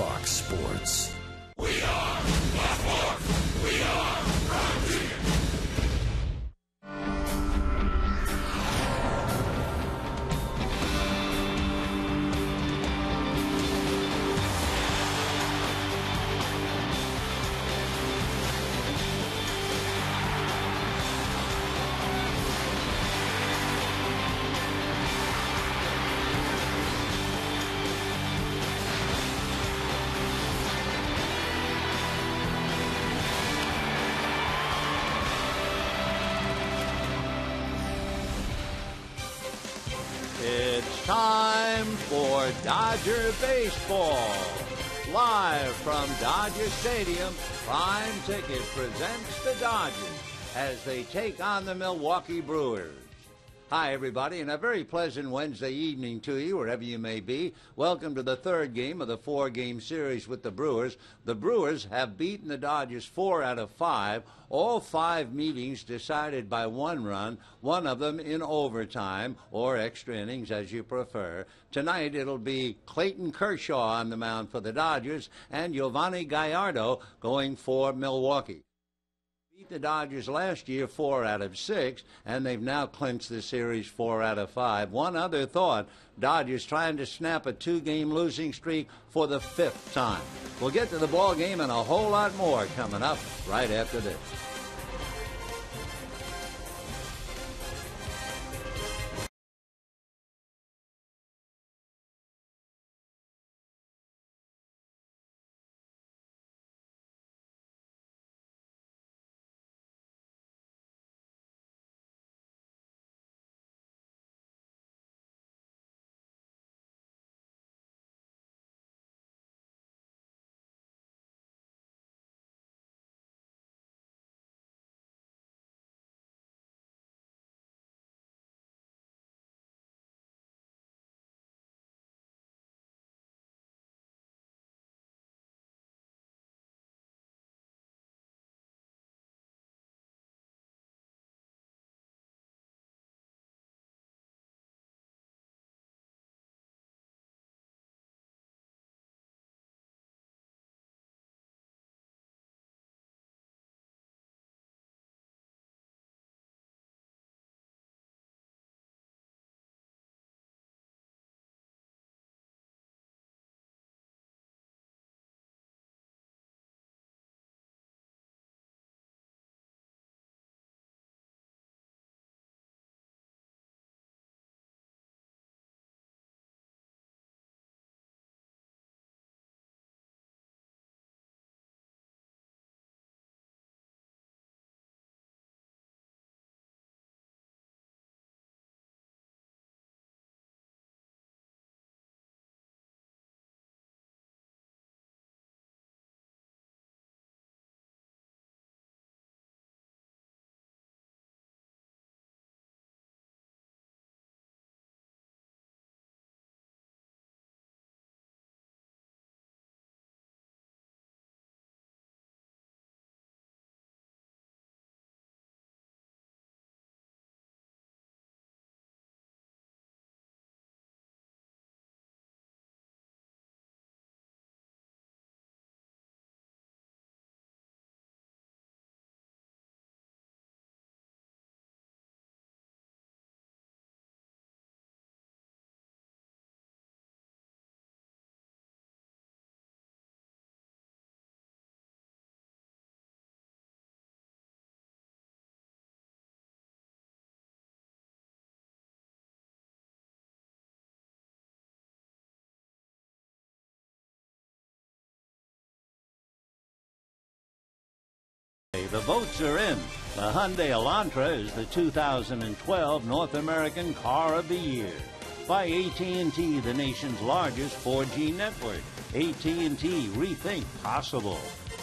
Fox Sports. We are the Fox. We are Ron Regan. It's time for Dodger Baseball. Live from Dodger Stadium, Prime Ticket presents the Dodgers as they take on the Milwaukee Brewers. Hi, everybody, and a very pleasant Wednesday evening to you, wherever you may be. Welcome to the third game of the four-game series with the Brewers. The Brewers have beaten the Dodgers 4 out of 5. All 5 meetings decided by one run, one of them in overtime, or extra innings as you prefer. Tonight it'll be Clayton Kershaw on the mound for the Dodgers and Giovanni Gallardo going for Milwaukee. The Dodgers last year 4 out of 6, and they've now clinched the series 4 out of 5. One other thought, Dodgers trying to snap a 2-game losing streak for the 5th time. We'll get to the ball game and a whole lot more coming up right after this. The votes are in. The Hyundai Elantra is the 2012 North American Car of the Year. By AT&T, the nation's largest 4G network. AT&T, rethink possible.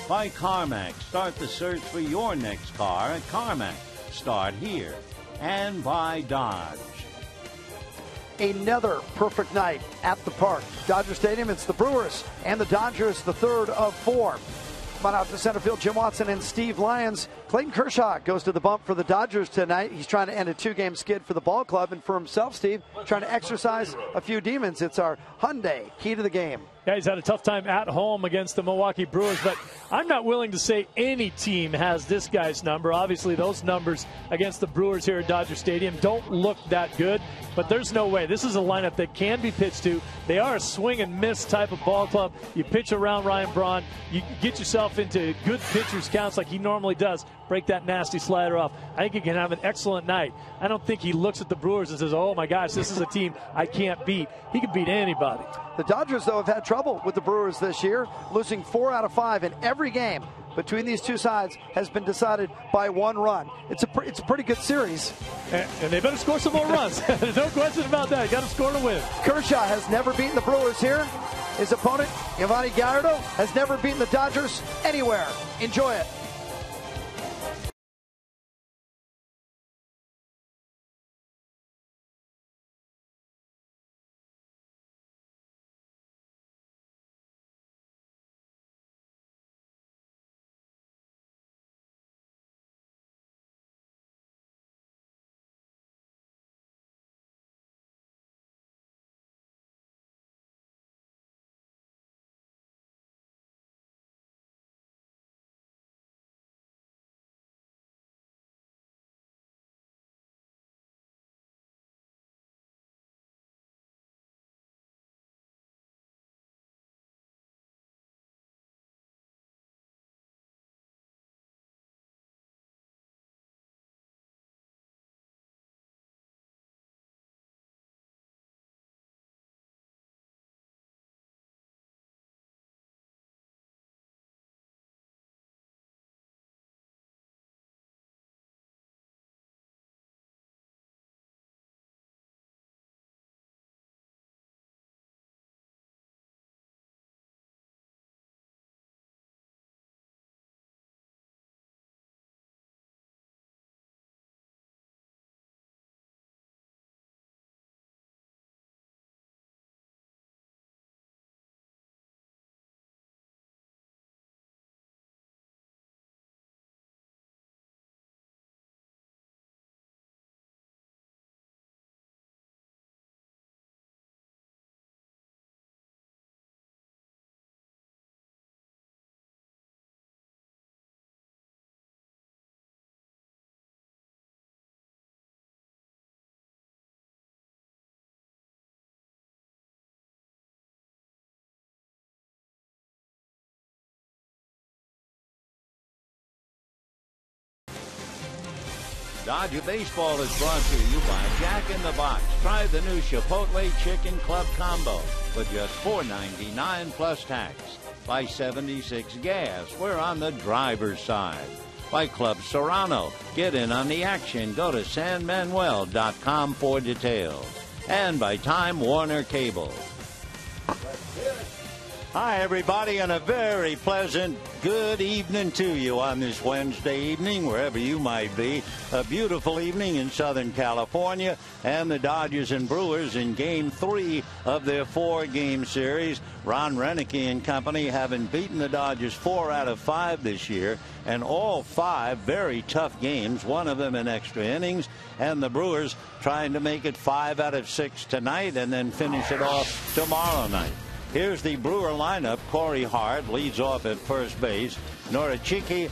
By CarMax, start the search for your next car at CarMax. Start here. And by Dodge. Another perfect night at the park. Dodger Stadium, it's the Brewers and the Dodgers, the third of 4. Come on out to center field, Jim Watson and Steve Lyons. Clayton Kershaw goes to the bump for the Dodgers tonight. He's trying to end a 2-game skid for the ball club, and for himself, Steve, trying to exercise a few demons. It's our Hyundai key to the game. Yeah, he's had a tough time at home against the Milwaukee Brewers, but I'm not willing to say any team has this guy's number. Obviously, those numbers against the Brewers here at Dodger Stadium don't look that good, but there's no way. This is a lineup that can be pitched to. They are a swing and miss type of ball club. You pitch around Ryan Braun, you get yourself into good pitchers counts like he normally does, break that nasty slider off. I think he can have an excellent night. I don't think he looks at the Brewers and says, oh my gosh, this is a team I can't beat. He can beat anybody. The Dodgers, though, have had trouble with the Brewers this year, losing 4 out of 5 in every game between these two sides has been decided by 1 run. It's a pretty good series. And they better score some more runs. There's no question about that. You got to score to win. Kershaw has never beaten the Brewers here. His opponent, Yovani Gallardo, has never beaten the Dodgers anywhere. Enjoy it. Dodger Baseball is brought to you by Jack in the Box. Try the new Chipotle Chicken Club Combo for just $4.99 plus tax. By 76 Gas, we're on the driver's side. By Club Serrano, get in on the action. Go to sanmanuel.com for details. And by Time Warner Cable. Hi, everybody, and a very pleasant good evening to you on this Wednesday evening, wherever you might be. A beautiful evening in Southern California, and the Dodgers and Brewers in Game 3 of their 4-game series. Ron Renicky and company having beaten the Dodgers 4 out of 5 this year, and all 5 very tough games, one of them in extra innings, and the Brewers trying to make it 5 out of 6 tonight and then finish it off tomorrow night. Here's the Brewer lineup. Corey Hart leads off at first base. Norichiki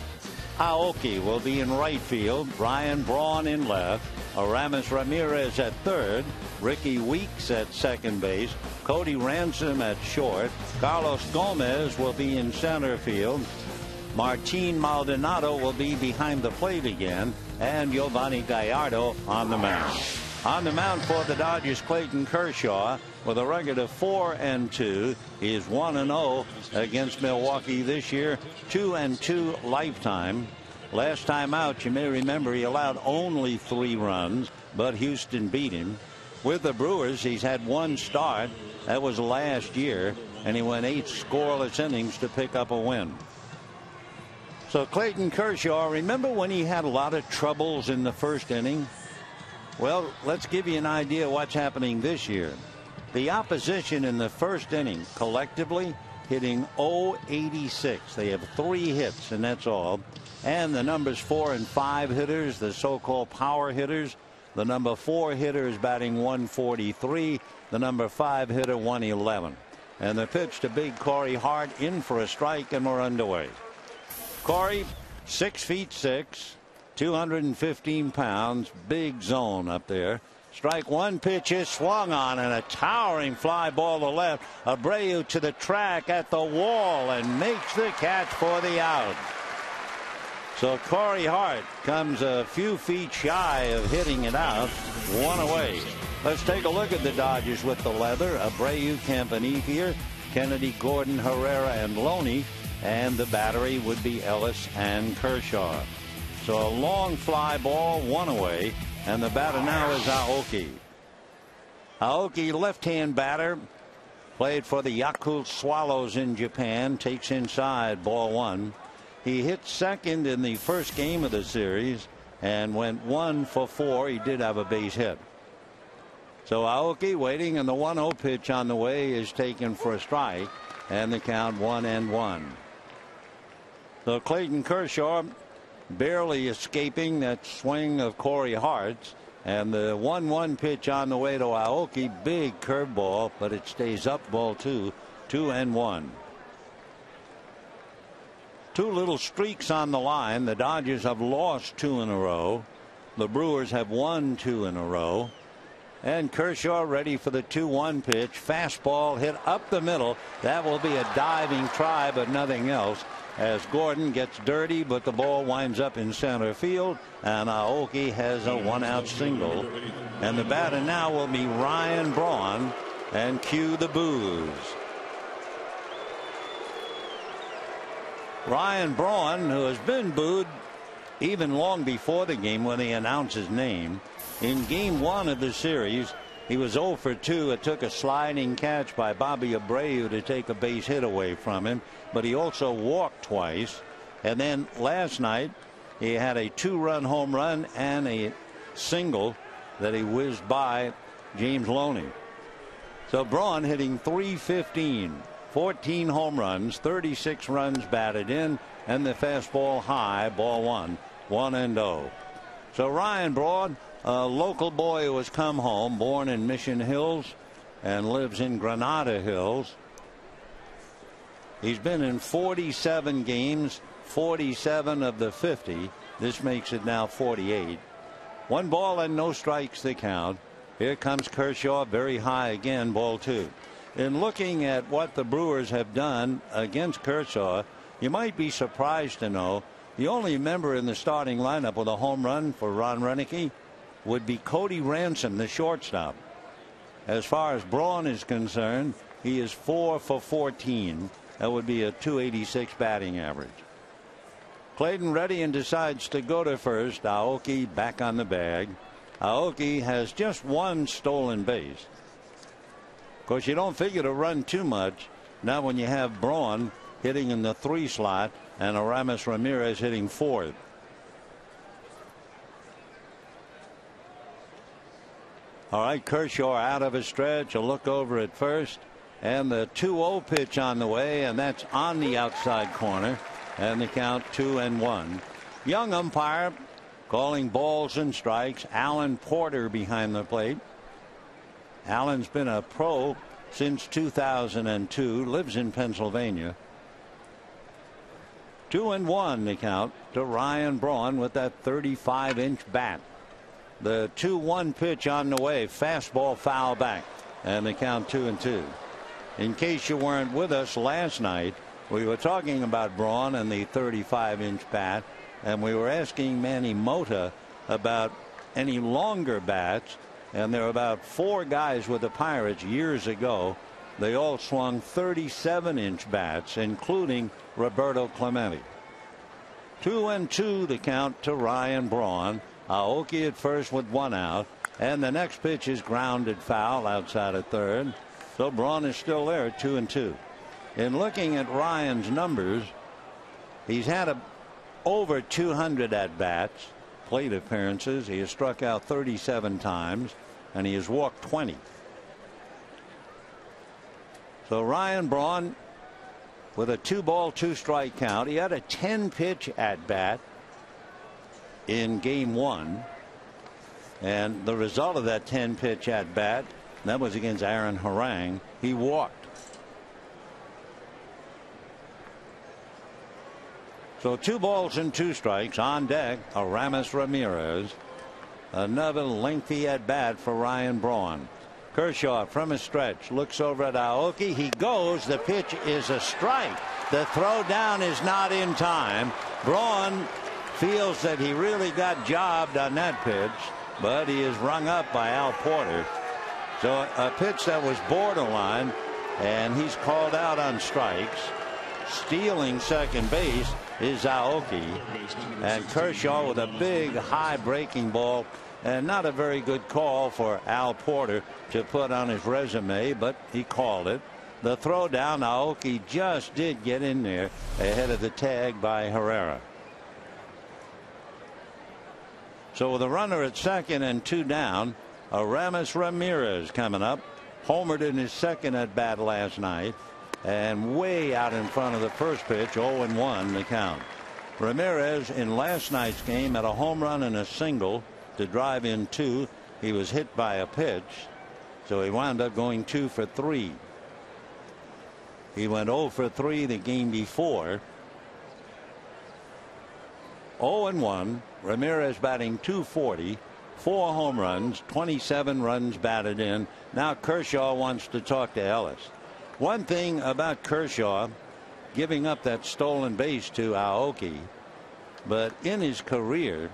Aoki will be in right field. Ryan Braun in left. Aramis Ramirez at third. Ricky Weeks at second base. Cody Ransom at short. Carlos Gomez will be in center field. Martin Maldonado will be behind the plate again. And Yovani Gallardo on the mound. On the mound for the Dodgers, Clayton Kershaw, with a record of 4-2. He is 1-0 against Milwaukee this year, 2-2 lifetime. Last time out, you may remember, he allowed only 3 runs, but Houston beat him. With the Brewers, he's had 1 start. That was last year, and he went 8 scoreless innings to pick up a win. So Clayton Kershaw, remember when he had a lot of troubles in the first inning? Well, let's give you an idea of what's happening this year. The opposition in the first inning collectively hitting .086. They have 3 hits, and that's all. And the numbers 4 and 5 hitters, the so-called power hitters, the number 4 hitter is batting .143. The number 5 hitter, .111. And the pitch to big Corey Hart in for a strike, and we're underway. Corey, 6'6", 215 pounds, big zone up there. Strike one, pitch is swung on, and a towering fly ball to left. Abreu to the track at the wall and makes the catch for the out. So Corey Hart comes a few feet shy of hitting it out. One away. Let's take a look at the Dodgers with the leather. Abreu, Campanifier, Kennedy, Gordon, Herrera, and Loney. And the battery would be Ellis and Kershaw. So a long fly ball, one away. And the batter now is Aoki. Aoki, left-hand batter, played for the Yakult Swallows in Japan, takes inside, ball one. He hit second in the first game of the series and went 1 for 4. He did have a base hit. So Aoki waiting, and the 1-0 pitch on the way is taken for a strike, and the count 1-1. So Clayton Kershaw barely escaping that swing of Corey Hart's, and the 1-1 pitch on the way to Aoki, big curveball, but it stays up, ball 2, 2-1. Two little streaks on the line. The Dodgers have lost 2 in a row. The Brewers have won 2 in a row. And Kershaw ready for the 2-1 pitch. Fastball hit up the middle. That will be a diving try, but nothing else, as Gordon gets dirty, but the ball winds up in center field, and Aoki has a 1-out single. And the batter now will be Ryan Braun, and cue the boos. Ryan Braun, who has been booed even long before the game when they announced his name. In game 1 of the series, he was 0 for 2. It took a sliding catch by Bobby Abreu to take a base hit away from him, but he also walked twice. And then last night, he had a 2-run home run and a single that he whizzed by James Loney. So Braun hitting .315, 14 home runs, 36 runs batted in, and the fastball high, ball 1, 1-0. So Ryan Braun, a local boy who has come home, born in Mission Hills and lives in Granada Hills. He's been in 47 games, 47 of the 50. This makes it now 48. 1 ball and no strikes the count. Here comes Kershaw, very high again, ball 2. In looking at what the Brewers have done against Kershaw, you might be surprised to know the only member in the starting lineup with a home run for Ron Renicky would be Cody Ransom, the shortstop. As far as Braun is concerned, he is 4 for 14. That would be a .286 batting average. Clayton ready and decides to go to first. Aoki back on the bag. Aoki has just 1 stolen base. Of course, you don't figure to run too much now when you have Braun hitting in the 3 slot and Aramis Ramirez hitting 4th. All right, Kershaw out of his stretch. A look over at first, and the 2-0 pitch on the way, and that's on the outside corner, and the count 2-1. Young umpire calling balls and strikes. Alan Porter behind the plate. Alan's been a pro since 2002, lives in Pennsylvania. 2-1 the count to Ryan Braun with that 35-inch bat. The 2-1 pitch on the way, fastball foul back, and the count 2-2. In case you weren't with us last night, we were talking about Braun and the 35-inch bat, and we were asking Manny Mota about any longer bats, and there were about 4 guys with the Pirates years ago. They all swung 37-inch bats, including Roberto Clemente. 2-2 the count to Ryan Braun. Aoki at first with 1 out, and the next pitch is grounded foul outside at third. So Braun is still there at 2-2. In looking at Ryan's numbers, he's had over 200 at bats, plate appearances. He has struck out 37 times, and he has walked 20. So Ryan Braun with a 2-ball 2-strike count. He had a 10-pitch at bat in game 1, and the result of that 10-pitch at bat, that was against Aaron Harang. He walked. So 2 balls and 2 strikes on deck. Aramis Ramirez. Another lengthy at bat for Ryan Braun. Kershaw from a stretch looks over at Aoki. He goes. The pitch is a strike. The throw down is not in time. Braun feels that he really got jobbed on that pitch, but he is rung up by Al Porter. So a pitch that was borderline, and he's called out on strikes. Stealing second base is Aoki, and Kershaw with a big high breaking ball, and not a very good call for Al Porter to put on his resume, but he called it. The throw down, Aoki just did get in there ahead of the tag by Herrera. So with a runner at second and 2 down, Aramis Ramirez coming up. Homered in his second at bat last night, and way out in front of the first pitch. 0-1 the count. Ramirez in last night's game had a home run and a single to drive in 2. He was hit by a pitch, so he wound up going 2 for 3. He went 0 for 3 the game before. 0-1. Ramirez batting .240. 4 home runs, 27 runs batted in. Now Kershaw wants to talk to Ellis. One thing about Kershaw, giving up that stolen base to Aoki, but in his career,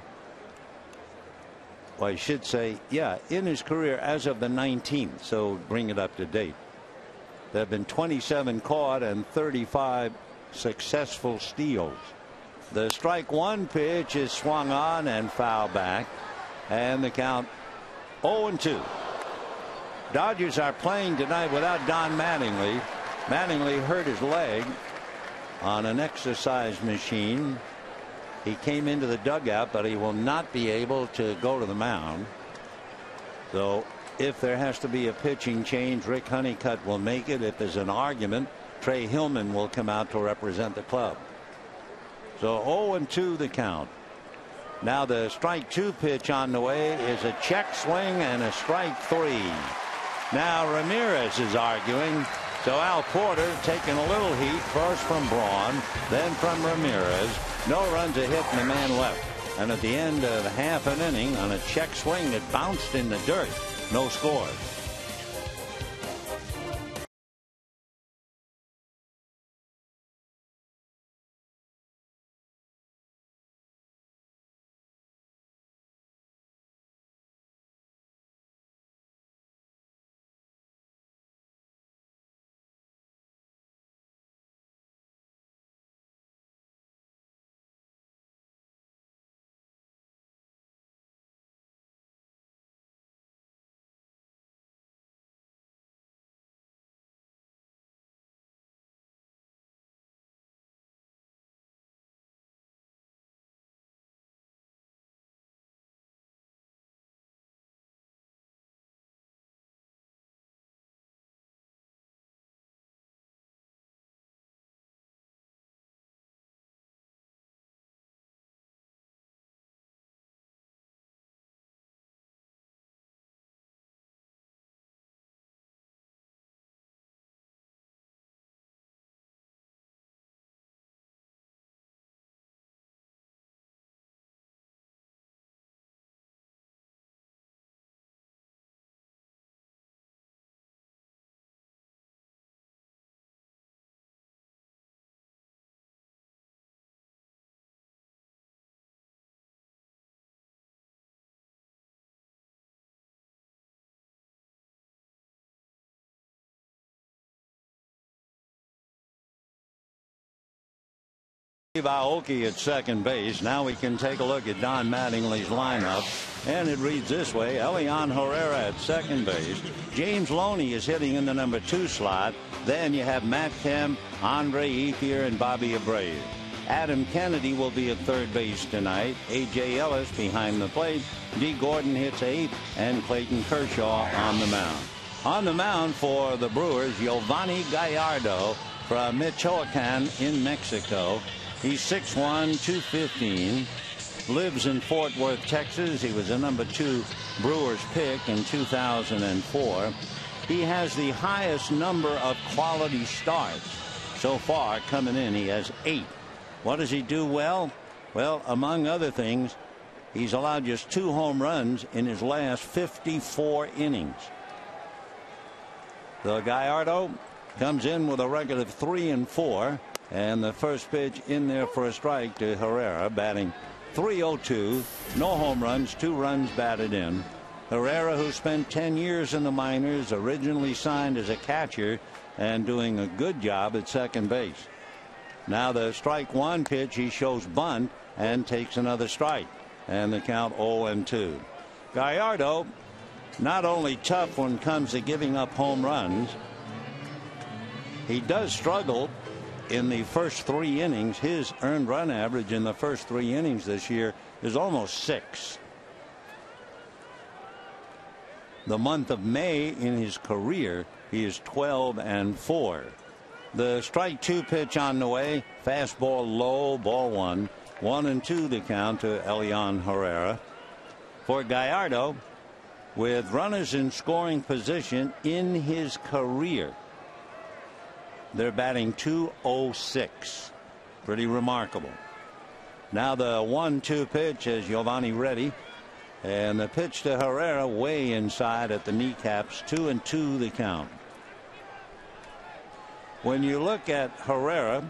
well, I should say, yeah, in his career as of the 19th, so bring it up to date, there have been 27 caught and 35 successful steals. The strike 1 pitch is swung on and foul back, and the count 0-2. Dodgers are playing tonight without Don Mattingly. Mattingly hurt his leg on an exercise machine. He came into the dugout, but he will not be able to go to the mound. So if there has to be a pitching change, Rick Honeycutt will make it. If there's an argument, Trey Hillman will come out to represent the club. So 0-2 the count. Now the strike 2 pitch on the way is a check swing and a strike 3. Now Ramirez is arguing. So Al Porter taking a little heat, first from Braun, then from Ramirez. No runs, a hit, and a man left. And at the end of half an inning, on a check swing, it bounced in the dirt. No scores. Aoki at second base. Now we can take a look at Don Mattingly's lineup, and it reads this way: Elian Herrera at second base. James Loney is hitting in the number 2 slot. Then you have Matt Kemp, Andre Ethier, and Bobby Abreu. Adam Kennedy will be at third base tonight. A.J. Ellis behind the plate. D. Gordon hits 8th, and Clayton Kershaw on the mound. On the mound for the Brewers, Giovanni Gallardo from Michoacan in Mexico. He's 6'1", 215, lives in Fort Worth, Texas. He was a number 2 Brewers pick in 2004. He has the highest number of quality starts so far coming in. He has 8. What does he do well? Well, among other things, he's allowed just 2 home runs in his last 54 innings. The Gallardo comes in with a record of 3-4, and the first pitch in there for a strike to Herrera, batting .302, no home runs, 2 runs batted in. Herrera, who spent 10 years in the minors, originally signed as a catcher and doing a good job at second base. Now the strike 1 pitch, he shows bunt and takes another strike, and the count 0-2. Gallardo, not only tough when it comes to giving up home runs, he does struggle in the first 3 innings. His earned run average in the first 3 innings this year is almost 6. The month of May in his career, he is 12-4. The strike 2 pitch on the way, fastball low, ball 1. 1-2 the count to Elian Herrera. For Gallardo, with runners in scoring position in his career, they're batting .206. Pretty remarkable. Now the 1-2 pitch is Giovanni Ready, and the pitch to Herrera way inside at the kneecaps. 2-2 the count. When you look at Herrera,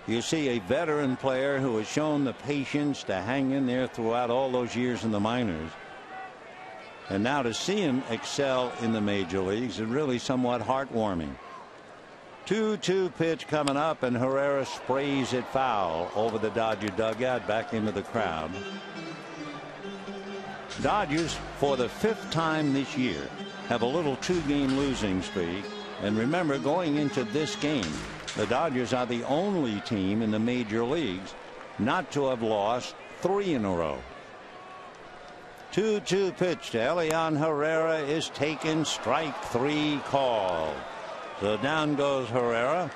you see a veteran player who has shown the patience to hang in there throughout all those years in the minors. And now to see him excel in the major leagues is really somewhat heartwarming. 2-2 pitch coming up, and Herrera sprays it foul over the Dodger dugout back into the crowd. Dodgers, for the 5th time this year, have a little 2-game losing streak. And remember, going into this game, the Dodgers are the only team in the major leagues not to have lost 3 in a row. 2-2 pitch to Elian Herrera is taken, strike 3 call. So down goes Herrera,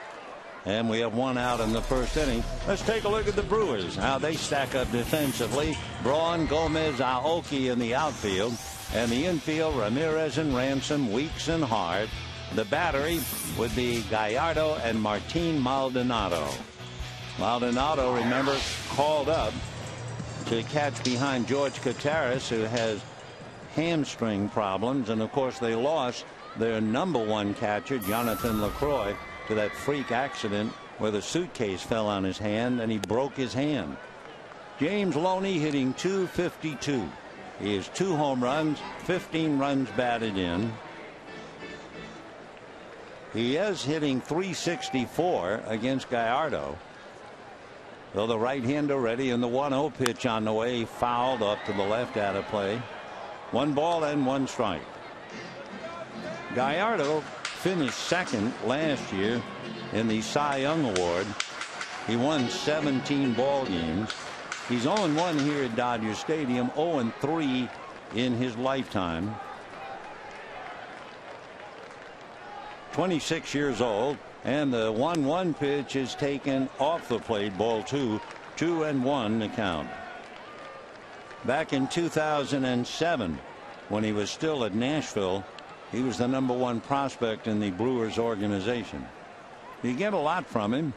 and we have 1 out in the first inning. Let's take a look at the Brewers, how they stack up defensively. Braun, Gomez, Aoki in the outfield, and the infield, Ramirez and Ransom, Weeks and Hart. The battery would be Gallardo and Martin Maldonado. Maldonado, remember, called up to catch behind George Cotaras, who has hamstring problems, and of course they lost their #1 catcher, Jonathan LaCroix, to that freak accident where the suitcase fell on his hand and he broke his hand. James Loney hitting .252. He has 2 home runs, 15 runs batted in. He is hitting .364 against Gallardo. Though the right-hander ready, and the 1-0 pitch on the way, fouled up to the left out of play. 1 ball and 1 strike. Gallardo finished 2nd last year in the Cy Young Award. He won 17 ball games. He's 0-1 here at Dodger Stadium, 0-3 in his lifetime. 26 years old, and the 1-1 pitch is taken off the plate, ball 2, 2-1 the count. Back in 2007, when he was still at Nashville, he was the #1 prospect in the Brewers organization. You get a lot from him.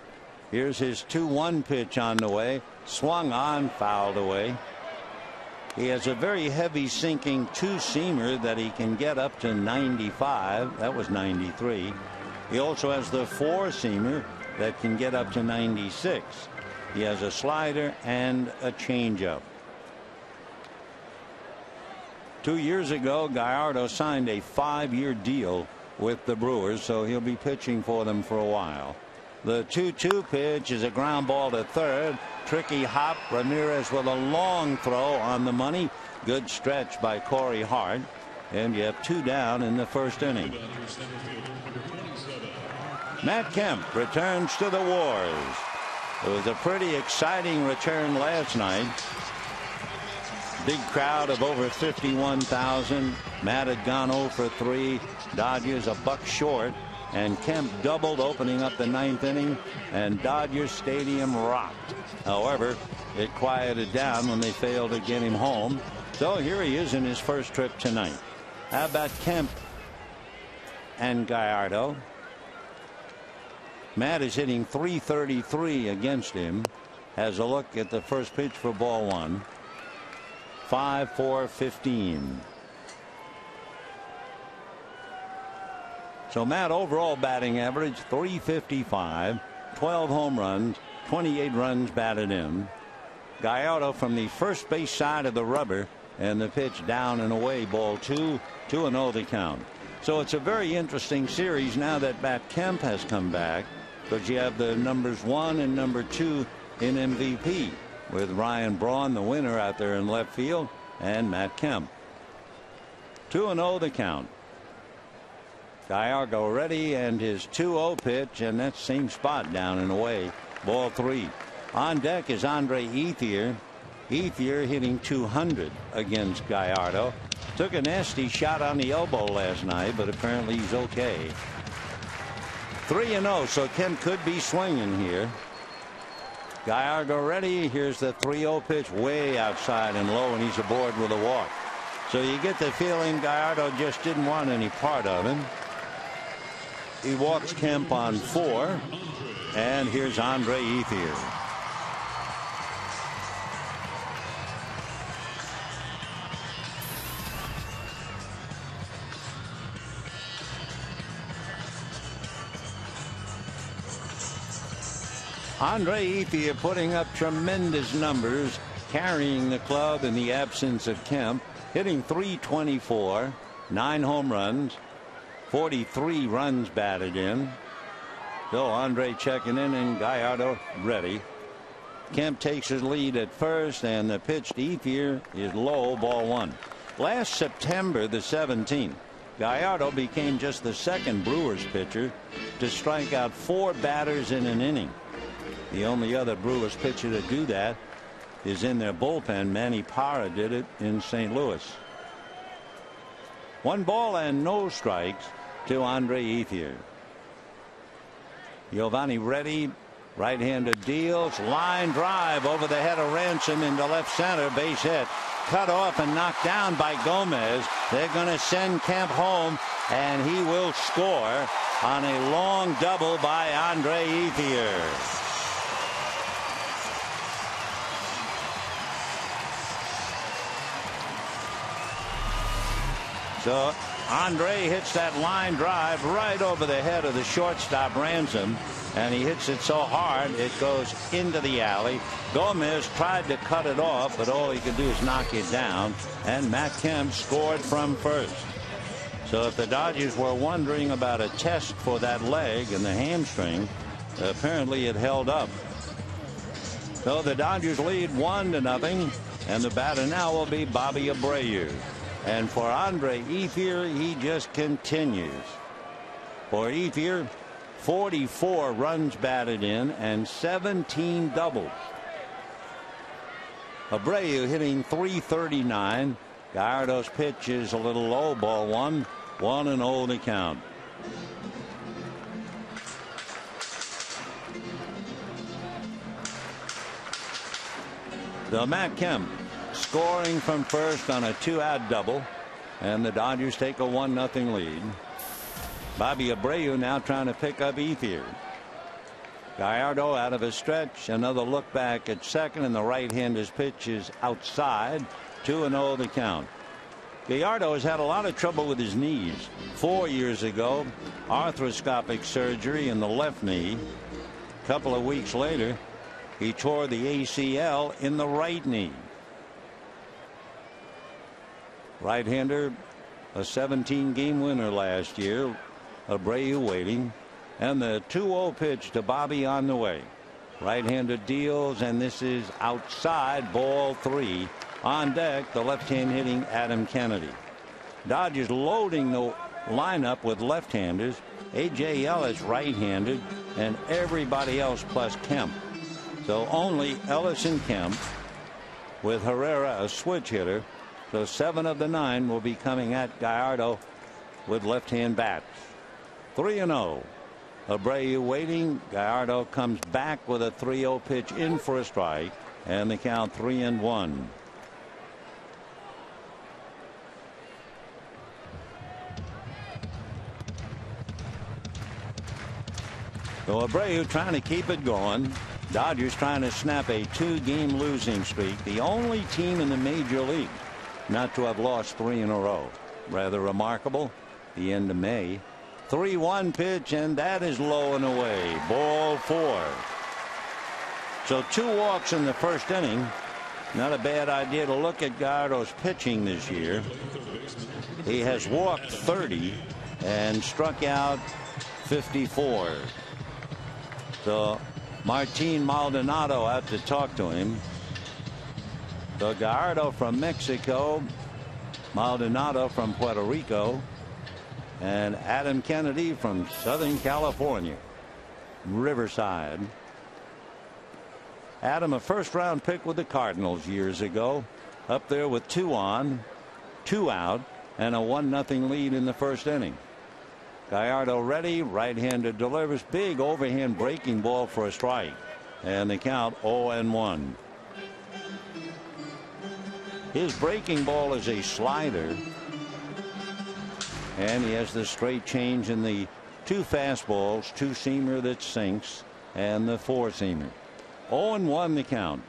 Here's his 2-1 pitch on the way, swung on, fouled away. He has a very heavy sinking 2-seamer that he can get up to 95. That was 93. He also has the 4-seamer that can get up to 96. He has a slider and a changeup. 2 years ago, Gallardo signed a 5-year deal with the Brewers, so he'll be pitching for them for a while. The 2-2 pitch is a ground ball to third. Tricky hop. Ramirez with a long throw on the money. Good stretch by Corey Hart. And you have 2 down in the first inning. Matt Kemp returns to the Wars. It was a pretty exciting return last night. Big crowd of over 51,000. Matt had gone 0 for 3. Dodgers a buck short. And Kemp doubled, opening up the 9th inning, and Dodger Stadium rocked. However, it quieted down when they failed to get him home. So here he is in his first trip tonight. How about Kemp and Gallardo? Matt is hitting .333 against him. has a look at the first pitch for ball one. 5-4-15. So Matt, overall batting average 355, 12 home runs, 28 runs batted in. Gallardo from the first base side of the rubber, and the pitch down and away, ball 2, 2-0 the count. So it's a very interesting series now that Matt Kemp has come back, because you have the numbers 1 and number 2 in MVP, with Ryan Braun, the winner, out there in left field, and Matt Kemp. 2-0 the count. Gallardo ready, and his 2-0 pitch, and that same spot down and away, ball 3. On deck is Andre Ethier. Ethier hitting 200 against Gallardo. Took a nasty shot on the elbow last night, but apparently he's okay. 3-0, so Kemp could be swinging here. Gallardo ready. Here's the 3-0 pitch, way outside and low, and he's aboard with a walk. So you get the feeling Gallardo just didn't want any part of him. He walks Kemp on 4, and here's Andre Ethier. Andre Ethier putting up tremendous numbers, carrying the club in the absence of Kemp, hitting .324, 9 home runs, 43 runs batted in. So Andre checking in, and Gallardo ready. Kemp takes his lead at first, and the pitch to Ethier is low, ball 1. Last September the 17th, Gallardo became just the second Brewers pitcher to strike out 4 batters in an inning. The only other Brewers pitcher to do that is in their bullpen. Manny Parra did it in St. Louis. 1 ball and no strikes to Andre Ethier. Giovanni ready. Right-handed deals. Line drive over the head of Ransom into left center. Base hit. Cut off and knocked down by Gomez. They're going to send Kemp home, and he will score on a long double by Andre Ethier. So Andre hits that line drive right over the head of the shortstop Ransom, and he hits it so hard it goes into the alley. Gomez tried to cut it off, but all he could do is knock it down, and Matt Kemp scored from first. So if the Dodgers were wondering about a test for that leg and the hamstring, apparently it held up. So the Dodgers lead 1-0, and the batter now will be Bobby Abreu. And for Andre Ethier, he just continues. For Ethier, 44 runs batted in and 17 doubles. Abreu hitting .339. Gallardo's pitch is a little low, ball 1. 1-0 the count. So Matt Kemp scoring from first on a 2-out double, and the Dodgers take a 1-0 lead. Bobby Abreu now trying to pick up Ethier. Gallardo out of a stretch. Another look back at second, and the right-hander's pitch is outside. 2-0 the count. Gallardo has had a lot of trouble with his knees. 4 years ago, arthroscopic surgery in the left knee. A couple of weeks later, he tore the ACL in the right knee. Right-hander, a 17-game winner last year. Abreu waiting, and the 2-0 pitch to Bobby on the way. Right-hander deals, and this is outside, ball 3. On deck, the left-hand hitting Adam Kennedy. Dodgers loading the lineup with left-handers. A.J. Ellis right-handed, and everybody else plus Kemp. So only Ellis and Kemp, with Herrera a switch hitter. So 7 of the 9 will be coming at Gallardo with left-hand bats. 3-0. Abreu waiting. Gallardo comes back with a 3-0 pitch in for a strike, and the count 3-1. So Abreu trying to keep it going. Dodgers trying to snap a 2-game losing streak. The only team in the major league not to have lost 3 in a row. Rather remarkable. The end of May. 3-1 pitch, and that is low and away. Ball 4. So 2 walks in the first inning. Not a bad idea to look at Gallardo's pitching this year. He has walked 30 and struck out 54. So Martin Maldonado out to talk to him. So Gallardo from Mexico, Maldonado from Puerto Rico, and Adam Kennedy from Southern California, Riverside. Adam, a first-round pick with the Cardinals years ago, up there with 2 on, 2 out, and a 1-0 lead in the first inning. Gallardo ready, right-handed delivers, big overhand breaking ball for a strike, and the count 0-1. His breaking ball is a slider, and he has the straight change in the 2 fastballs, 2-seamer that sinks, and the 4-seamer. 0-1 the count.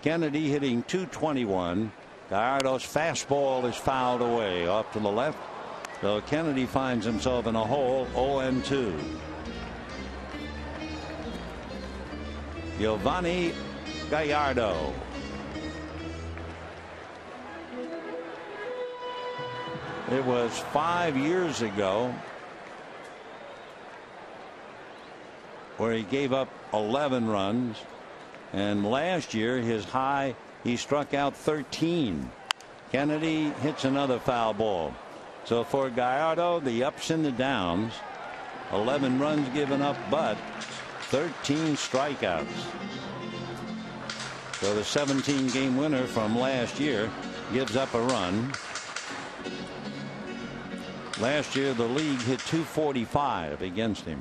Kennedy hitting .221. Gallardo's fastball is fouled away off to the left. So Kennedy finds himself in a hole. 0-2. Giovanni Gallardo. It was 5 years ago where he gave up 11 runs, and last year his high, he struck out 13. Kennedy hits another foul ball. So for Gallardo, the ups and the downs, 11 runs given up, but 13 strikeouts. So the 17-game winner from last year gives up a run. Last year the league hit .245 against him.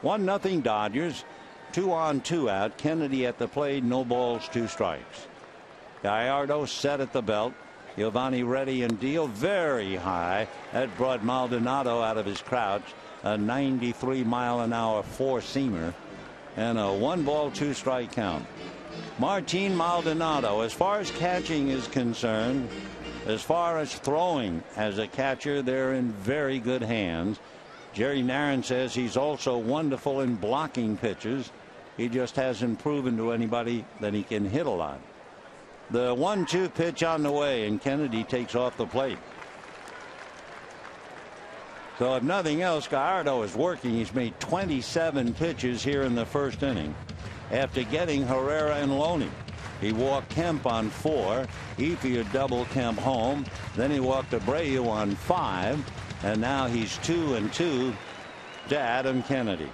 1-0 Dodgers. 2 on, 2 out. Kennedy at the plate. No balls, 2 strikes. Gallardo set at the belt. Giovanni ready and deal very high. That brought Maldonado out of his crouch. A 93-mile-an-hour 4-seamer and a 1-ball, 2-strike count. Martin Maldonado, as far as catching is concerned, as far as throwing as a catcher, they're in very good hands. Jerry Narron says he's also wonderful in blocking pitches. He just hasn't proven to anybody that he can hit a lot. The 1-2 pitch on the way, and Kennedy takes off the plate. So if nothing else, Gallardo is working. He's made 27 pitches here in the first inning after getting Herrera and Loney. He walked Kemp on 4. Ethier doubled Kemp home. Then he walked Abreu on 5. And now he's 2-2 to Adam Kennedy.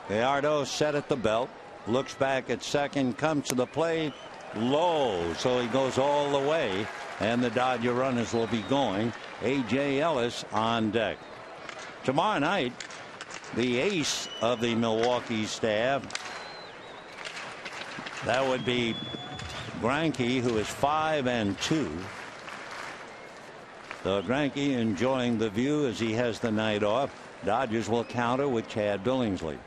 Gallardo set at the belt. Looks back at second. Comes to the plate. Low. So he goes all the way. And the Dodger runners will be going. A.J. Ellis on deck. Tomorrow night, the ace of the Milwaukee staff, that would be Greinke, who is 5-2. So Greinke enjoying the view as he has the night off. Dodgers will counter with Chad Billingsley.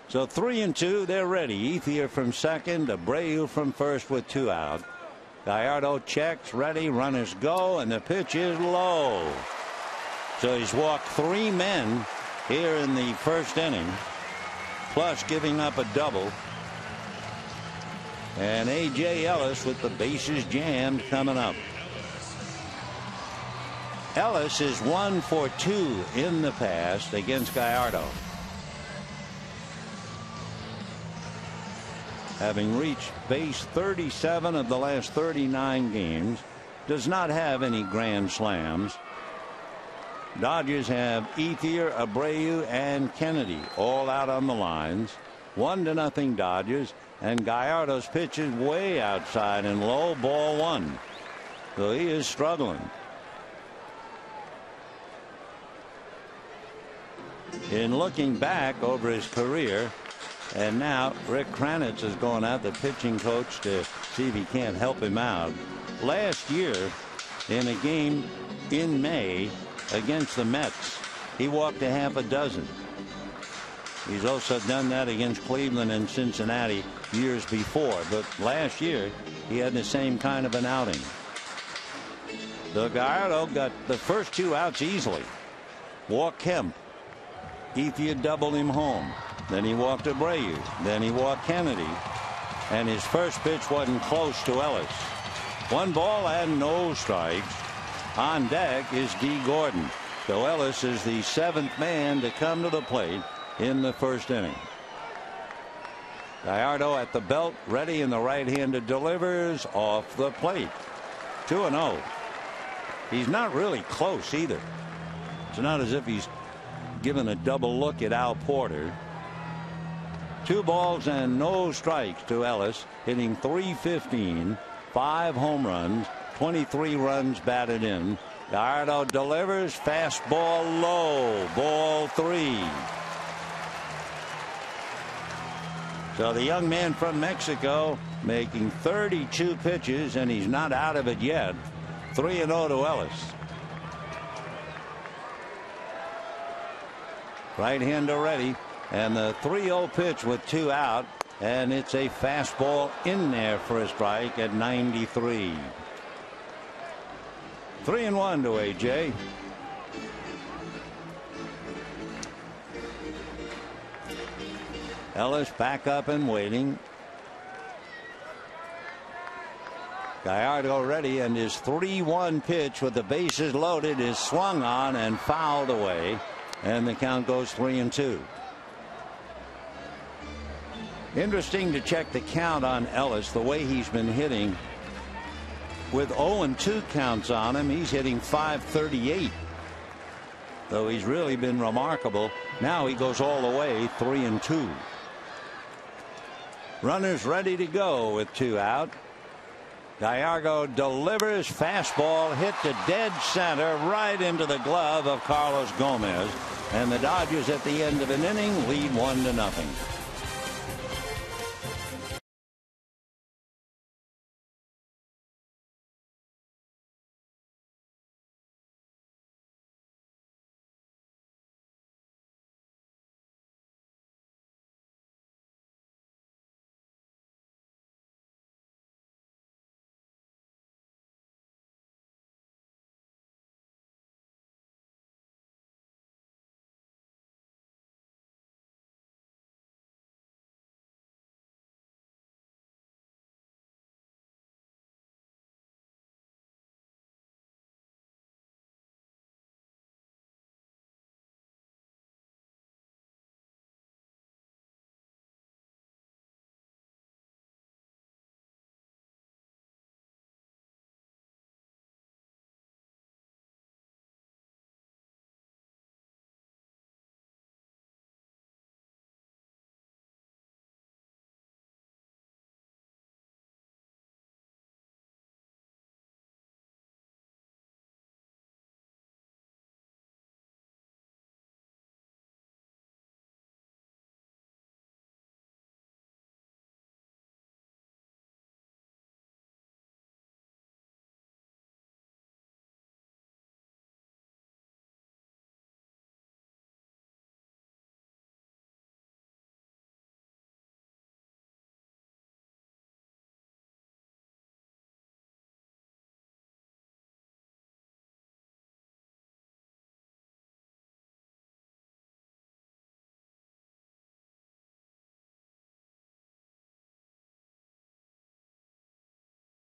So 3-2, they're ready. Ethier from second, Abreu from first with 2 out. Gallardo checks, ready, runners go, and the pitch is low. So he's walked 3 men here in the first inning, plus giving up a double. And A.J. Ellis with the bases jammed coming up. Ellis is 1 for 2 in the past against Gallardo. Having reached base 37 of the last 39 games, does not have any grand slams. Dodgers have Ethier, Abreu, and Kennedy all out on the lines. 1-0 Dodgers, and Gallardo's pitch is way outside and low, ball 1. So he is struggling. In looking back over his career, and now Rick Kranitz is going out, the pitching coach, to see if he can't help him out. Last year, in a game in May against the Mets, he walked a half a dozen. He's also done that against Cleveland and Cincinnati years before. But last year, he had the same kind of an outing. So Gallardo got the first 2 outs easily. Walked Kemp. Ethier doubled him home. Then he walked Abreu. Then he walked Kennedy. And his first pitch wasn't close to Ellis. 1 ball and no strikes. On deck is D. Gordon. So Ellis is the 7th man to come to the plate in the first inning. Gallardo at the belt, ready, and the right-handed delivers off the plate. 2-0. He's not really close either. It's not as if he's given a double look at Al Porter. 2 balls and no strikes to Ellis, hitting .315, 5 home runs, 23 runs batted in. Gallardo delivers, fastball low, ball 3. So the young man from Mexico making 32 pitches, and he's not out of it yet. 3-0 to Ellis. Right-hander ready, and the 3-0 pitch with 2 out, and it's a fastball in there for a strike at 93. 3-1 to AJ. Ellis back up and waiting. Gallardo ready, and his 3-1 pitch with the bases loaded is swung on and fouled away, and the count goes 3-2. Interesting to check the count on Ellis, the way he's been hitting. With 0-2 counts on him, he's hitting .538. Though he's really been remarkable. Now he goes all the way, 3-2. Runners ready to go with 2 out. Gallardo delivers, fastball hit to dead center, right into the glove of Carlos Gomez, and the Dodgers at the end of an inning lead 1-0.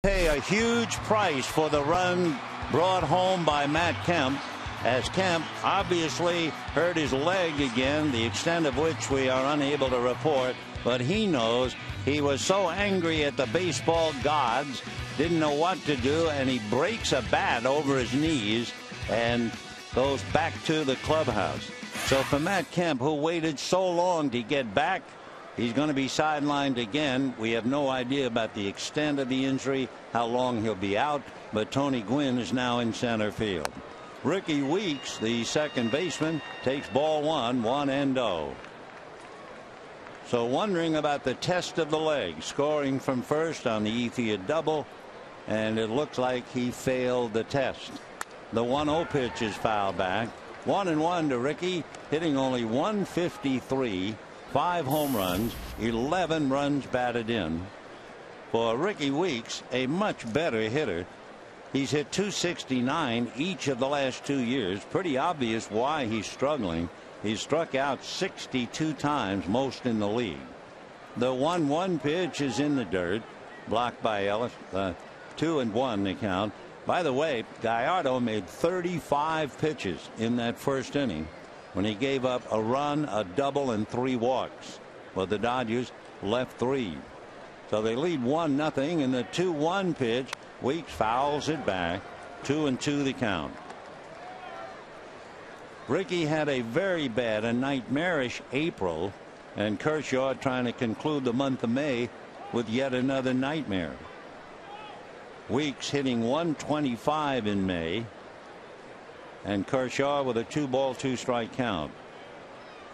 Pay a huge price for the run brought home by Matt Kemp, as Kemp obviously hurt his leg again, the extent of which we are unable to report, but he knows he was so angry at the baseball gods, didn't know what to do, and he breaks a bat over his knees and goes back to the clubhouse. So for Matt Kemp, who waited so long to get back, he's going to be sidelined again. We have no idea about the extent of the injury, how long he'll be out, but Tony Gwynn is now in center field. Ricky Weeks, the second baseman, takes ball 1, 1-0. So wondering about the test of the leg, scoring from first on the Ethier double, and it looks like he failed the test. The 1-0 pitch is fouled back. 1-1 to Ricky, hitting only 153, 5 home runs, 11 runs batted in. For Ricky Weeks, a much better hitter. He's hit .269 each of the last 2 years. Pretty obvious why he's struggling. He's struck out 62 times, most in the league. The 1-1 pitch is in the dirt, blocked by Ellis. 2-1 the count. By the way, Gallardo made 35 pitches in that first inning when he gave up a run, a double, and 3 walks. Well, the Dodgers left 3. So they lead 1-0 in the 2-1 pitch. Weeks fouls it back. 2-2 the count. Ricky had a very bad, a nightmarish April, and Kershaw trying to conclude the month of May with yet another nightmare. Weeks hitting .125 in May, and Kershaw with a 2-ball 2-strike count.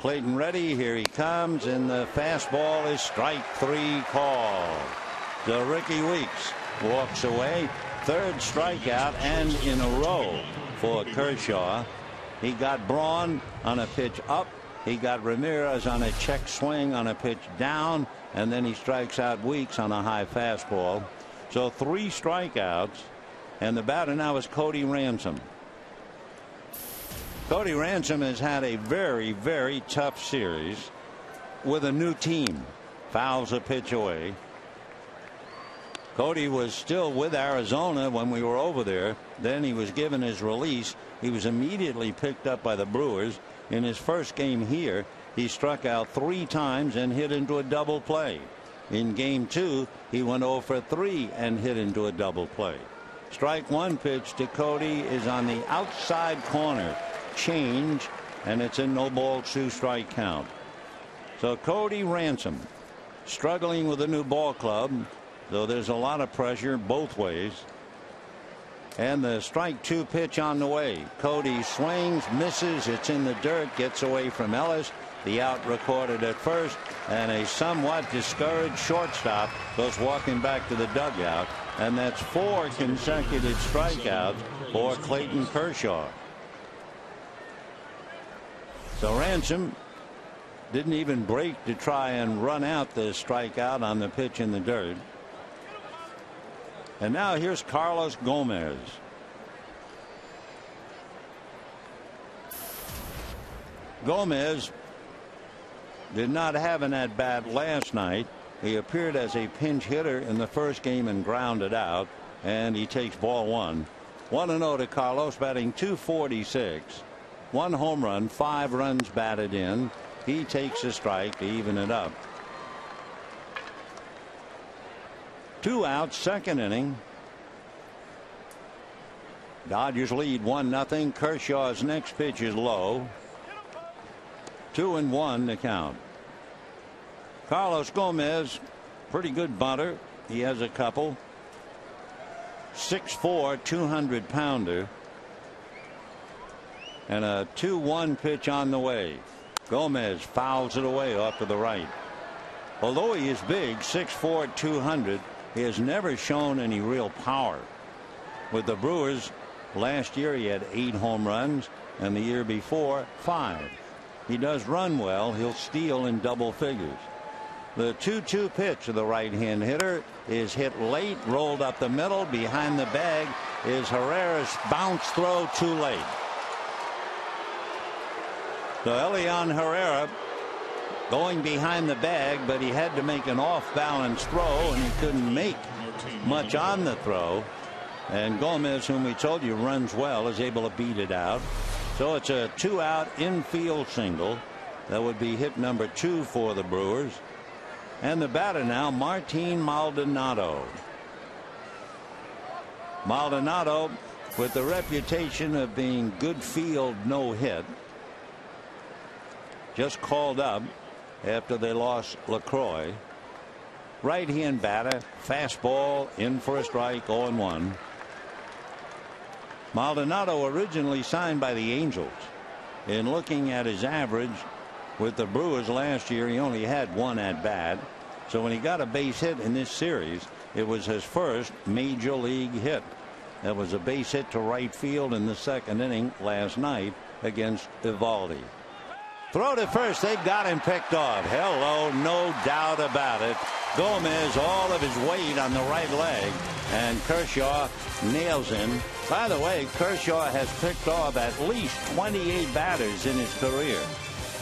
Clayton ready, here he comes, and the fastball is strike 3 call. So Ricky Weeks walks away, 3rd strikeout and in a row for Kershaw. He got Braun on a pitch up. He got Ramirez on a check swing on a pitch down, and then he strikes out Weeks on a high fastball. So 3 strikeouts, and the batter now is Cody Ransom. Cody Ransom has had a very, very tough series with a new team. Fouls a pitch away. Cody was still with Arizona when we were over there. Then he was given his release. He was immediately picked up by the Brewers. In his first game here, he struck out 3 times and hit into a double play. In game 2, he went 0 for 3 and hit into a double play. Strike 1 pitch to Cody is on the outside corner. Change, and it's a no-ball 2-strike count. So Cody Ransom struggling with a new ball club, though there's a lot of pressure both ways. And the strike 2 pitch on the way. Cody swings, misses, it's in the dirt, gets away from Ellis. The out recorded at first, and a somewhat discouraged shortstop goes walking back to the dugout, and that's 4 consecutive strikeouts for Clayton Kershaw. So Ransom didn't even break to try and run out the strikeout on the pitch in the dirt. And now here's Carlos Gomez. Gomez did not have an at-bat last night. He appeared as a pinch hitter in the first game and grounded out, and he takes ball 1. 1-0 to Carlos, batting .246. 1 home run, 5 runs batted in. He takes a strike to even it up. 2 outs, 2nd inning. Dodgers lead 1-0. Kershaw's next pitch is low. 2-1 the count. Carlos Gomez, pretty good bunter. He has a couple. 6'4", 200-pounder. And a 2-1 pitch on the way. Gomez fouls it away off to the right. Although he is big, 6'4", 200, he has never shown any real power. With the Brewers, last year he had 8 home runs, and the year before 5. He does run well. He'll steal in double figures. The 2-2 pitch of the right-hand hitter is hit late, rolled up the middle. Behind the bag is Herrera's bounce throw, too late. So Elian Herrera going behind the bag, but he had to make an off-balance throw, and he couldn't make much on the throw. And Gomez, whom we told you runs well, is able to beat it out. So it's a 2-out infield single. That would be hit number 2 for the Brewers. And the batter now, Martin Maldonado. Maldonado, with the reputation of being good field, no hit, just called up after they lost LaCroix. Right-hand batter, fastball in for a strike, 0-1. Maldonado originally signed by the Angels. In looking at his average with the Brewers last year, he only had 1 at bat. So when he got a base hit in this series, it was his first major league hit. That was a base hit to right field in the 2nd inning last night against Eovaldi. Throw to first. They've got him picked off. Hello, no doubt about it. Gomez, all of his weight on the right leg, and Kershaw nails him. By the way, Kershaw has picked off at least 28 batters in his career.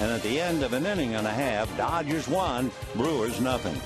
And at the end of an inning and a half, Dodgers won, Brewers nothing.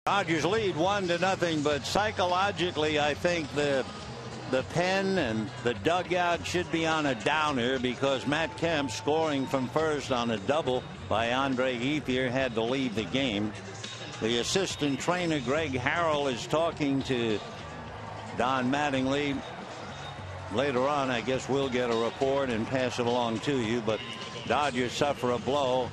Dodgers lead 1-0, but psychologically, I think the pen and the dugout should be on a downer because Matt Kemp, scoring from first on a double by Andre Ethier, had to leave the game. The assistant trainer Greg Harrell is talking to Don Mattingly. Later on, I guess we'll get a report and pass it along to you, but Dodgers suffer a blow.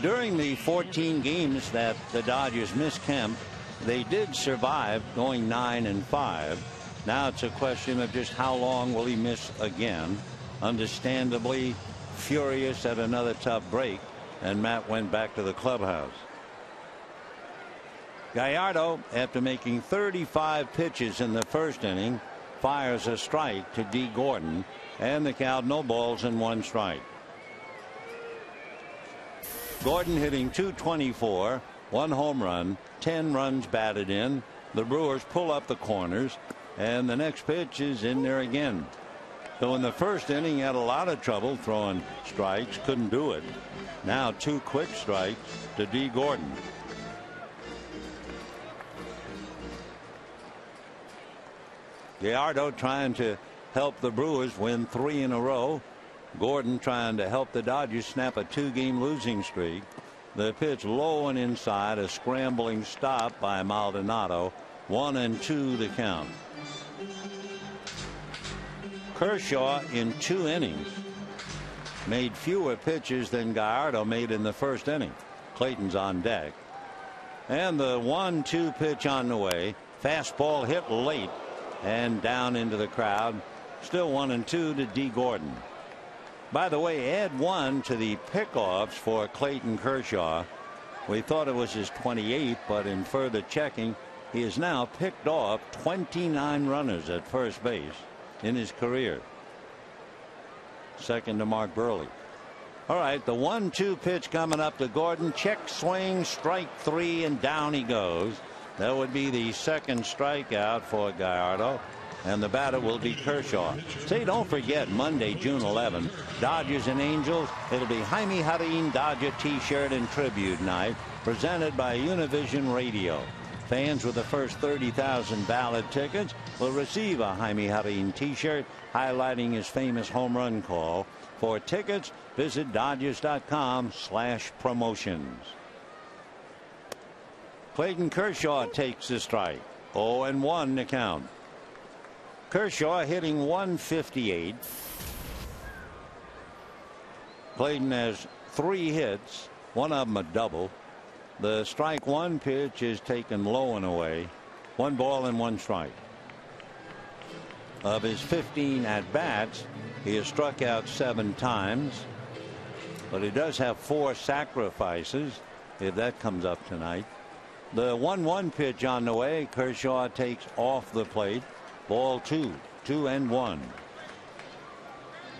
During the 14 games that the Dodgers missed Kemp, they did survive, going 9-5. Now it's a question of just how long will he miss again. Understandably furious at another tough break, and Matt went back to the clubhouse. Gallardo, after making 35 pitches in the first inning, fires a strike to D. Gordon, and the count no balls and 1 strike. Gordon hitting .224, 1 home run, 10 runs batted in. The Brewers pull up the corners, and the next pitch is in there again. So in the first inning, he had a lot of trouble throwing strikes, couldn't do it. Now 2 quick strikes to D. Gordon. Gallardo trying to help the Brewers win 3 in a row. Gordon trying to help the Dodgers snap a 2-game losing streak. The pitch low and inside, a scrambling stop by Maldonado. 1-2 the count. Kershaw in 2 innings made fewer pitches than Gallardo made in the first inning. Clayton's on deck. And the 1-2 pitch on the way. Fastball hit late and down into the crowd. Still 1-2 to D. Gordon. By the way, add 1 to the pickoffs for Clayton Kershaw. We thought it was his 28th, but in further checking, he has now picked off 29 runners at first base in his career. Second to Mark Burley. All right, the 1-2 pitch coming up to Gordon. Check swing, strike 3, and down he goes. That would be the second strikeout for Gallardo. And the batter will be Kershaw. Say, don't forget, Monday, June 11, Dodgers and Angels. It'll be Jaime Jarrín Dodger T-shirt and tribute night, presented by Univision Radio. Fans with the first 30,000 ballot tickets will receive a Jaime Jarrín T-shirt highlighting his famous home run call. For tickets, visit Dodgers.com/promotions. Clayton Kershaw takes the strike. 0-1 to count. Kershaw hitting .158. Clayton has 3 hits, one of them a double. The strike one pitch is taken low and away. 1 ball and 1 strike. Of his 15 at bats, he has struck out 7 times, but he does have 4 sacrifices if that comes up tonight. The 1-1 pitch on the way. Kershaw takes off the plate. Ball 2, 2-1.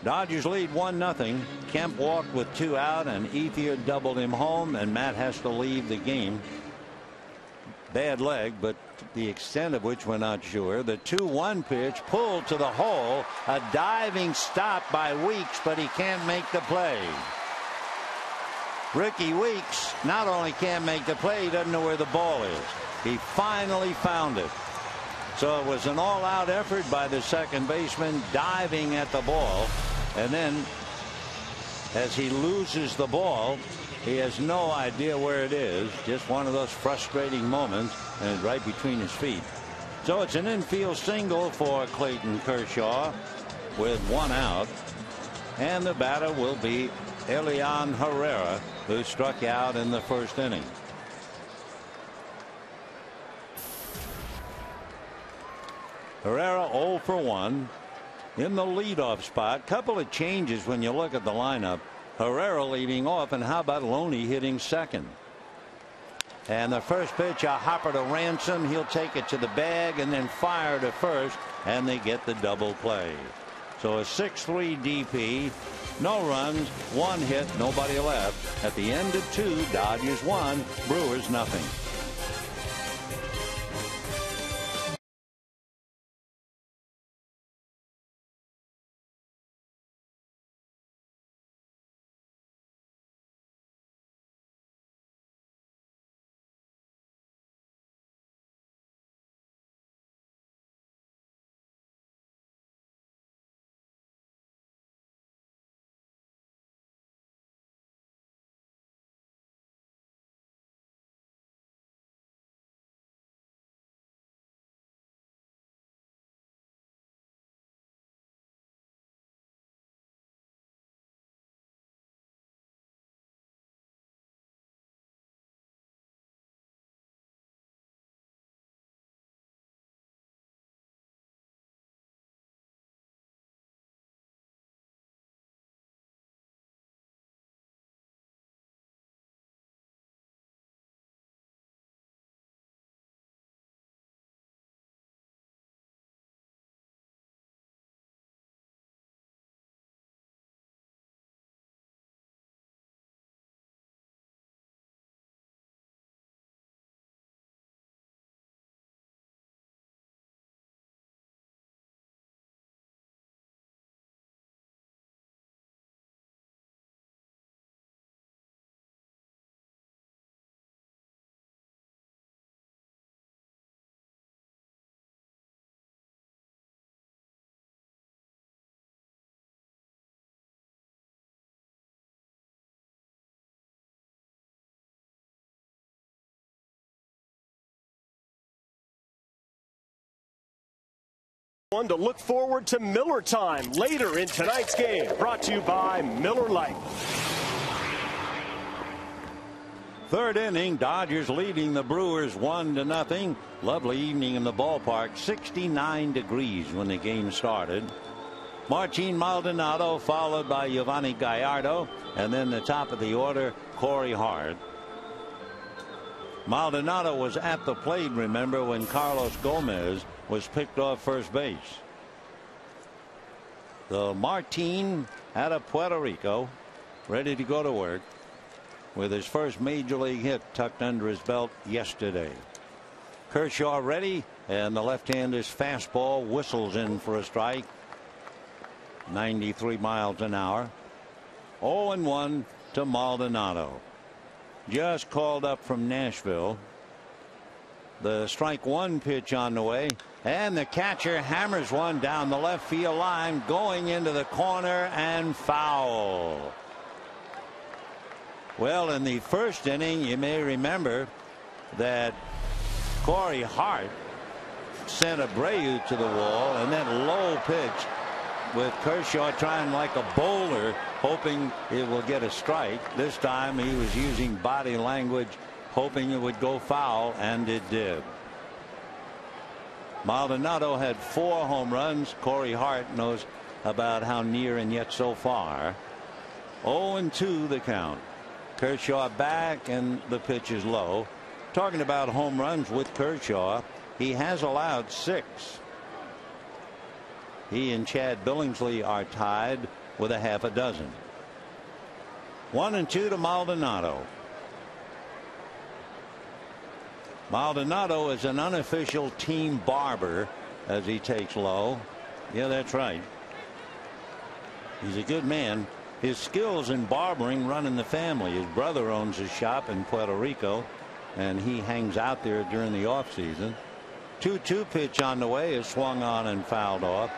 Dodgers lead 1-0. Kemp walked with 2 out, and Ethier doubled him home, and Matt has to leave the game. Bad leg, but the extent of which we're not sure. The 2-1 pitch pulled to the hole. A diving stop by Weeks, but he can't make the play. Ricky Weeks not only can't make the play, he doesn't know where the ball is. He finally found it. So it was an all-out effort by the second baseman, diving at the ball, and then as he loses the ball, he has no idea where it is. Just one of those frustrating moments, and it's right between his feet. So it's an infield single for Clayton Kershaw with 1 out, and the batter will be Elian Herrera, who struck out in the first inning. Herrera 0 for 1 in the leadoff spot. Couple of changes when you look at the lineup. Herrera leading off, and how about Loney hitting second? And the first pitch, a hopper to Ransom. He'll take it to the bag and then fire to first, and they get the double play. So a 6-3 DP, no runs, 1 hit, nobody left. At the end of 2, Dodgers 1, Brewers nothing. One to look forward to Miller time later in tonight's game. Brought to you by Miller Lite. Third inning, Dodgers leading the Brewers 1-0. Lovely evening in the ballpark. 69 degrees when the game started. Martin Maldonado followed by Giovanni Gallardo, and then the top of the order, Corey Hart. Maldonado was at the plate, remember, when Carlos Gomez was picked off first base. The Martin out of Puerto Rico, ready to go to work with his first major league hit tucked under his belt yesterday. Kershaw ready, and the left-hander's fastball whistles in for a strike. 93 miles an hour. 0-1 to Maldonado. Just called up from Nashville. The strike one pitch on the way, and the catcher hammers one down the left field line, going into the corner and foul. Well, in the first inning, you may remember that Corey Hart sent Abreu to the wall, and that low pitch with Kershaw trying like a bowler hoping it will get a strike. This time he was using body language, hoping it would go foul, and it did. Maldonado had 4 home runs. Corey Hart knows about how near and yet so far. 0-2 the count. Kershaw back, and the pitch is low. Talking about home runs with Kershaw, he has allowed 6. He and Chad Billingsley are tied with a half a dozen. 1-2 to Maldonado. Maldonado is an unofficial team barber as he takes low. Yeah, that's right. He's a good man. His skills in barbering run in the family. His brother owns a shop in Puerto Rico, and he hangs out there during the off season. 2-2 pitch on the way is swung on and fouled off.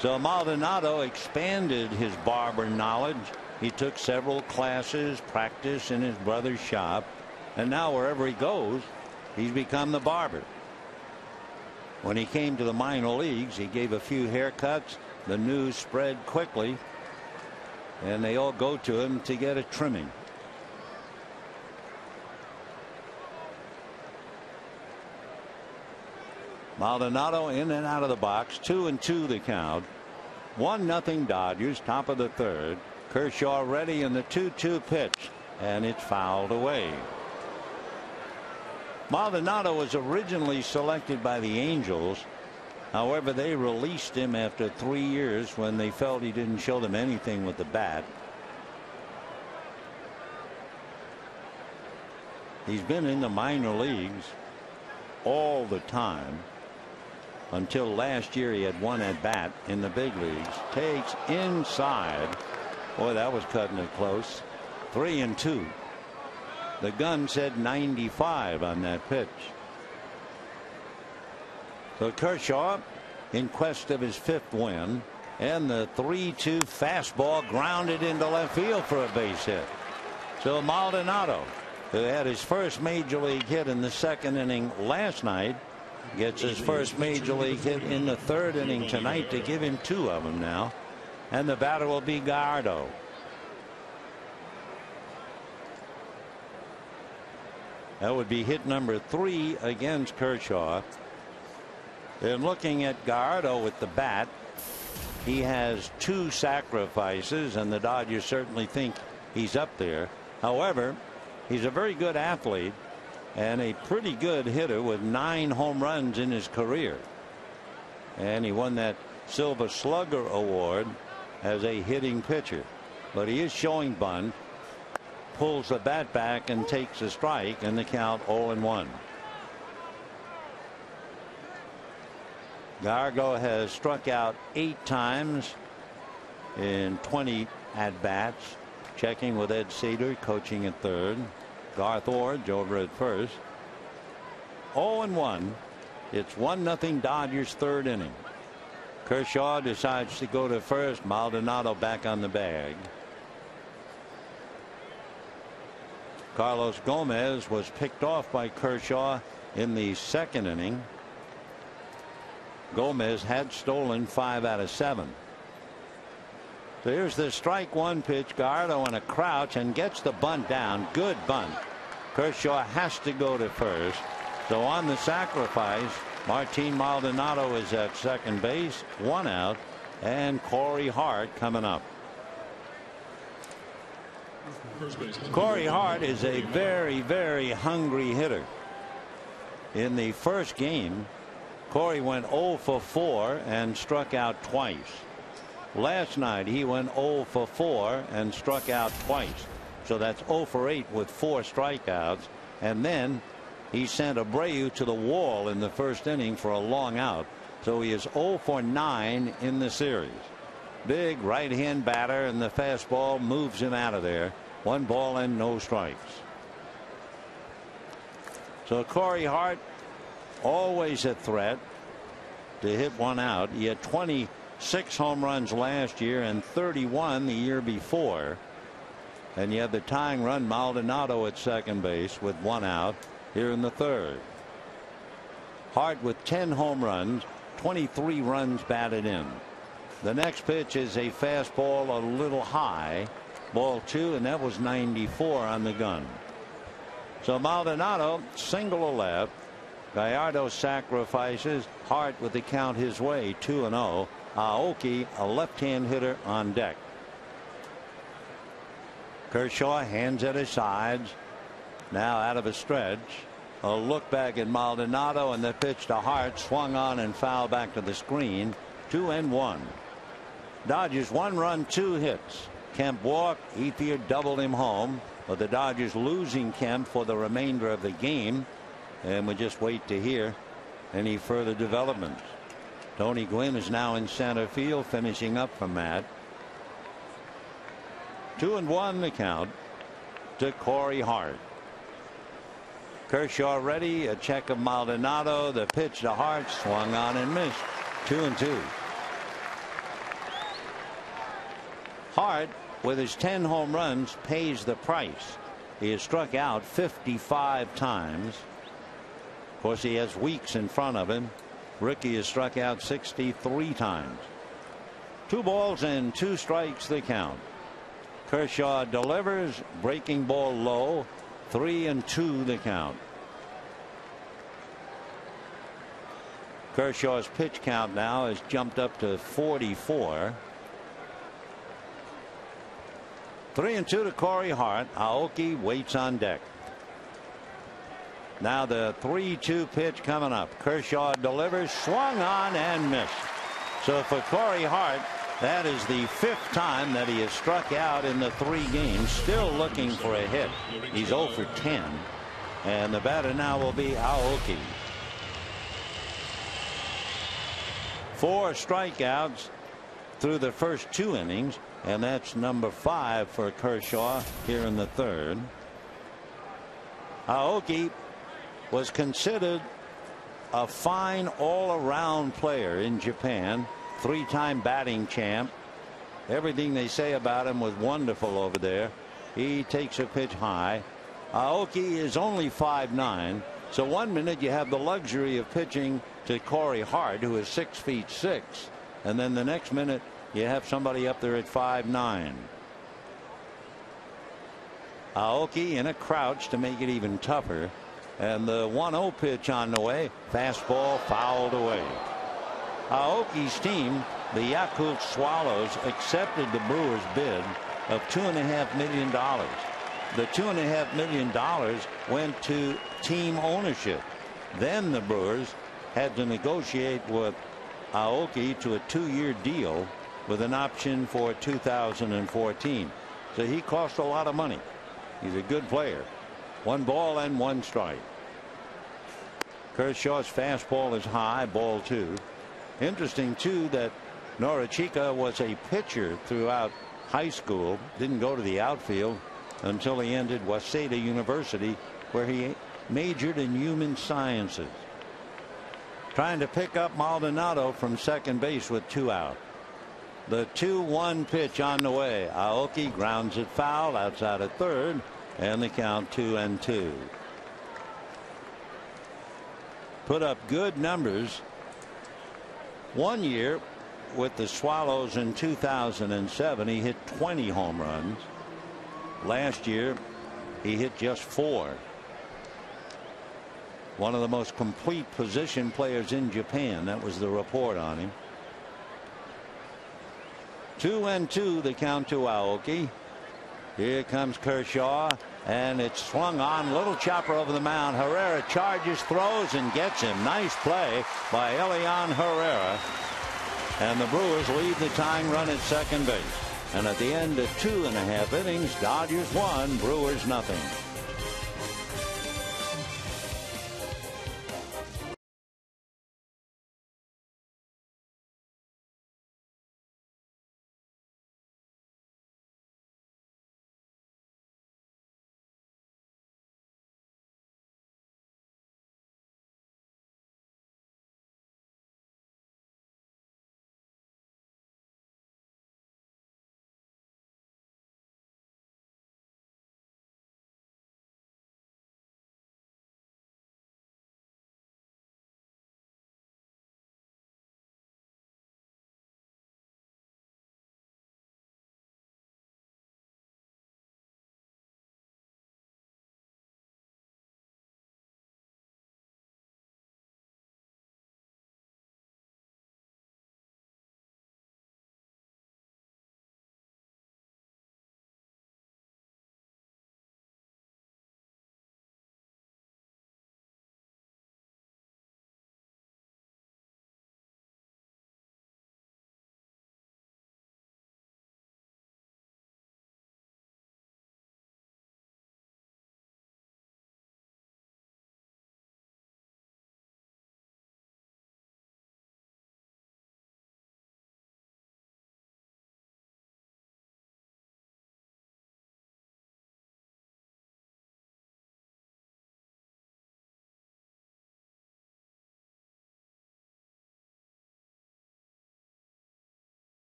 So Maldonado expanded his barber knowledge. He took several classes, practice in his brother's shop, and now wherever he goes, he's become the barber. When he came to the minor leagues, he gave a few haircuts. The news spread quickly, and they all go to him to get a trimming. Maldonado in and out of the box. 2-2 the count. 1-0 Dodgers, top of the third. Kershaw ready in the 2-2 pitch, and it's fouled away. Maldonado was originally selected by the Angels. However, they released him after 3 years when they felt he didn't show them anything with the bat. He's been in the minor leagues all the time until last year. He had 1 at bat in the big leagues. Takes inside. Boy, that was cutting it close. 3-2. The gun said 95 on that pitch. So Kershaw in quest of his 5th win, and the 3-2 fastball grounded into left field for a base hit. So Maldonado, who had his first major league hit in the 2nd inning last night, gets his first major league hit in the 3rd inning tonight to give him 2 of them now. And the batter will be Gallardo. That would be hit number 3 against Kershaw. And looking at Gallardo with the bat, he has 2 sacrifices, and the Dodgers certainly think he's up there. However, he's a very good athlete and a pretty good hitter with 9 home runs in his career. And he won that Silver Slugger Award as a hitting pitcher. But he is showing bunt, pulls the bat back and takes a strike, and the count 0-1. Gallardo has struck out 8 times in 20 at bats. Checking with Ed Cedar, coaching at third. Garth Orge over at first. 0-1. It's 1-0 Dodgers 3rd inning. Kershaw decides to go to first. Maldonado back on the bag. Carlos Gomez was picked off by Kershaw in the 2nd inning. Gomez had stolen 5 out of 7. So here's the strike 1 pitch. Gallardo in a crouch and gets the bunt down. Good bunt. Kershaw has to go to first. So on the sacrifice, Martin Maldonado is at second base. 1 out, and Corey Hart coming up. Corey Hart is a very, very hungry hitter. In the first game, Corey went 0 for 4 and struck out twice. Last night he went 0 for 4 and struck out twice. So that's 0 for 8 with 4 strikeouts. And then he sent Abreu to the wall in the 1st inning for a long out. So he is 0 for 9 in the series. Big right hand batter, and the fastball moves him out of there. 1 ball and no strikes. So Corey Hart, always a threat to hit 1 out. He had 26 home runs last year and 31 the year before. And you have the tying run, Maldonado at second base with 1 out here in the 3rd. Hart with 10 home runs, 23 runs batted in. The next pitch is a fastball a little high. Ball 2, and that was 94 on the gun. So Maldonado single left. Gallardo sacrifices. Hart with the count his way, 2-0. Aoki, a left-hand hitter, on deck. Kershaw hands at his sides. Now out of a stretch. A look back at Maldonado, and the pitch to Hart swung on and fouled back to the screen. 2-1. Dodgers 1 run, 2 hits. Kemp walked. Ethier doubled him home. But the Dodgers losing Kemp for the remainder of the game. And we just wait to hear any further developments. Tony Gwynn is now in center field, finishing up for Matt. 2-1 the count to Corey Hart. Kershaw ready. A check of Maldonado. The pitch to Hart swung on and missed. 2-2. Hart, with his 10 home runs, pays the price. He has struck out 55 times. Of course, he has weeks in front of him. Rickey has struck out 63 times. 2 balls and 2 strikes the count. Kershaw delivers. Breaking ball low. 3-2 the count. Kershaw's pitch count now has jumped up to 44. 3-2 to Corey Hart. Aoki waits on deck. Now the 3-2 pitch coming up. Kershaw delivers. Swung on and missed. So for Corey Hart, that is the 5th time that he has struck out in the 3 games. Still looking for a hit. He's 0 for 10. And the batter now will be Aoki. 4 strikeouts through the first 2 innings. And that's number 5 for Kershaw here in the 3rd. Aoki was considered a fine all-around player in Japan. 3-time batting champ. Everything they say about him was wonderful over there. He takes a pitch high. Aoki is only 5'9". So 1 minute you have the luxury of pitching to Corey Hart, who is 6'6", and then the next minute you have somebody up there at 5'9". Aoki in a crouch to make it even tougher. And the 1-0 pitch on the way. Fastball fouled away. Aoki's team, the Yakult Swallows, accepted the Brewers' bid of $2.5 million. The $2.5 million went to team ownership. Then the Brewers had to negotiate with Aoki to a 2-year deal with an option for 2014. So he cost a lot of money. He's a good player. 1 ball and 1 strike. Kershaw's fastball is high, ball 2. Interesting too that Norichika was a pitcher throughout high school. Didn't go to the outfield until he entered Waseda University, where he majored in human sciences. Trying to pick up Maldonado from second base with 2 out. The 2-1 pitch on the way. Aoki grounds it foul outside of third, and the count 2-2. Put up good numbers. 1 year with the Swallows in 2007, he hit 20 home runs. Last year, he hit just 4. One of the most complete position players in Japan. That was the report on him. 2-2 the count to Aoki. Here comes Kershaw, and it's swung on. Little chopper over the mound. Herrera charges, throws, and gets him. Nice play by Elian Herrera. And the Brewers leave the tying run at second base. And at the end of 2.5 innings, Dodgers 1, Brewers nothing.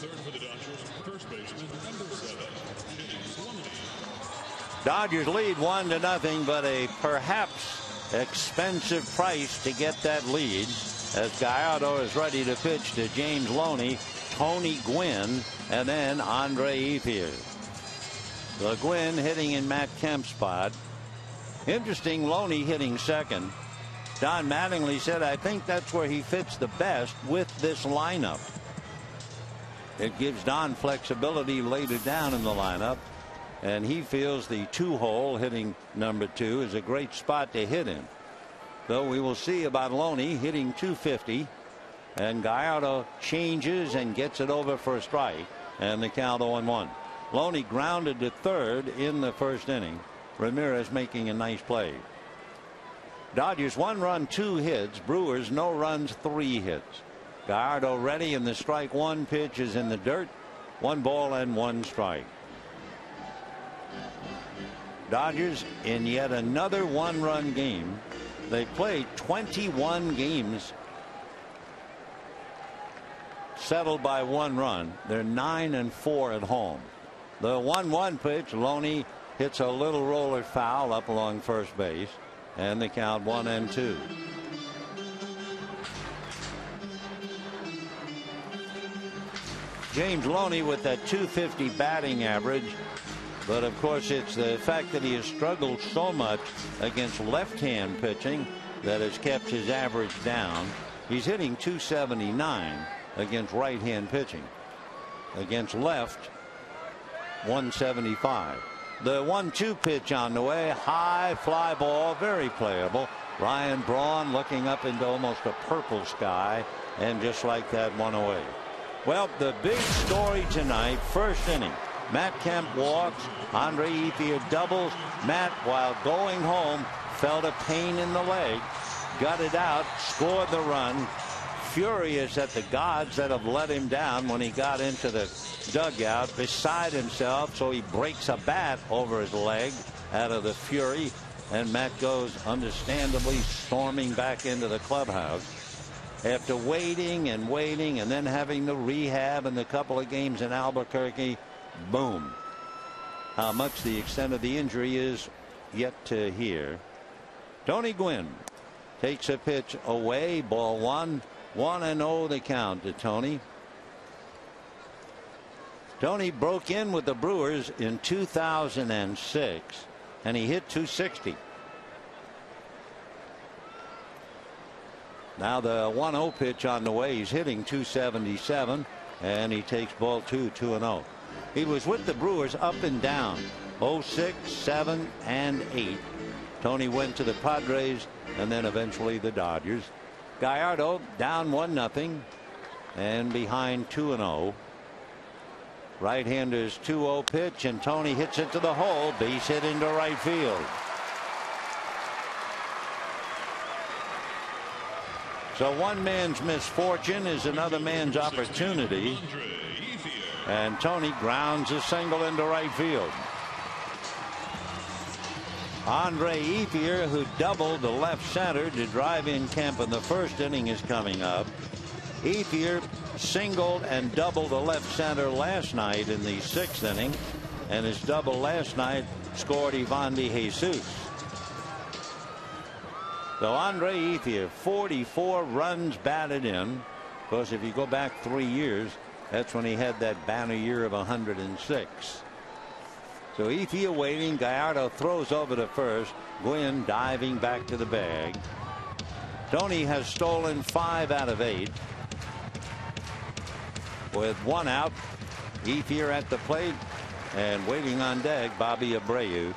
third for the Dodgers, first baseman, number 7, James Loney. Dodgers lead 1-0, but a perhaps expensive price to get that lead, as Gallardo is ready to pitch to James Loney, Tony Gwynn, and then Andre Ethier. The Gwynn hitting in Matt Kemp's spot. Interesting, Loney hitting second. Don Mattingly said, I think that's where he fits the best with this lineup. It gives Don flexibility later down in the lineup, and he feels the 2-hole hitting number 2 is a great spot to hit in. Though we will see about Loney hitting .250, and Gallardo changes and gets it over for a strike, and the count 0-1. Loney grounded to third in the first inning. Ramirez making a nice play. Dodgers 1 run, 2 hits. Brewers no runs, 3 hits. Gallardo ready, and the strike 1 pitch is in the dirt. 1 ball and 1 strike. Dodgers in yet another 1-run game. They played 21 games settled by 1 run. They're 9-4 at home. The 1-1 pitch, Loney hits a little roller foul up along first base, and the count 1-2. James Loney with that .250 batting average, but of course it's the fact that he has struggled so much against left-hand pitching that has kept his average down. He's hitting .279 against right-hand pitching. Against left, 175. The 1-2 pitch on the way, high fly ball, very playable. Ryan Braun looking up into almost a purple sky, and just like that, 1 away. Well, the big story tonight, first inning. Matt Kemp walks, Andre Ethier doubles. Matt, while going home, felt a pain in the leg, got it out, scored the run. Furious at the gods that have let him down when he got into the dugout, beside himself, so he breaks a bat over his leg out of the fury, and Matt goes understandably storming back into the clubhouse after waiting and waiting, and then having the rehab and the couple of games in Albuquerque. Boom. How much the extent of the injury is yet to hear. Tony Gwynn takes a pitch away, ball 1. 1-0 the count to Tony. Tony broke in with the Brewers in 2006, and he hit .260. Now the 1-0 pitch on the way. He's hitting .277, and he takes ball 2, 2-0. He was with the Brewers up and down, 06, 7, and 8. Tony went to the Padres and then eventually the Dodgers. Gallardo down 1-0 and behind 2-0. Right-hander's 2-0 pitch, and Tony hits it to the hole. Base hit into right field. So one man's misfortune is another man's opportunity. And Tony grounds a single into right field. Andre Ethier, who doubled the left center to drive in Kemp in the first inning, is coming up. Ethier singled and doubled the left center last night in the 6th inning, and his double last night scored Ivan de Jesus. So Andre Ethier, 44 runs batted in. Of course, if you go back 3 years, that's when he had that banner year of 106. So Ethier waiting. Gallardo throws over to first. Gwynn diving back to the bag. Tony has stolen 5 out of 8. With 1 out, Ethier at the plate, and waiting on deck, Bobby Abreu.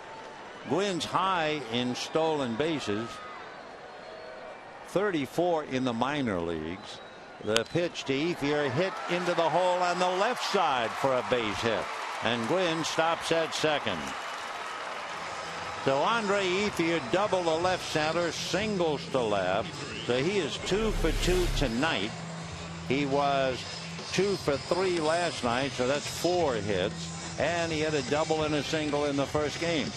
Gwynn's high in stolen bases, 34 in the minor leagues. The pitch to Ethier, hit into the hole on the left side for a base hit, and Gwynn stops at second. So Andre Ethier double the left center, singles to left, so he is 2 for 2 tonight. He was 2 for 3 last night, so that's 4 hits, and he had a double and a single in the first game.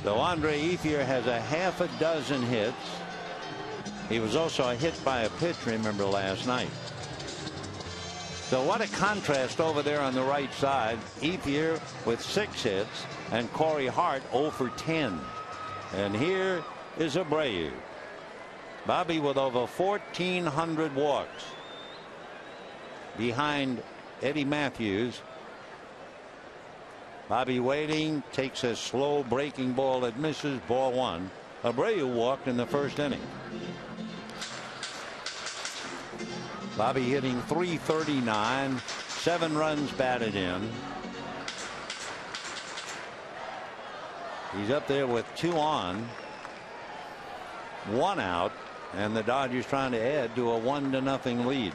So Andre Ethier has a half a dozen hits. He was also hit by a pitch, remember, last night. So what a contrast over there on the right side. Ethier with 6 hits and Corey Hart 0 for 10. And here is Abreu. Bobby with over 1,400 walks. Behind Eddie Matthews. Bobby waiting, takes a slow breaking ball that misses, ball 1. Abreu walked in the first inning. Bobby hitting .339, 7 runs batted in. He's up there with 2 on, 1 out, and the Dodgers trying to add to a 1-0 lead.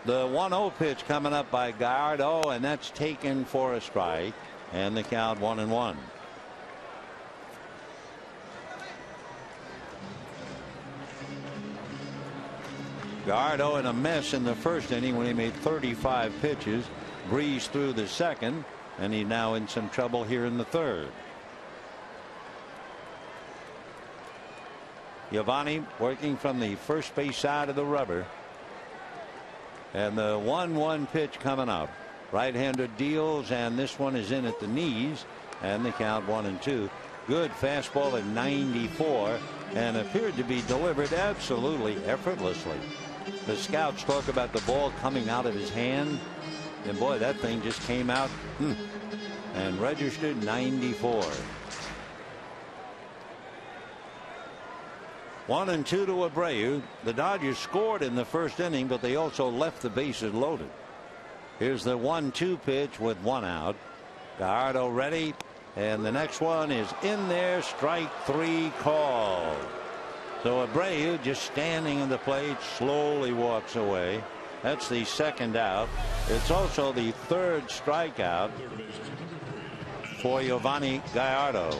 The 1-0 pitch coming up by Gallardo, and that's taken for a strike, and the count 1-1. Gallardo in a mess in the first inning when he made 35 pitches, breezed through the second, and he's now in some trouble here in the third. Giovanni working from the first base side of the rubber. And the 1-1 pitch coming up. Right-hander deals, and this one is in at the knees, and the count 1-2. Good fastball at 94, and appeared to be delivered absolutely effortlessly. The scouts talk about the ball coming out of his hand, and boy, that thing just came out and registered 94. 1-2 to Abreu. The Dodgers scored in the first inning, but they also left the bases loaded. Here's the 1-2 pitch with 1 out. Gallardo ready, and the next one is in there. Strike 3 called. So Abreu just standing in the plate, slowly walks away. That's the second out. It's also the 3rd strikeout for Giovanni Gallardo.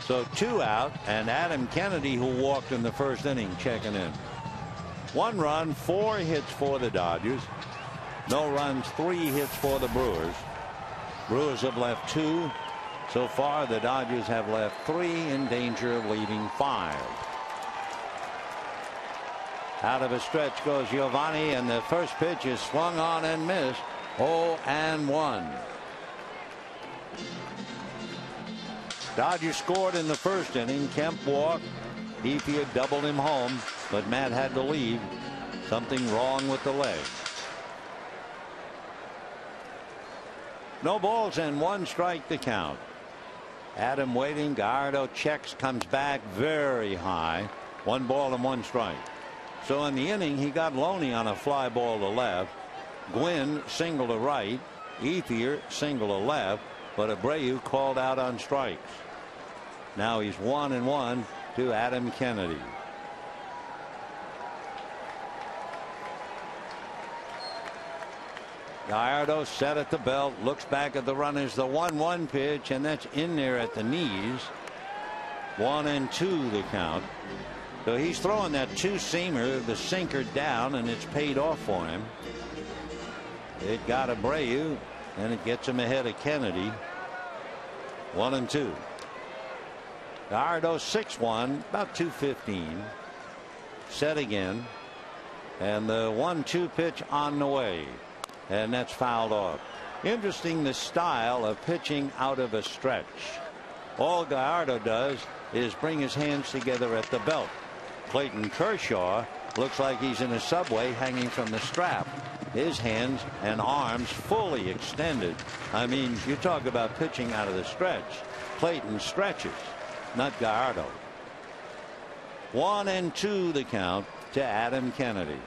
So 2 out, and Adam Kennedy, who walked in the first inning, checking in. 1 run, 4 hits for the Dodgers. No runs, 3 hits for the Brewers. Brewers have left 2. So far, the Dodgers have left 3 in danger of leaving 5. Out of a stretch goes Giovanni, and the first pitch is swung on and missed. 0-1. Dodgers scored in the first inning. Kemp walked. Ethier doubled him home, but Matt had to leave. Something wrong with the leg. No balls and 1 strike to count. Adam waiting. Gallardo checks, comes back very high. 1 ball and 1 strike. So in the inning, he got Loney on a fly ball to left. Gwynn single to right. Ethier single to left. But Abreu called out on strikes. Now he's 1-1 to Adam Kennedy. Gallardo set at the belt, looks back at the runners. The 1-1 pitch, and that's in there at the knees. 1-2 the count. So he's throwing that 2-seamer, the sinker, down, and it's paid off for him. It got Abreu, and it gets him ahead of Kennedy. 1-2. Gallardo 6-1, about 215. Set again, and the 1-2 pitch on the way, and that's fouled off. Interesting, the style of pitching out of a stretch. All Gallardo does is bring his hands together at the belt. Clayton Kershaw looks like he's in a subway hanging from the strap. His hands and arms fully extended. I mean, you talk about pitching out of the stretch. Clayton stretches, not Gallardo. 1-2 the count to Adam Kennedy.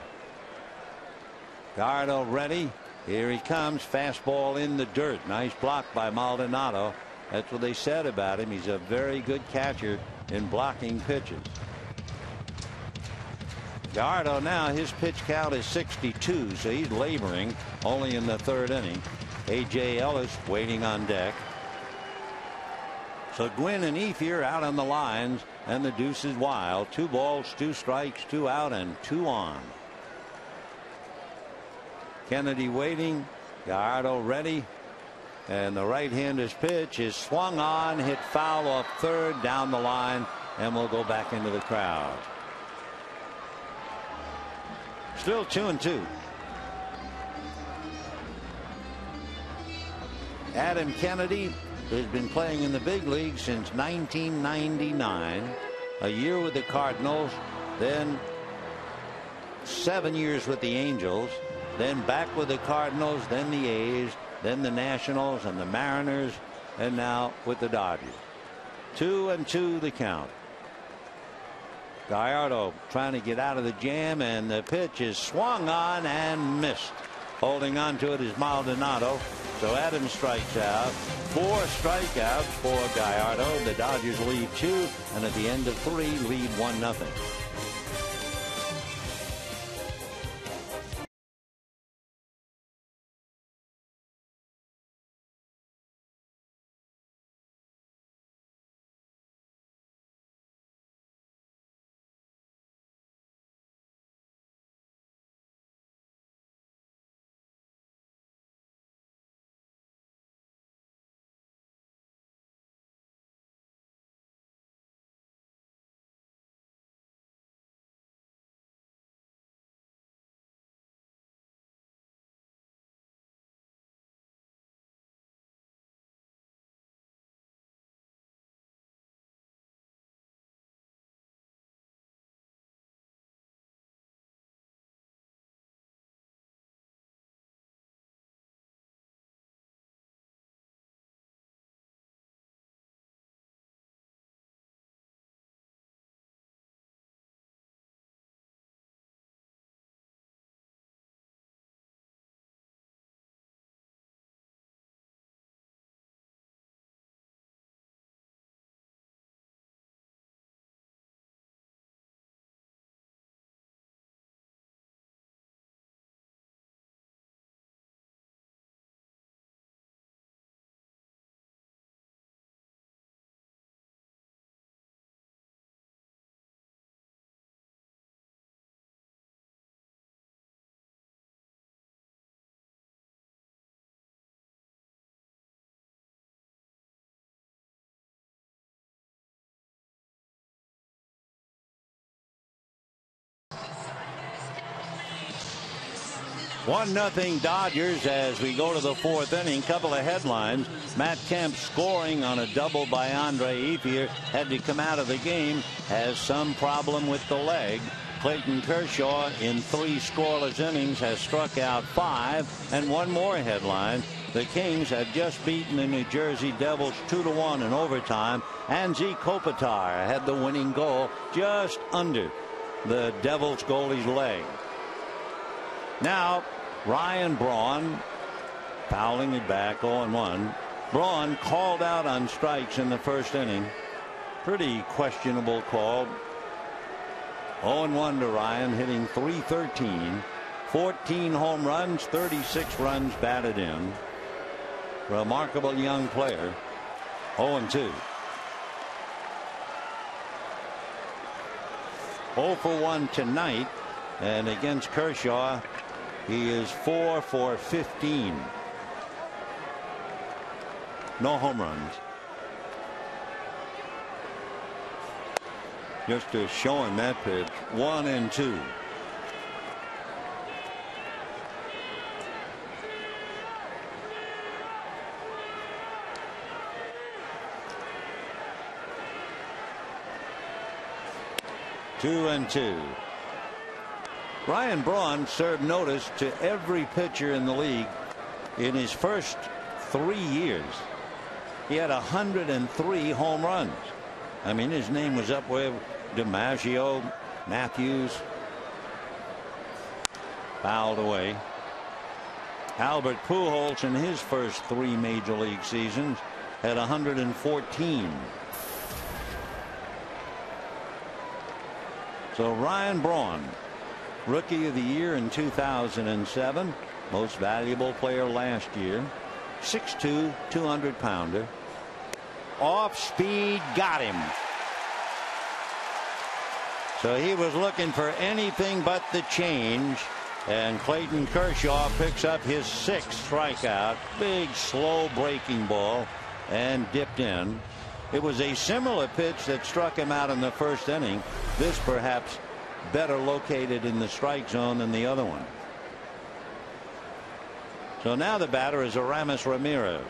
Gallardo ready. Here he comes. Fastball in the dirt. Nice block by Maldonado. That's what they said about him. He's a very good catcher in blocking pitches. Gallardo now, his pitch count is 62, so he's laboring only in the 3rd inning. A.J. Ellis waiting on deck. So Gwynn and Ethier out on the lines, and the deuce is wild. 2 balls, 2 strikes, 2 out, and 2 on. Kennedy waiting. Gallardo ready. And the right-hander's pitch is swung on, hit foul off third, down the line, and will go back into the crowd. Still 2-2. Adam Kennedy has been playing in the big league since 1999. A year with the Cardinals, then 7 years with the Angels, then back with the Cardinals, then the A's, then the Nationals and the Mariners, and now with the Dodgers. 2-2 the count. Gallardo trying to get out of the jam, and the pitch is swung on and missed. Holding on to it is Maldonado. So Adams strikes out. 4 strikeouts for Gallardo. The Dodgers lead 2, and at the end of 3, lead 1-0. One nothing Dodgers as we go to the 4th inning. Couple of headlines. Matt Kemp scoring on a double by Andre Ethier. Had to come out of the game. Has some problem with the leg. Clayton Kershaw in 3 scoreless innings has struck out 5. And one more headline. The Kings have just beaten the New Jersey Devils 2-1 in overtime. Anze Kopitar had the winning goal just under the Devils goalie's leg. Now, Ryan Braun fouling it back 0-1. Braun called out on strikes in the 1st inning. Pretty questionable call. 0-1 to Ryan, hitting .313. 14 home runs, 36 runs batted in. Remarkable young player. 0-2. 0 for 1 tonight, and against Kershaw he is 4 for 15. No home runs. Just to show him that pitch. 1-2. Two and 2. Ryan Braun served notice to every pitcher in the league. In his first 3 years, he had 103 home runs. I mean, his name was up with DiMaggio, Matthews. Fouled away. Albert Pujols in his first 3 major league seasons had 114. So Ryan Braun, Rookie of the Year in 2007, most valuable player last year, 6'2", 200-pounder. Off speed, got him. So he was looking for anything but the change, and Clayton Kershaw picks up his 6th strikeout. Big, slow breaking ball, and dipped in. It was a similar pitch that struck him out in the 1st inning. This perhaps better located in the strike zone than the other one. So now the batter is Aramis Ramirez.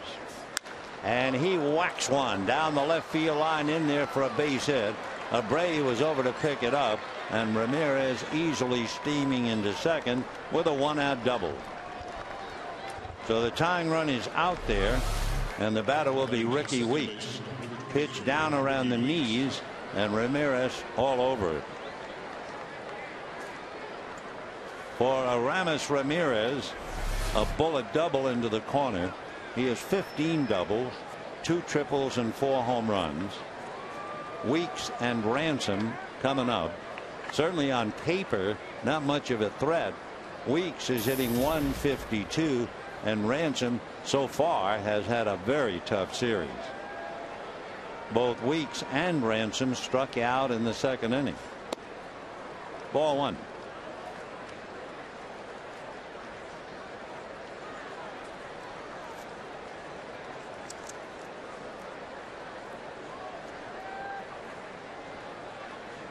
And he whacks one down the left field line in there for a base hit. Abreu was over to pick it up, and Ramirez easily steaming into second with a 1-out double. So the tying run is out there, and the batter will be Ricky Weeks. Pitch down around the knees, and Ramirez all over it. For Aramis Ramirez, a bullet double into the corner. He has 15 doubles, 2 triples, and 4 home runs. Weeks and Ransom coming up. Certainly on paper, not much of a threat. Weeks is hitting 152, and Ransom so far has had a very tough series. Both Weeks and Ransom struck out in the second inning. Ball 1.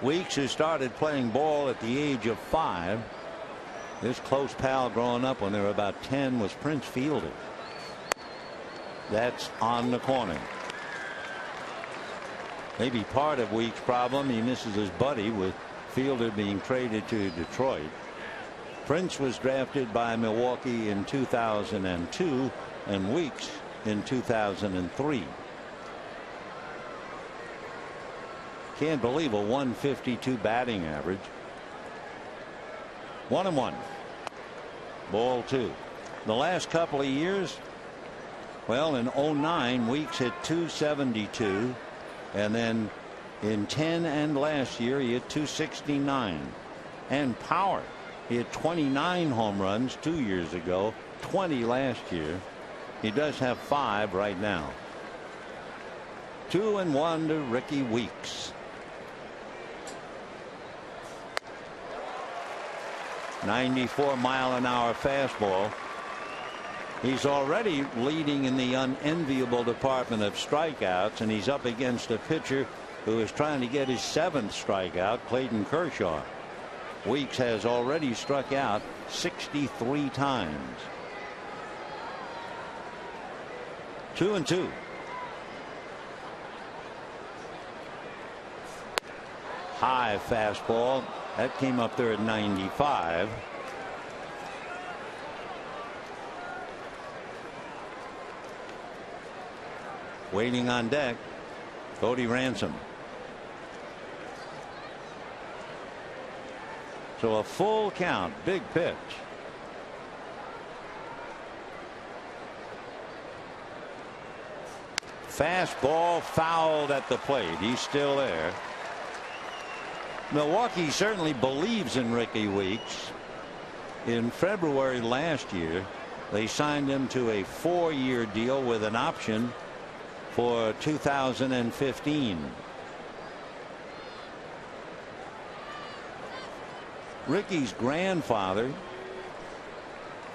Weeks, who started playing ball at the age of 5. This close pal growing up when they were about 10 was Prince Fielder. That's on the corner. Maybe part of Weeks' problem, he misses his buddy with Fielder being traded to Detroit. Prince was drafted by Milwaukee in 2002 and Weeks in 2003. Can't believe a 152 batting average. 1-1. Ball 2. The last couple of years, well, in 09 Weeks hit 272, and then in 10 and last year he hit 269. And power, he had 29 home runs 2 years ago, 20 last year. He does have 5 right now. 2-1 to Ricky Weeks. 94-mile-an-hour fastball. He's already leading in the unenviable department of strikeouts, and he's up against a pitcher who is trying to get his 7th strikeout, Clayton Kershaw. Weeks has already struck out 63 times. 2-2. High fastball. That came up there at 95. Waiting on deck, Cody Ransom. So a full count, big pitch. Fastball fouled at the plate. He's still there. Milwaukee certainly believes in Ricky Weeks. In February last year, they signed him to a 4-year deal with an option for 2015. Ricky's grandfather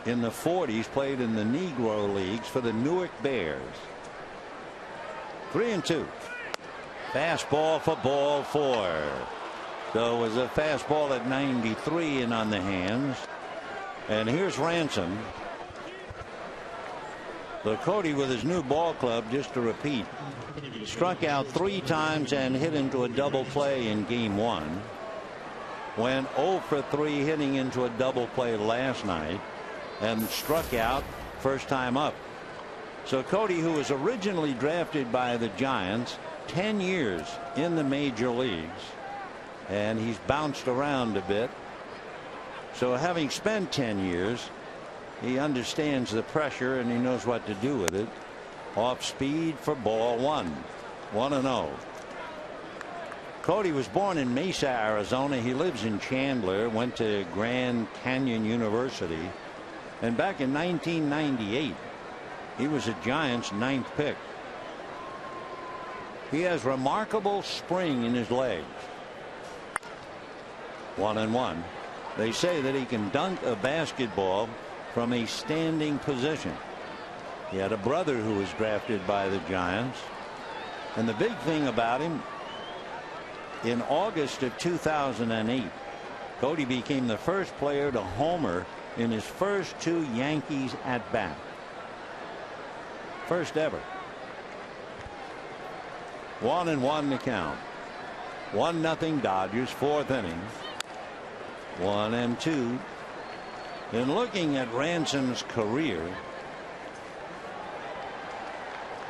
in the 40s played in the Negro Leagues for the Newark Bears. 3-2. Fastball for ball 4. So it was a fastball at 93 and on the hands. And here's Ransom. The Cody with his new ball club, just to repeat, struck out 3 times and hit into a double play in game 1. Went 0 for 3 hitting into a double play last night and struck out first time up. So Cody, who was originally drafted by the Giants, 10 years in the major leagues, and he's bounced around a bit. So having spent 10 years, he understands the pressure and he knows what to do with it. Off speed for ball 1. 1-0. Cody was born in Mesa, Arizona. He lives in Chandler, went to Grand Canyon University, and back in 1998 he was a Giants' 9th pick. He has remarkable spring in his legs. 1-1. They say that he can dunk a basketball from a standing position. He had a brother who was drafted by the Giants, and the big thing about him, in August of 2008 Cody became the first player to homer in his first 2 Yankees at bat. First ever. 1-1 to count. 1-0 Dodgers, 4th inning. 1-2. In looking at Ransom's career,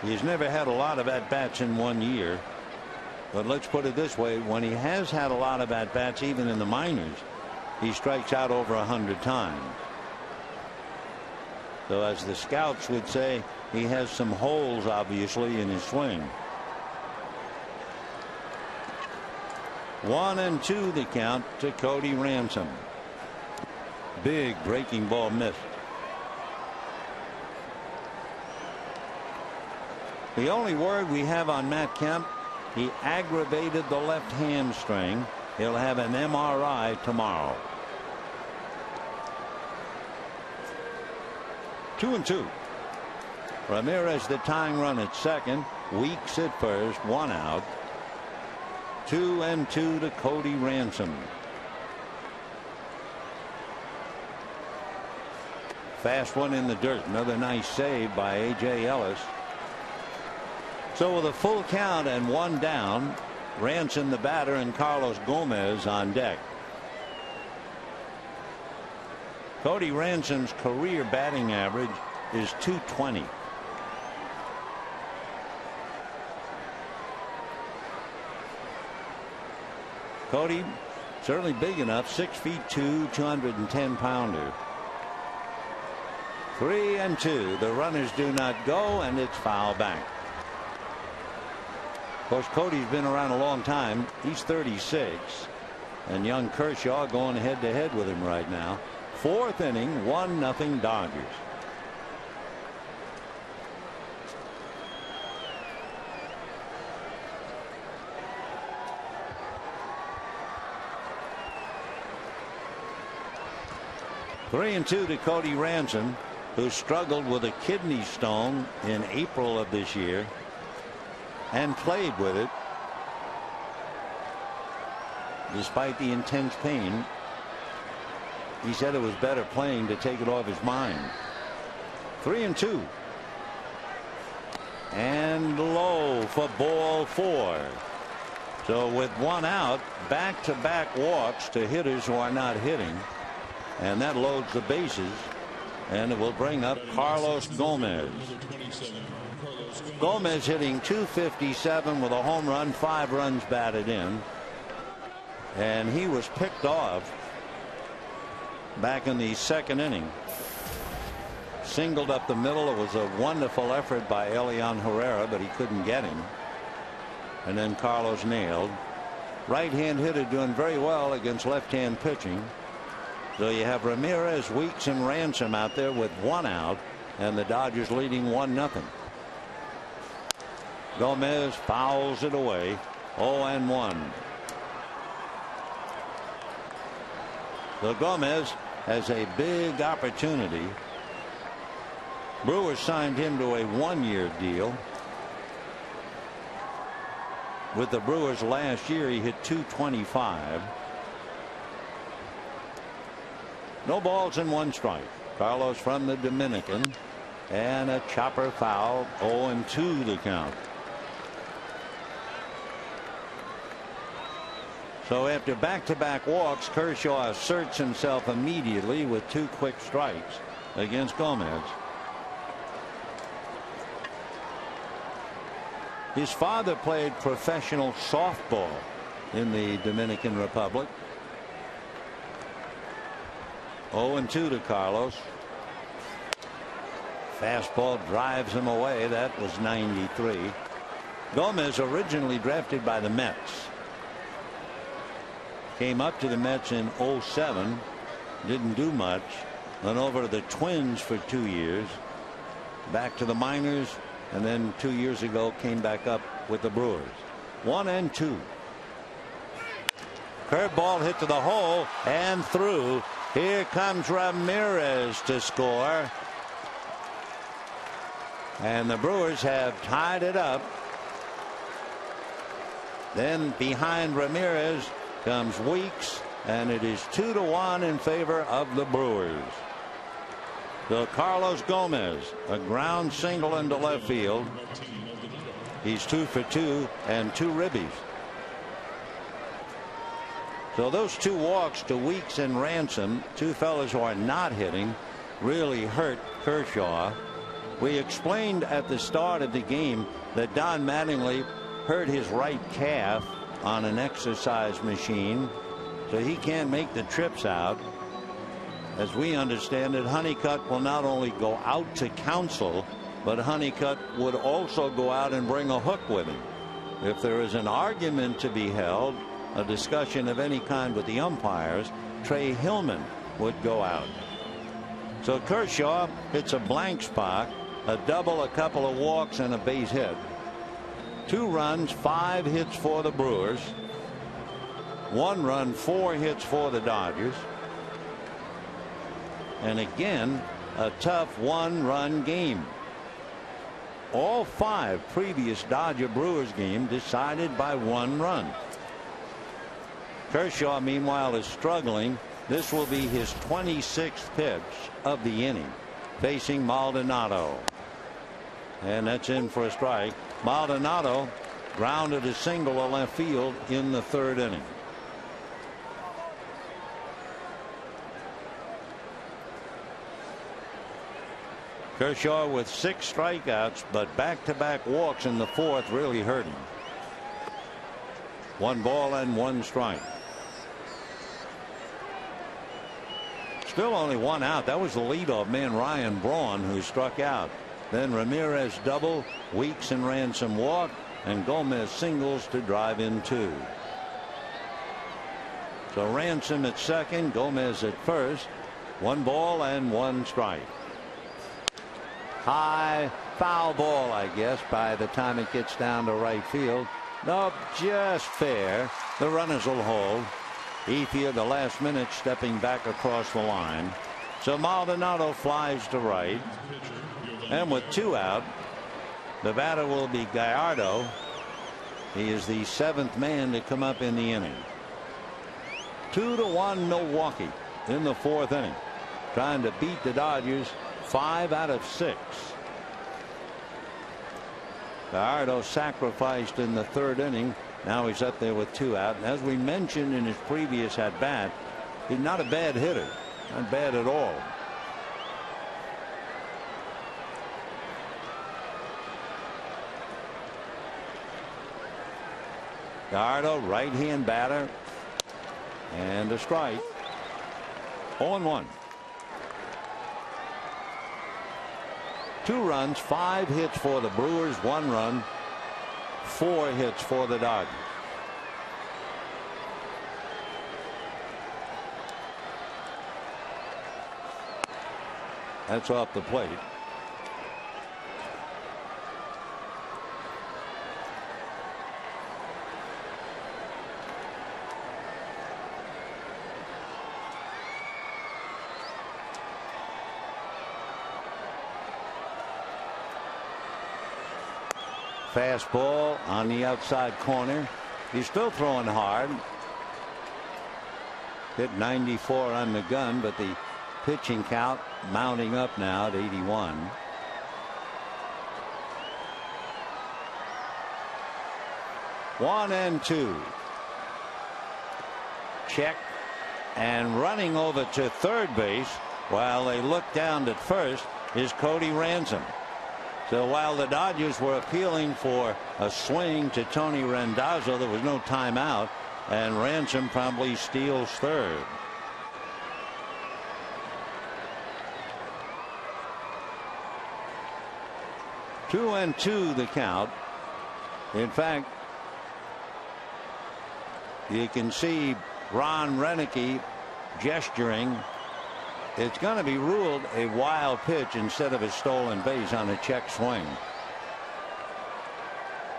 he's never had a lot of at-bats in 1 year. But let's put it this way, when he has had a lot of at-bats, even in the minors, he strikes out over 100 times. So as the scouts would say, he has some holes, obviously, in his swing. 1-2 the count to Cody Ransom. Big breaking ball missed. The only word we have on Matt Kemp, he aggravated the left hamstring. He'll have an MRI tomorrow. 2-2. Ramirez the tying run at second. Weeks at first. 1 out. 2-2 to Cody Ransom. Fast one in the dirt. Another nice save by A.J. Ellis. So with a full count and 1 down, Ransom the batter and Carlos Gomez on deck. Cody Ransom's career batting average is .220. Cody certainly big enough, 6'2", 210-pounder. 3-2. The runners do not go, and it's foul back. Of course, Cody's been around a long time. He's 36, and young Kershaw going head-to-head with him right now. 4th inning, 1-0 Dodgers. Three and 2 to Cody Ransom, who struggled with a kidney stone in April of this year and played with it despite the intense pain. He said it was better playing to take it off his mind. 3-2. And low for ball 4. So with 1 out, back-to-back walks to hitters who are not hitting. And that loads the bases. And it will bring up Carlos Gomez. Gomez hitting .257 with a home run, 5 runs batted in. And he was picked off back in the 2nd inning. Singled up the middle. It was a wonderful effort by Elian Herrera, but he couldn't get him. And then Carlos nailed. Right-hand hitter doing very well against left-hand pitching. So you have Ramirez, Weeks, and Ransom out there with 1 out, and the Dodgers leading 1-0. Gomez fouls it away. 0-1. So Gomez has a big opportunity. Brewers signed him to a 1-year deal. With the Brewers last year, he hit .225. No balls and 1 strike. Carlos from the Dominican, and a chopper foul. 0-2 the count. So after back-to-back walks, Kershaw asserts himself immediately with 2 quick strikes against Gomez. His father played professional softball in the Dominican Republic. 0-2 to Carlos. Fastball drives him away. That was 93. Gomez originally drafted by the Mets. Came up to the Mets in 07. Didn't do much. Then over to the Twins for 2 years. Back to the minors. And then 2 years ago came back up with the Brewers. 1-2. Curveball hit to the hole and through. Here comes Ramirez to score. And the Brewers have tied it up. Then behind Ramirez comes Weeks and it is 2-1 in favor of the Brewers. So Carlos Gomez, a ground single into left field. He's 2 for 2 and 2 ribbies. So those 2 walks to Weeks and Ransom, 2 fellas who are not hitting, really hurt Kershaw. We explained at the start of the game that Don Mattingly hurt his right calf on an exercise machine, so he can't make the trips out. As we understand it, Honeycutt will not only go out to counsel, but Honeycutt would also go out and bring a hook with him. If there is an argument to be held, a discussion of any kind with the umpires, Trey Hillman would go out. So Kershaw hits a blank spot, a double, a couple of walks, and a base hit. 2 runs, 5 hits for the Brewers. 1 run, 4 hits for the Dodgers. And again, a tough 1-run game. All 5 previous Dodger Brewers games decided by 1 run. Kershaw, meanwhile, is struggling. This will be his 26th pitch of the inning, facing Maldonado. And that's in for a strike. Maldonado grounded a single to left field in the 3rd inning. Kershaw with 6 strikeouts, but back-to-back walks in the 4th really hurt him. 1 ball and 1 strike. Still only 1 out. That was the leadoff man, Ryan Braun, who struck out. Then Ramirez double, Weeks and Ransom walk, and Gomez singles to drive in 2. So Ransom at second, Gomez at first. 1 ball and 1 strike. High foul ball, I guess, by the time it gets down to right field. Nope, just fair. The runners will hold. Ethier, the last minute, stepping back across the line. So Maldonado flies to right. And with 2 out, the batter will be Gallardo. He is the 7th man to come up in the inning. 2-1 Milwaukee in the 4th inning. Trying to beat the Dodgers 5 out of 6. Gallardo sacrificed in the 3rd inning. Now he's up there with 2 out. And as we mentioned in his previous at bat, he's not a bad hitter. Not bad at all. Gallardo, right-hand batter, and a strike. 0-1. 2 runs, 5 hits for the Brewers, 1 run, 4 hits for the Dodgers. That's off the plate. Fastball on the outside corner. He's still throwing hard. Hit 94 on the gun, but the pitching count mounting up now at 81. One and 2. Check, and running over to 3rd base while they look down at first is Cody Ransom. So while the Dodgers were appealing for a swing to Tony Randazzo, there was no timeout, and Ransom probably steals 3rd. Two and 2 the count. In fact, you can see Ron Renicky gesturing. It's going to be ruled a wild pitch instead of a stolen base on a check swing.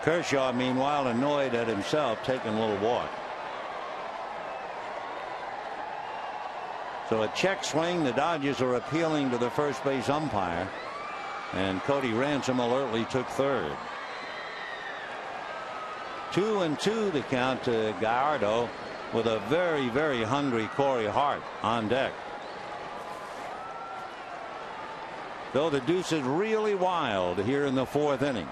Kershaw, meanwhile, annoyed at himself, taking a little walk. So a check swing. The Dodgers are appealing to the first base umpire, and Cody Ransom alertly took 3rd. 2 and 2 the count to Gallardo. with a very, very hungry Corey Hart on deck. Though the deuce is really wild here in the 4th inning.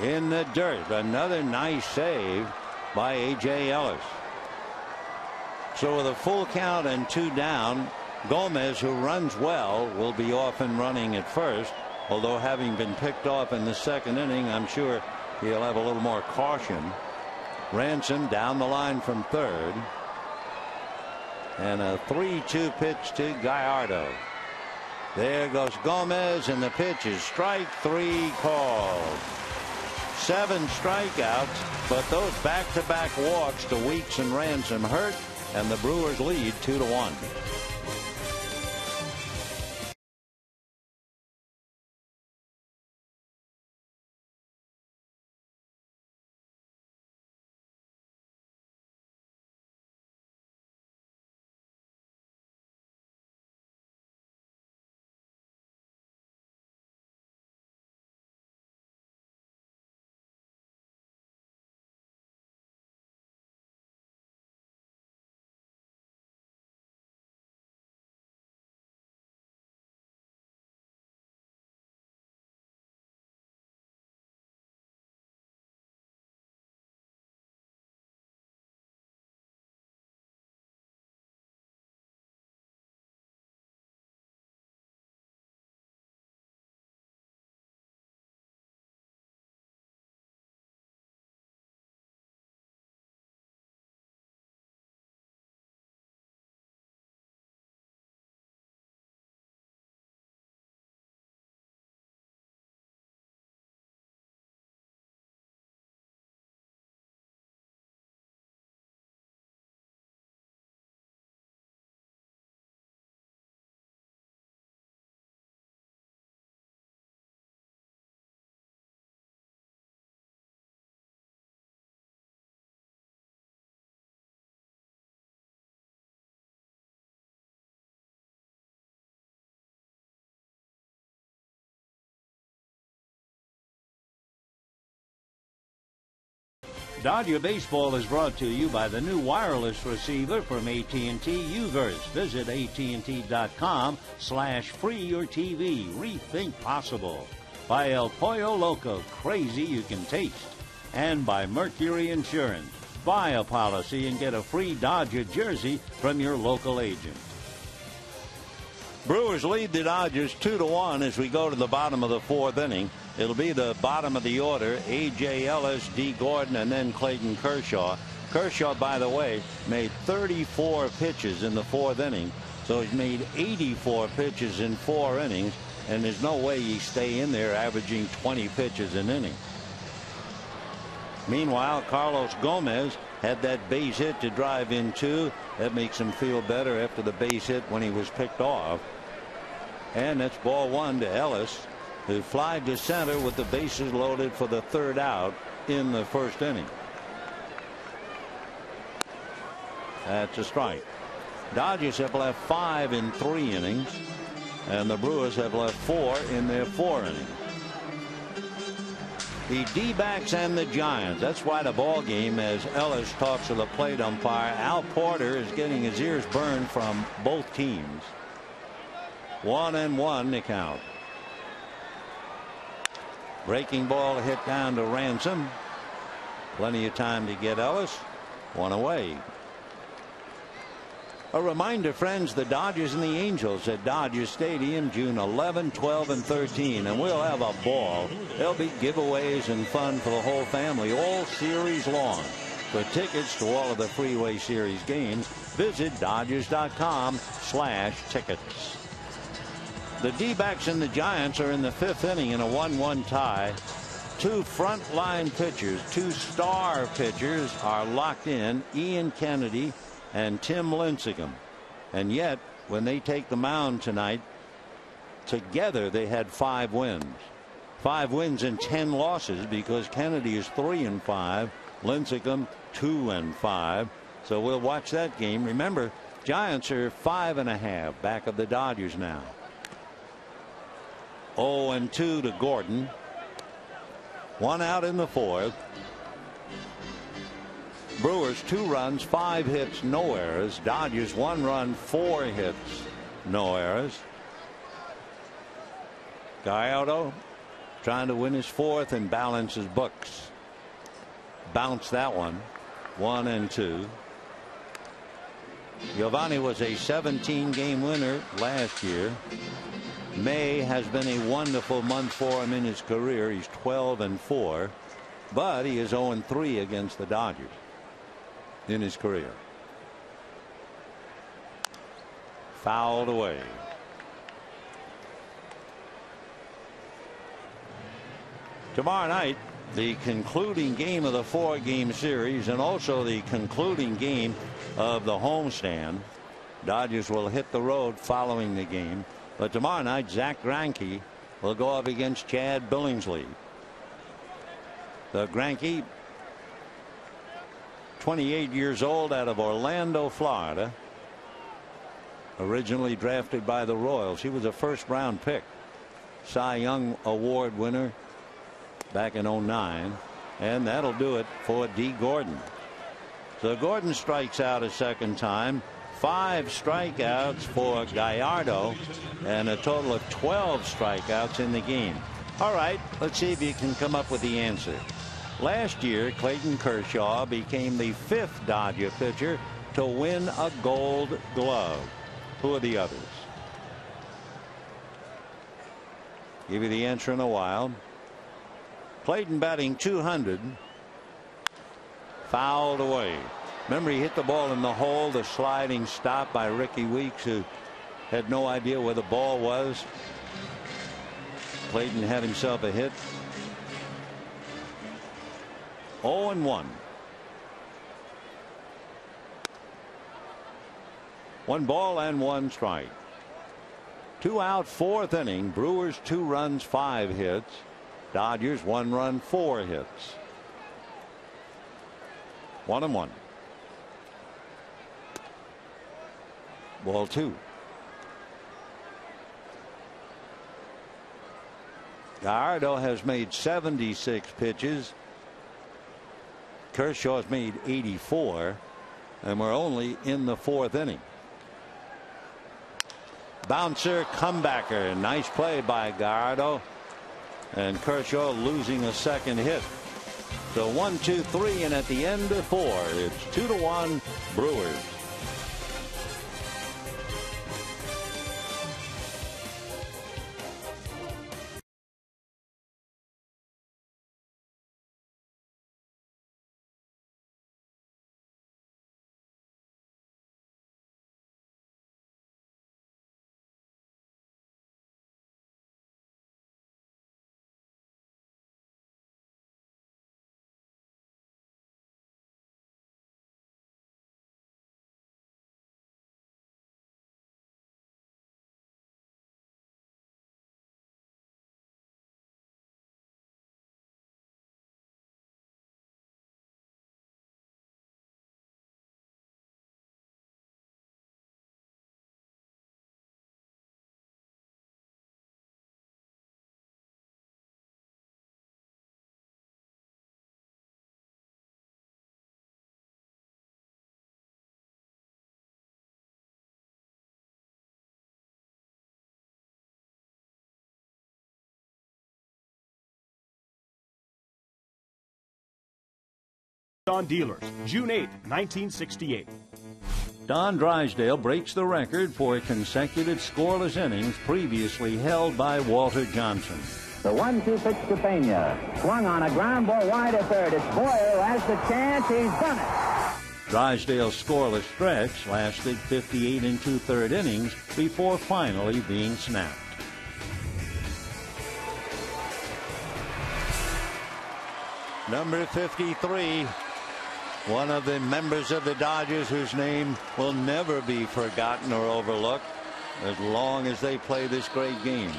In the dirt, another nice save by A.J. Ellis. So with a full count and 2 down, Gomez, who runs well, will be off and running at first. Although having been picked off in the 2nd inning, I'm sure he'll have a little more caution. Ransom down the line from 3rd. And a 3-2 pitch to Gallardo. There goes Gomez, and the pitch is strike 3 called. 7 strikeouts, but those back-to-back walks to Weeks and Ransom hurt, and the Brewers lead 2-1. Dodger Baseball is brought to you by the new wireless receiver from AT&T UVerse. Visit AT&T.com/free-your-TV. Rethink possible. By El Pollo Loco, crazy you can taste. And by Mercury Insurance. Buy a policy and get a free Dodger jersey from your local agent. Brewers lead the Dodgers 2-1 as we go to the bottom of the 4th inning. It'll be the bottom of the order. A.J. Ellis, D. Gordon, and then Clayton Kershaw. Kershaw, by the way, made 34 pitches in the 4th inning. So he's made 84 pitches in 4 innings. And there's no way he stay in there averaging 20 pitches an inning. Meanwhile, Carlos Gomez had that base hit to drive in 2. That makes him feel better after the base hit when he was picked off. And that's ball 1 to Ellis, who flied to center with the bases loaded for the 3rd out in the 1st inning. That's a strike. Dodgers have left 5 in 3 innings, and the Brewers have left 4 in their 4 innings. The D-backs and the Giants. That's why the ball game, as Ellis talks to the plate umpire. Al Porter is getting his ears burned from both teams. 1-1 the count. Breaking ball hit down to Ransom. Plenty of time to get Ellis. 1 away. A reminder, friends, the Dodgers and the Angels at Dodger Stadium, June 11, 12, and 13. And we'll have a ball. There'll be giveaways and fun for the whole family all series long. For tickets to all of the Freeway Series games, visit Dodgers.com/tickets. The D-backs and the Giants are in the 5th inning in a 1-1 tie. 2 front-line pitchers, 2 star pitchers are locked in, Ian Kennedy and Tim Lincecum. And yet, when they take the mound tonight, together they had 5 wins. 5 wins and 10 losses because Kennedy is 3-5, Lincecum 2-5. So we'll watch that game. Remember, Giants are 5.5 back of the Dodgers now. 0-2 to Gordon. 1 out in the 4th. Brewers 2 runs, 5 hits, no errors. Dodgers 1 run, 4 hits, no errors. Gallardo trying to win his 4th and balance his books. Bounce that one. 1 and 2. Giovanni was a 17-game winner last year. May has been a wonderful month for him in his career. He's 12 and 4, but he is 0 and 3 against the Dodgers in his career. Fouled away. Tomorrow night, the concluding game of the 4-game series and also the concluding game of the homestand. Dodgers will hit the road following the game. But tomorrow night, Zach Greinke will go up against Chad Billingsley. The Greinke, 28 years old, out of Orlando, Florida. Originally drafted by the Royals. He was a first-round pick. Cy Young Award winner back in 09. And that'll do it for D. Gordon. So Gordon strikes out a second time. 5 strikeouts for Gallardo and a total of 12 strikeouts in the game. All right, let's see if you can come up with the answer. Last year, Clayton Kershaw became the 5th Dodger pitcher to win a Gold Glove. Who are the others? Give you the answer in a while. Clayton batting 200. Fouled away. Remember, he hit the ball in the hole, the sliding stop by Ricky Weeks, who had no idea where the ball was. Clayton had himself a hit. 0 and 1. 1 ball and 1 strike. 2 out, 4th inning. Brewers 2 runs, 5 hits. Dodgers 1 run, 4 hits. 1 and 1. Ball 2. Gallardo has made 76 pitches. Kershaw's made 84, and we're only in the 4th inning. Bouncer, comebacker. Nice play by Gallardo, and Kershaw losing a second hit. So 1, 2, 3, and at the end of 4, it's 2-1 Brewers. On dealers, June 8, 1968. Don Drysdale breaks the record for consecutive scoreless innings previously held by Walter Johnson. The 1-2 pitch to Pena. Swung on a ground ball wide to third. It's Boyer who has the chance. He's done it. Drysdale's scoreless stretch lasted 58 2/3 innings before finally being snapped. Number 53. One of the members of the Dodgers whose name will never be forgotten or overlooked as long as they play this great game.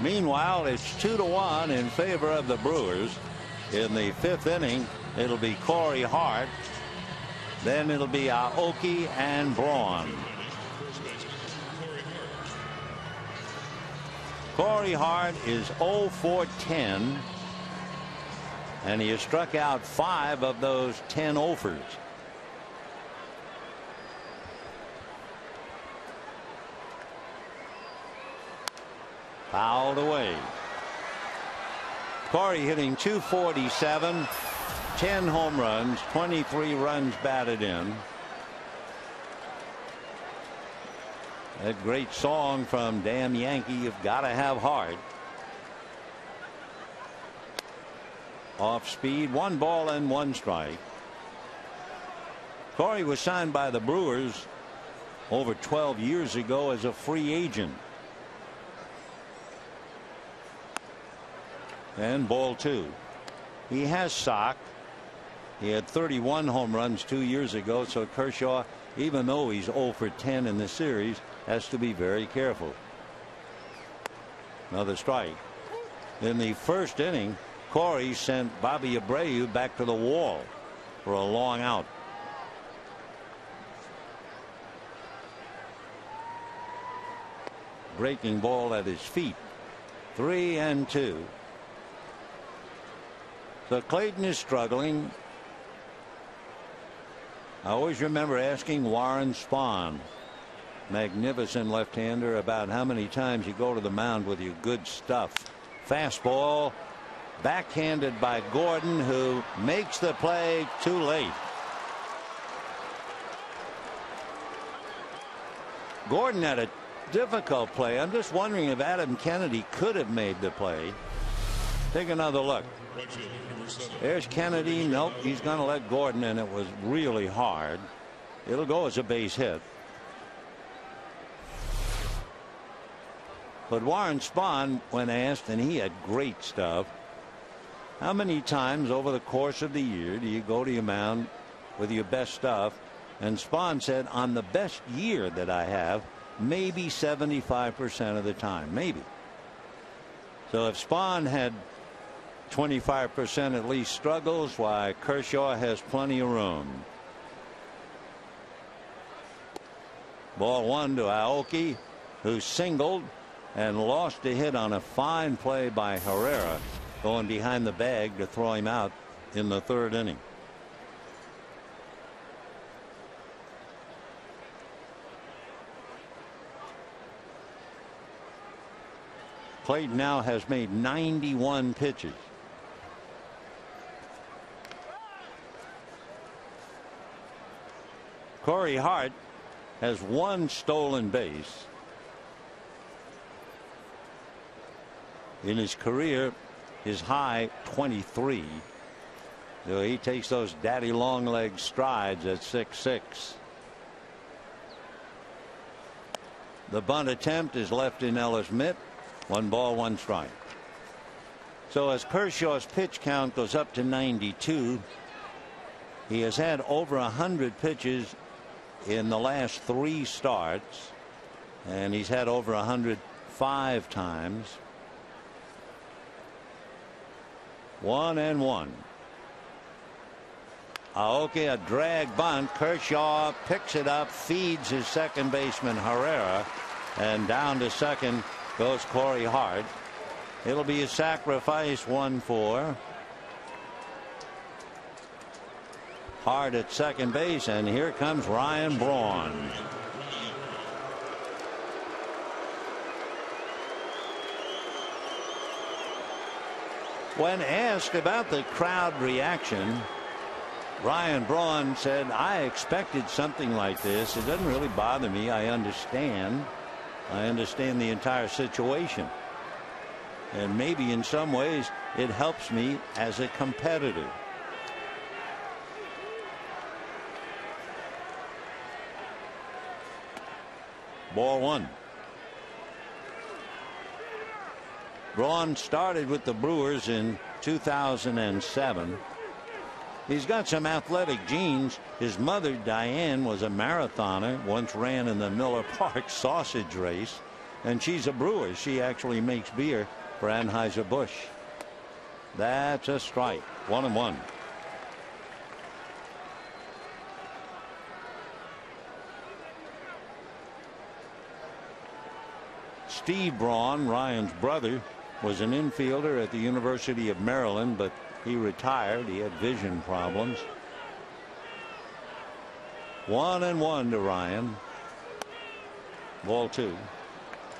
Meanwhile, it's 2-1 in favor of the Brewers. In the 5th inning, it'll be Corey Hart. Then it'll be Aoki and Braun. Corey Hart is 0 for 10. And he has struck out 5 of those 10 offers. Fouled away. Corey hitting .247, 10 home runs, 23 runs batted in. That great song from Damn Yankee, You've Gotta Have Heart. Off speed, 1 ball and 1 strike. Corey was signed by the Brewers over 12 years ago as a free agent. And ball 2. He has socked. He had 31 home runs 2 years ago, so Kershaw, even though he's 0 for 10 in the series, has to be very careful. Another strike. In the first inning, Corey sent Bobby Abreu back to the wall for a long out. Breaking ball at his feet. 3-2. So Clayton is struggling. I always remember asking Warren Spahn, magnificent left-hander, about how many times you go to the mound with your good stuff. Fastball backhanded by Gordon, who makes the play too late. Gordon had a difficult play. I'm just wondering if Adam Kennedy could have made the play. Take another look. There's Kennedy. Nope, he's going to let Gordon, and it was really hard. It'll go as a base hit. But Warren Spahn, when asked, and he had great stuff, how many times over the course of the year do you go to your mound with your best stuff? And Spahn said, on the best year that I have, maybe 75% of the time, maybe. So if Spahn had 25% at least struggles, why, Kershaw has plenty of room. Ball 1 to Aoki, who singled and lost a hit on a fine play by Herrera, going behind the bag to throw him out in the 3rd inning. Clayton now has made 91 pitches. Corey Hart has 1 stolen base. In his career, his high 23. So he takes those daddy long leg strides at 6'6". The bunt attempt is left in Ellis mitt. 1 ball, 1 strike. So as Kershaw's pitch count goes up to 92, he has had over 100 pitches in the last 3 starts, and he's had over 105 times. 1-1. Aoki, a drag bunt. Kershaw picks it up, feeds his second baseman Herrera, and down to second goes Corey Hart. It'll be a sacrifice. 1-4. Hart at second base, and here comes Ryan Braun. When asked about the crowd reaction, Ryan Braun said, I expected something like this. It doesn't really bother me. I understand the entire situation, and maybe in some ways it helps me as a competitor. Ball 1. Braun started with the Brewers in 2007. He's got some athletic genes. His mother, Diane, was a marathoner, once ran in the Miller Park sausage race, and she's a brewer. She actually makes beer for Anheuser-Busch. That's a strike. 1-1. Steve Braun, Ryan's brother, was an infielder at the University of Maryland, but He retired. He had vision problems. 1-1 to Ryan. Ball 2.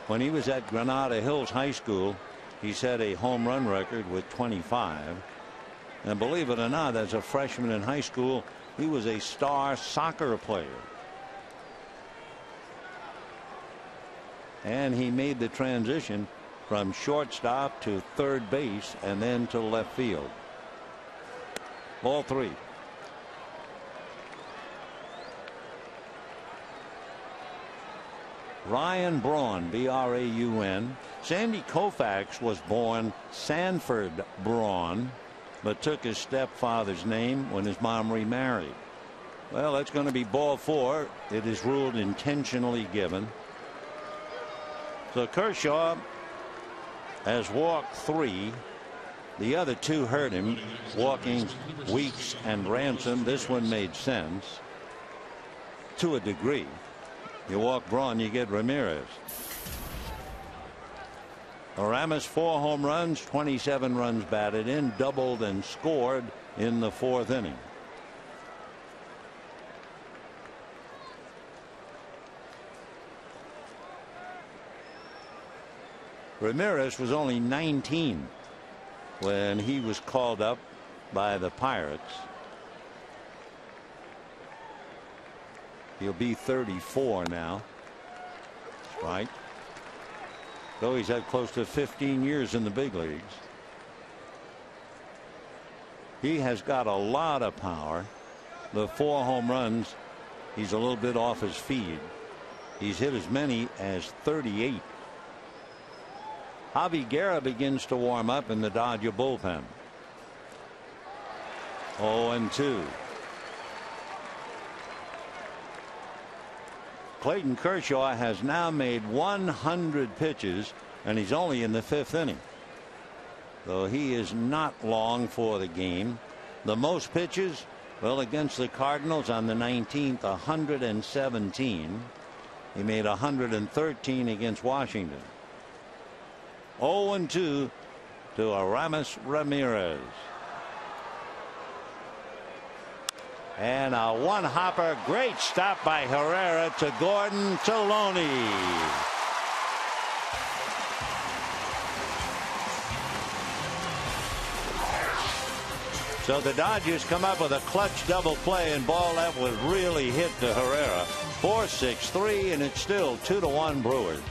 When he was at Granada Hills High School, he set a home run record with 25. And believe it or not, as a freshman in high school, he was a star soccer player. And he made the transition from shortstop to third base and then to left field. Ball 3. Ryan Braun, B-R-A-U-N. Sandy Koufax was born Sanford Braun, but took his stepfather's name when his mom remarried. Well, that's going to be ball 4. It is ruled intentionally given. So Kershaw has walked 3. The other 2 hurt him, walking Weeks and Ransom. This one made sense to a degree. You walk Braun, you get Ramirez. Aramis 4 home runs, 27 runs batted in, doubled and scored in the 4th inning. Ramirez was only 19 when he was called up by the Pirates. He'll be 34 now. Right. So he's had close to 15 years in the big leagues. He has got a lot of power. The 4 home runs, he's a little bit off his feed. He's hit as many as 38. Javi Guerra begins to warm up in the Dodger bullpen. 0-2. Clayton Kershaw has now made 100 pitches, and he's only in the 5th inning. Though he is not long for the game. The most pitches, well, against the Cardinals on the 19th, 117. He made 113 against Washington. 0-2 to Aramis Ramirez. And a one-hopper. Great stop by Herrera to Gordon to Loney. So the Dodgers come up with a clutch double play, and ball that was really hit to Herrera. 4-6-3, and it's still 2-1 Brewers.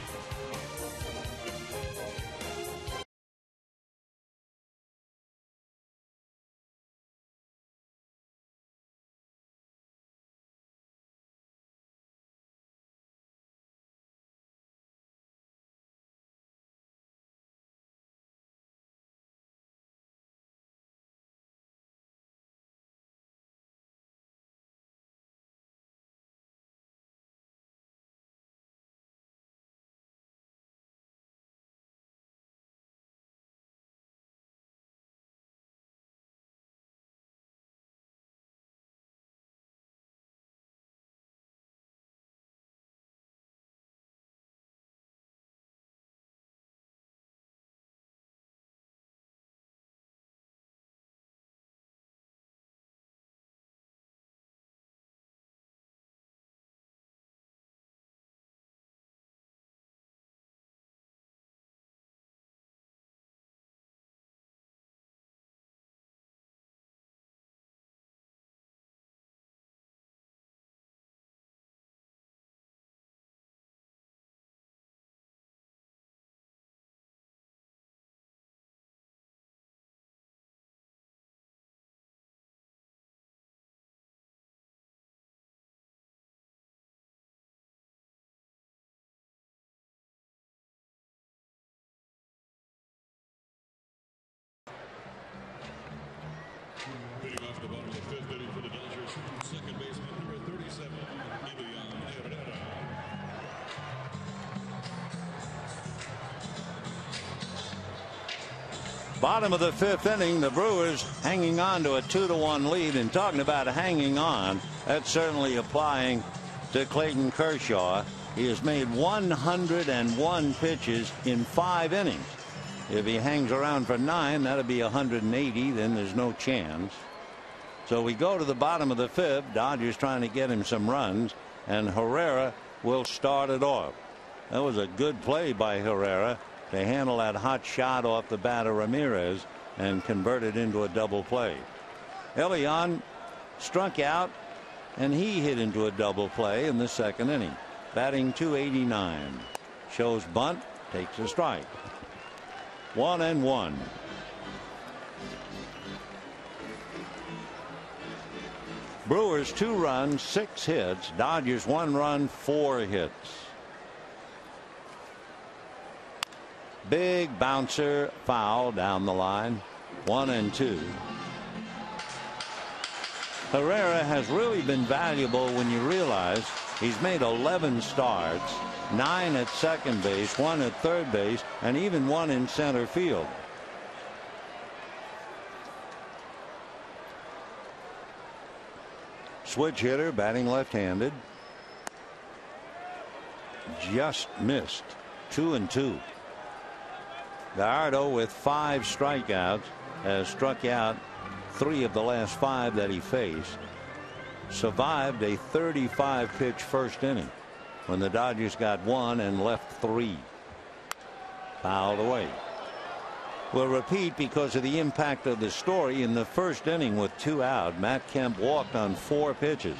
Leading off the bottom of the 5th inning for the Dodgers, second baseman number 37, Herrera. Bottom of the 5th inning, the Brewers hanging on to a 2-1 lead. And talking about hanging on, that's certainly applying to Clayton Kershaw. He has made 101 pitches in 5 innings. If he hangs around for 9, that'll be 180. Then there's no chance. So we go to the bottom of the 5th. Dodgers trying to get him some runs, and Herrera will start it off. That was a good play by Herrera to handle that hot shot off the bat of Ramirez and convert it into a double play. Elian struck out, and he hit into a double play in the 2nd inning. Batting .289. Shows bunt, takes a strike. 1-1. Brewers 2 runs, 6 hits. Dodgers 1 run, 4 hits. Big bouncer, foul down the line. 1-2. Herrera has really been valuable when you realize he's made 11 starts, 9 at second base, 1 at third base, and even 1 in center field. Switch hitter, batting left-handed. Just missed. 2-2. Gallardo with 5 strikeouts has struck out 3 of the last 5 that he faced. Survived a 35 pitch first inning when the Dodgers got 1 and left 3. Fouled away. Will repeat because of the impact of the story. In the first inning with 2 out, Matt Kemp walked on 4 pitches.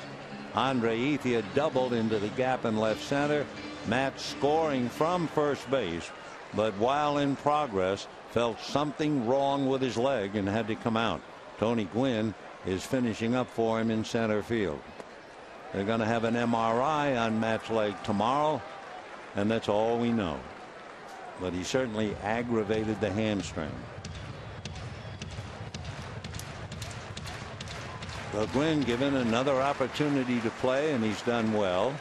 Andre Ethier doubled into the gap in left center. Matt scoring from first base, but while in progress felt something wrong with his leg and had to come out. Tony Gwynn is finishing up for him in center field. They're going to have an MRI on Matt's leg tomorrow, and that's all we know. But he certainly aggravated the hamstring. But Gwynn given another opportunity to play, and he's done well.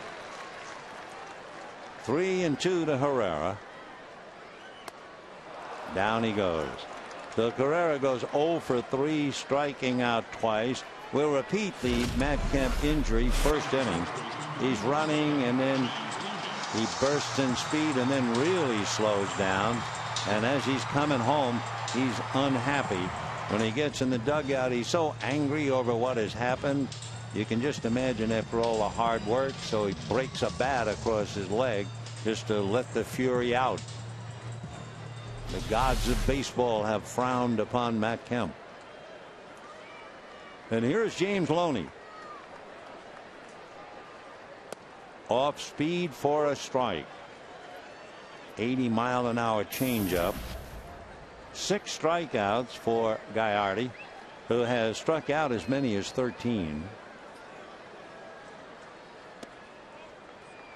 3-2 to Herrera. Down he goes. So Herrera goes 0 for 3, striking out twice. We'll repeat the Matt Kemp injury first inning. He's running, and then he bursts in speed and then really slows down. And as he's coming home, he's unhappy. When he gets in the dugout, he's so angry over what has happened. You can just imagine after all the hard work. So he breaks a bat across his leg just to let the fury out. The gods of baseball have frowned upon Matt Kemp. And here's James Loney. Off speed for a strike. 80-mile-an-hour changeup. 6 strikeouts for Gallardo, who has struck out as many as 13.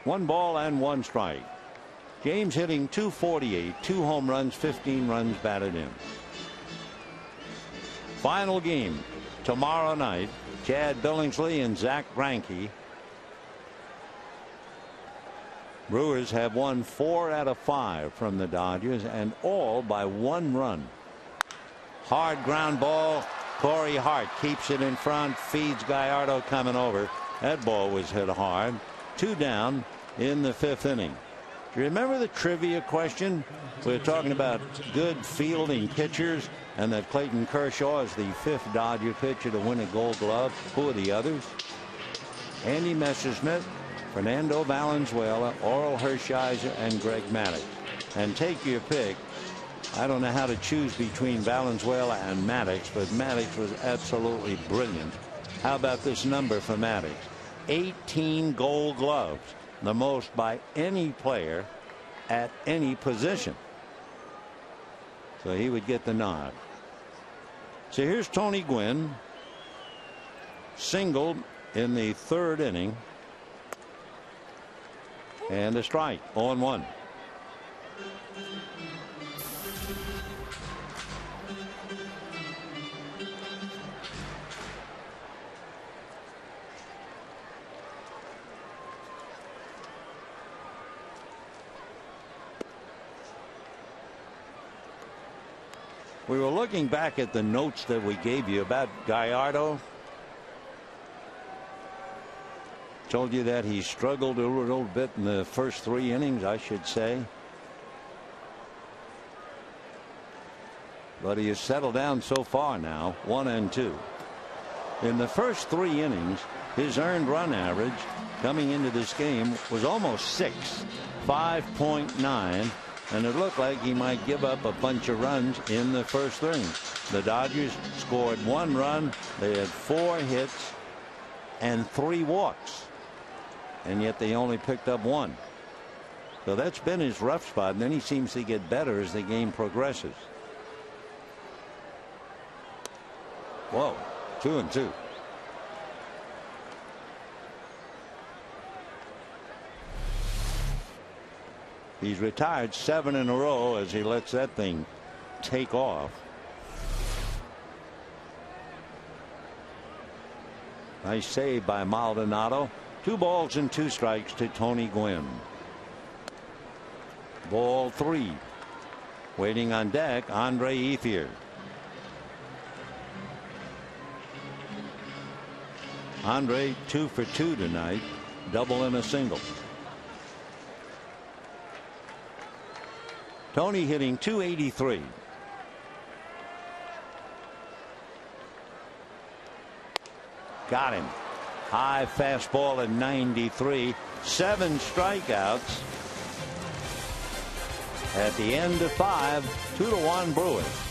1 ball and 1 strike. James hitting .248, 2 home runs, 15 runs batted in. Final game tomorrow night. Chad Billingsley and Zach Greinke. Brewers have won 4 out of 5 from the Dodgers, and all by 1 run. Hard ground ball. Corey Hart keeps it in front, feeds Gallardo coming over. That ball was hit hard. 2 down in the 5th inning. Do you remember the trivia question? We were talking about good fielding pitchers, and that Clayton Kershaw is the 5th Dodger pitcher to win a Gold Glove. Who are the others? Andy Messerschmidt, Fernando Valenzuela, Oral Hershiser, and Greg Maddux. And take your pick. I don't know how to choose between Valenzuela and Maddux, but Maddux was absolutely brilliant. How about this number for Maddux? 18 Gold Gloves, the most by any player at any position. So he would get the nod. So here's Tony Gwynn, singled in the 3rd inning. And a strike, 0-1. We were looking back at the notes that we gave you about Gallardo. Told you that he struggled a little bit in the first 3 innings, I should say. but he has settled down so far now, 1-2. In the first 3 innings, his earned run average coming into this game was almost 6, 5.9, and it looked like he might give up a bunch of runs in the first 3. The Dodgers scored 1 run. They had 4 hits and 3 walks, and yet they only picked up 1. So that's been his rough spot, and then he seems to get better as the game progresses. Whoa, 2-2. He's retired 7 in a row as he lets that thing take off. Nice save by Maldonado. 2 balls and 2 strikes to Tony Gwynn. Ball 3. Waiting on deck, Andre Ethier. Andre 2 for 2 tonight, double and a single. Tony hitting .283. Got him. High fastball at 93. 7 strikeouts. At the end of 5, 2-1 Brewers.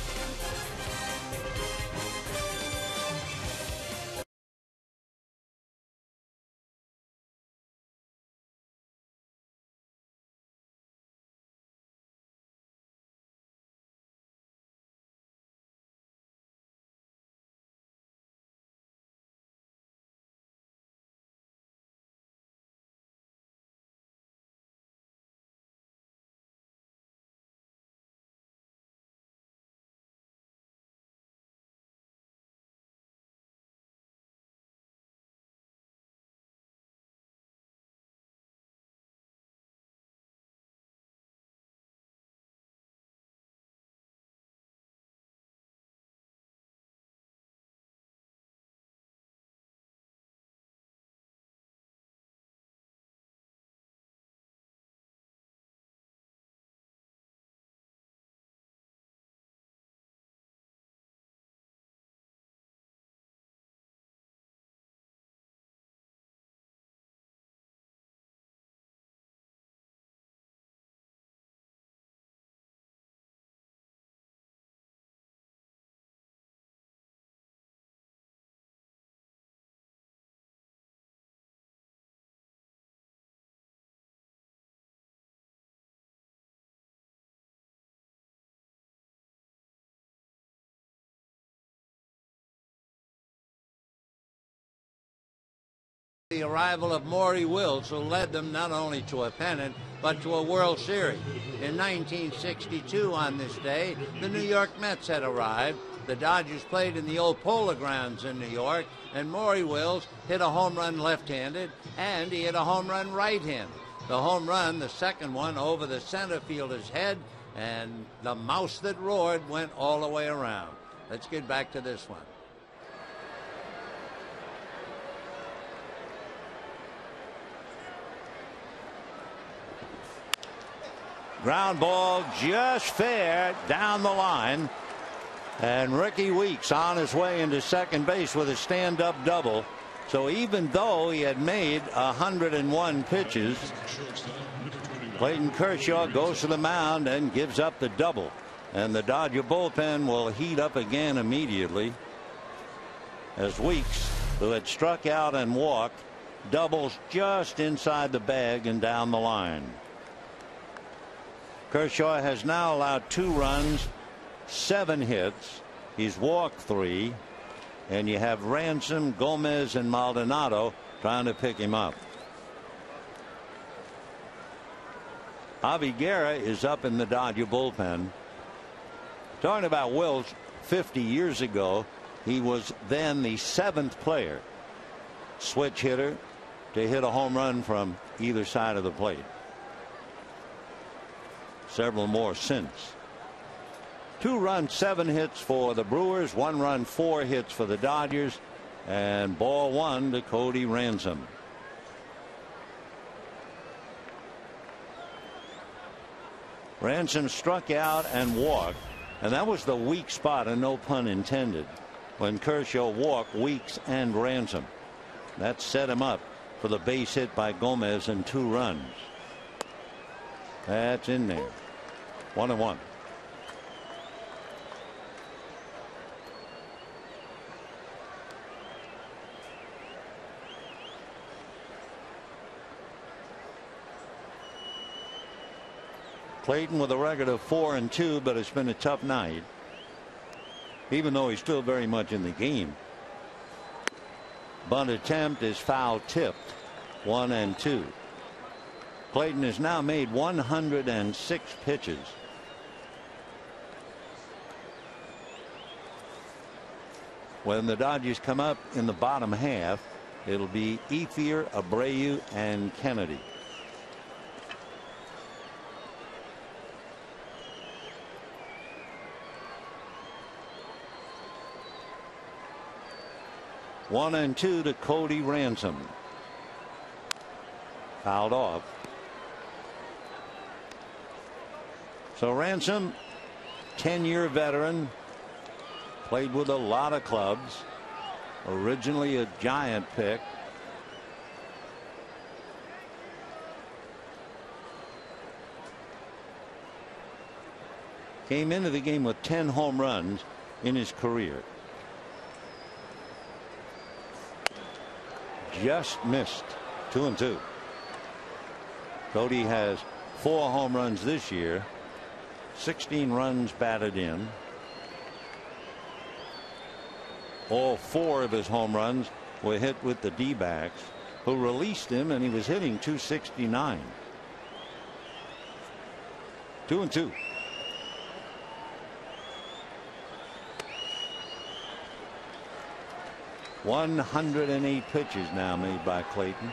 The arrival of Maury Wills, who led them not only to a pennant but to a World Series. In 1962 on this day, the New York Mets had arrived. The Dodgers played in the old Polo Grounds in New York, and Maury Wills hit a home run left-handed, and he hit a home run right-handed. The home run, the second one, over the center fielder's head, and the mouse that roared went all the way around. Let's get back to this one. Ground ball just fair down the line. And Ricky Weeks on his way into second base with a stand-up double. So even though he had made 101 pitches, Clayton Kershaw goes to the mound and gives up the double. And the Dodger bullpen will heat up again immediately as Weeks, who had struck out and walked, doubles just inside the bag and down the line. Kershaw has now allowed 2 runs, 7 hits. He's walked 3, and you have Ransom, Gomez, and Maldonado trying to pick him up. Javi Guerra is up in the Dodger bullpen. Talking about Wills, 50 years ago, he was then the 7th player, switch hitter, to hit a home run from either side of the plate. Several more since. 2 runs, 7 hits for the Brewers, 1 run, 4 hits for the Dodgers, and ball 1 to Cody Ransom. Ransom struck out and walked. And that was the weak spot, and no pun intended, when Kershaw walked Weeks and Ransom. That set him up for the base hit by Gomez and 2 runs. That's in there. 1-1. Clayton with a record of 4-2, but it's been a tough night, even though he's still very much in the game. Bunt attempt is foul tipped. 1-2. Clayton has now made 106 pitches. When the Dodgers come up in the bottom half, it'll be Ethier, Abreu, and Kennedy. One and 2 to Cody Ransom. Fouled off. So Ransom, 10-year veteran, played with a lot of clubs, originally a Giant pick. Came into the game with 10 home runs in his career. Just missed. 2-2. Cody has 4 home runs this year, 16 runs batted in. All 4 of his home runs were hit with the D-backs, who released him, and he was hitting .269. 2-2. .108 pitches now made by Clayton.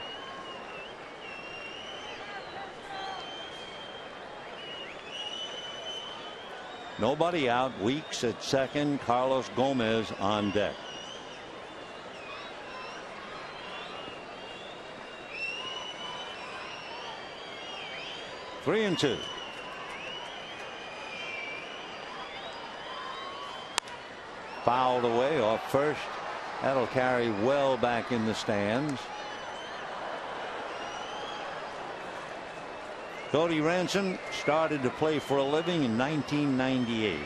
Nobody out. Weeks at second. Carlos Gomez on deck. Three and 2. Fouled away off first. That'll carry well back in the stands. Cody Ransom started to play for a living in 1998.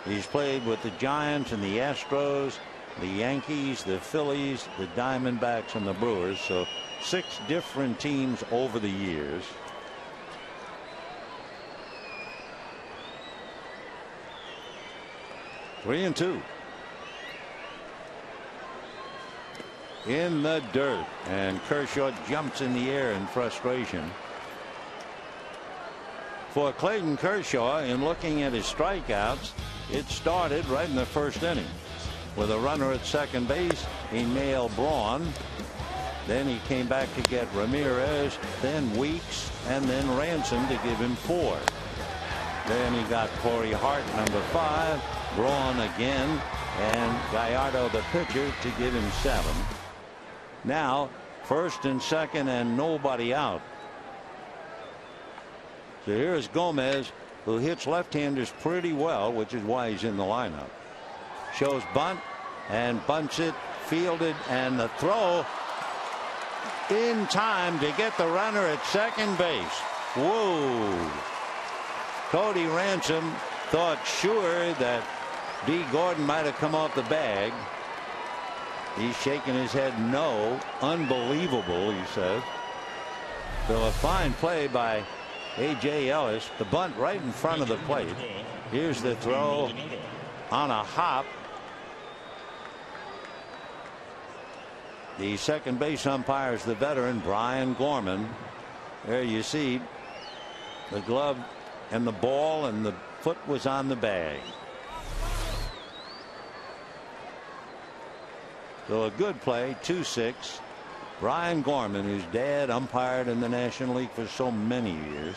He's played with the Giants and the Astros, the Yankees, the Phillies, the Diamondbacks, and the Brewers. So 6 different teams over the years. Three and 2. In the dirt, and Kershaw jumps in the air in frustration. For Clayton Kershaw, in looking at his strikeouts, it started right in the first inning. With a runner at second base, he nailed Braun. Then he came back to get Ramirez, then Weeks, and then Ransom to give him 4. Then he got Corey Hart, number 5, Braun again, and Gallardo, the pitcher, to give him 7. Now first and second and nobody out. So here's Gomez, who hits left-handers pretty well, which is why he's in the lineup. Shows bunt and bunts it, fielded, and the throw in time to get the runner at second base. Whoa. Cody Ransom thought sure that D. Gordon might have come off the bag. He's shaking his head no. Unbelievable, he says. So a fine play by A.J. Ellis. The bunt right in front of the plate. Here's the throw on a hop. The second base umpire is the veteran Brian Gorman. There you see the glove and the ball, and the foot was on the bag. So a good play. 2-6. Brian Gorman, whose dad umpired in the National League for so many years.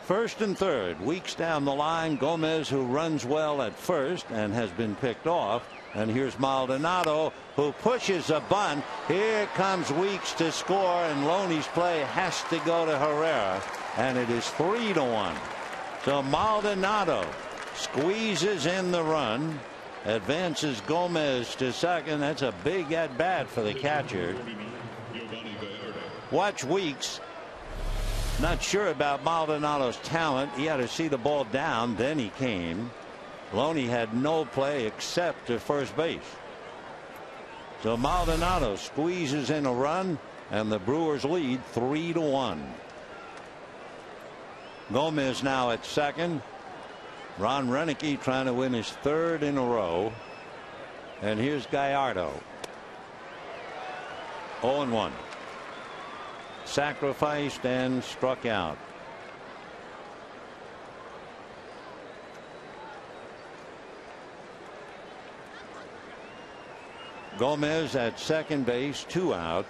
First and third. Weeks down the line. Gomez, who runs well at first and has been picked off. And here's Maldonado, who pushes a bunt. Here comes Weeks to score, and Loney's play has to go to Herrera, and it is 3-1. So Maldonado squeezes in the run, advances Gomez to second. That's a big at bat for the catcher. Watch Weeks. Not sure about Maldonado's talent. He had to see the ball down, then he came. Loney had no play except to first base. So Maldonado squeezes in a run, and the Brewers lead 3-1. Gomez now at second. Ron Renicky trying to win his third in a row. And here's Gallardo. 0-1. Sacrificed and struck out. Gomez at second base, 2 out.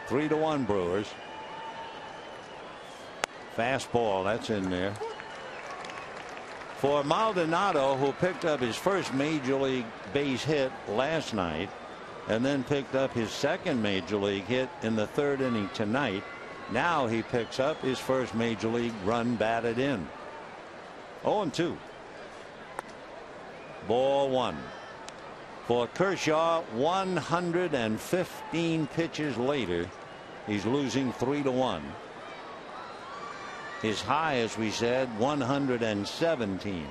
3-1 Brewers. Fastball, that's in there. For Maldonado, who picked up his first major league base hit last night and then picked up his second major league hit in the third inning tonight, now he picks up his first major league run batted in. 0-2. Ball 1. For Kershaw, 115 pitches later, he's losing 3-1. His high, as we said, 117.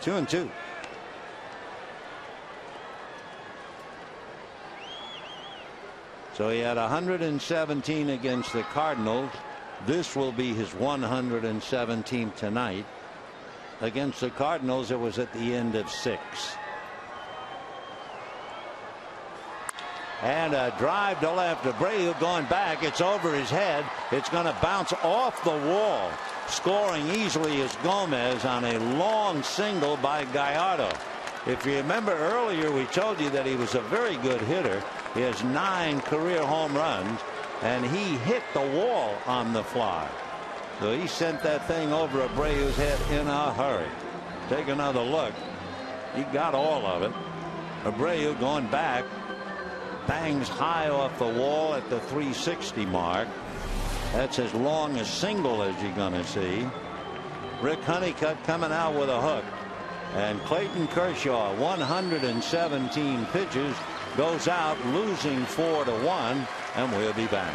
Two and two. So he had 117 against the Cardinals. This will be his 117th tonight. Against the Cardinals, it was at the end of 6. And a drive to left. Abreu going back. It's over his head. It's going to bounce off the wall. Scoring easily is Gomez on a long single by Gallardo. If you remember earlier, we told you that he was a very good hitter. He has 9 career home runs, and he hit the wall on the fly. So he sent that thing over Abreu's head in a hurry. Take another look. He got all of it. Abreu going back. Bangs high off the wall at the 360 mark. That's as long a single as you're going to see. Rick Honeycutt coming out with a hook. And Clayton Kershaw, 117 pitches, goes out losing 4-1, and we'll be back.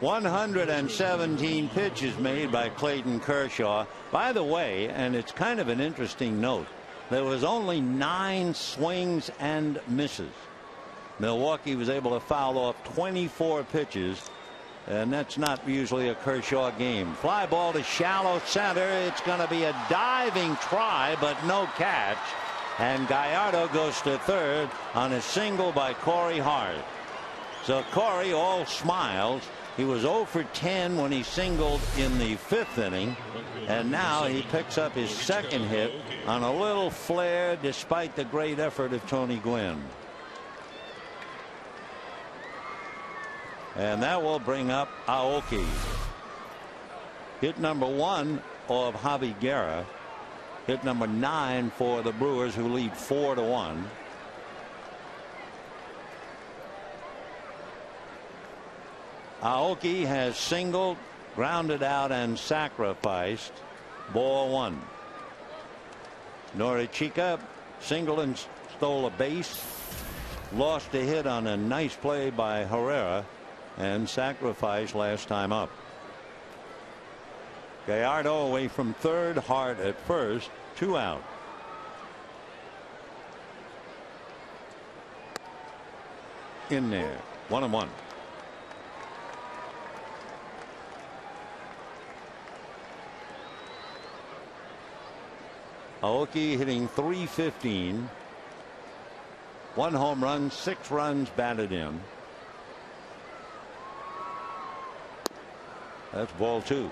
.117 pitches made by Clayton Kershaw. By the way, and it's kind of an interesting note, there was only 9 swings and misses. Milwaukee was able to foul off 24 pitches, and that's not usually a Kershaw game. Fly ball to shallow center. It's going to be a diving try, but no catch. And Gallardo goes to third on a single by Corey Hart. So Corey, all smiles. He was 0 for 10 when he singled in the 5th inning, and now he picks up his 2nd hit on a little flare despite the great effort of Tony Gwynn. And that will bring up Aoki. Hit number 1 of Javi Guerra. Hit number 9 for the Brewers, who lead 4-1. Aoki has singled, grounded out, and sacrificed. Ball 1. Norichika singled and stole a base. Lost a hit on a nice play by Herrera, and sacrificed last time up. Gallardo away from third, Hart at first, 2 out. In there, 1-1. Aoki hitting .315. 1 home run, 6 runs batted in. That's ball 2.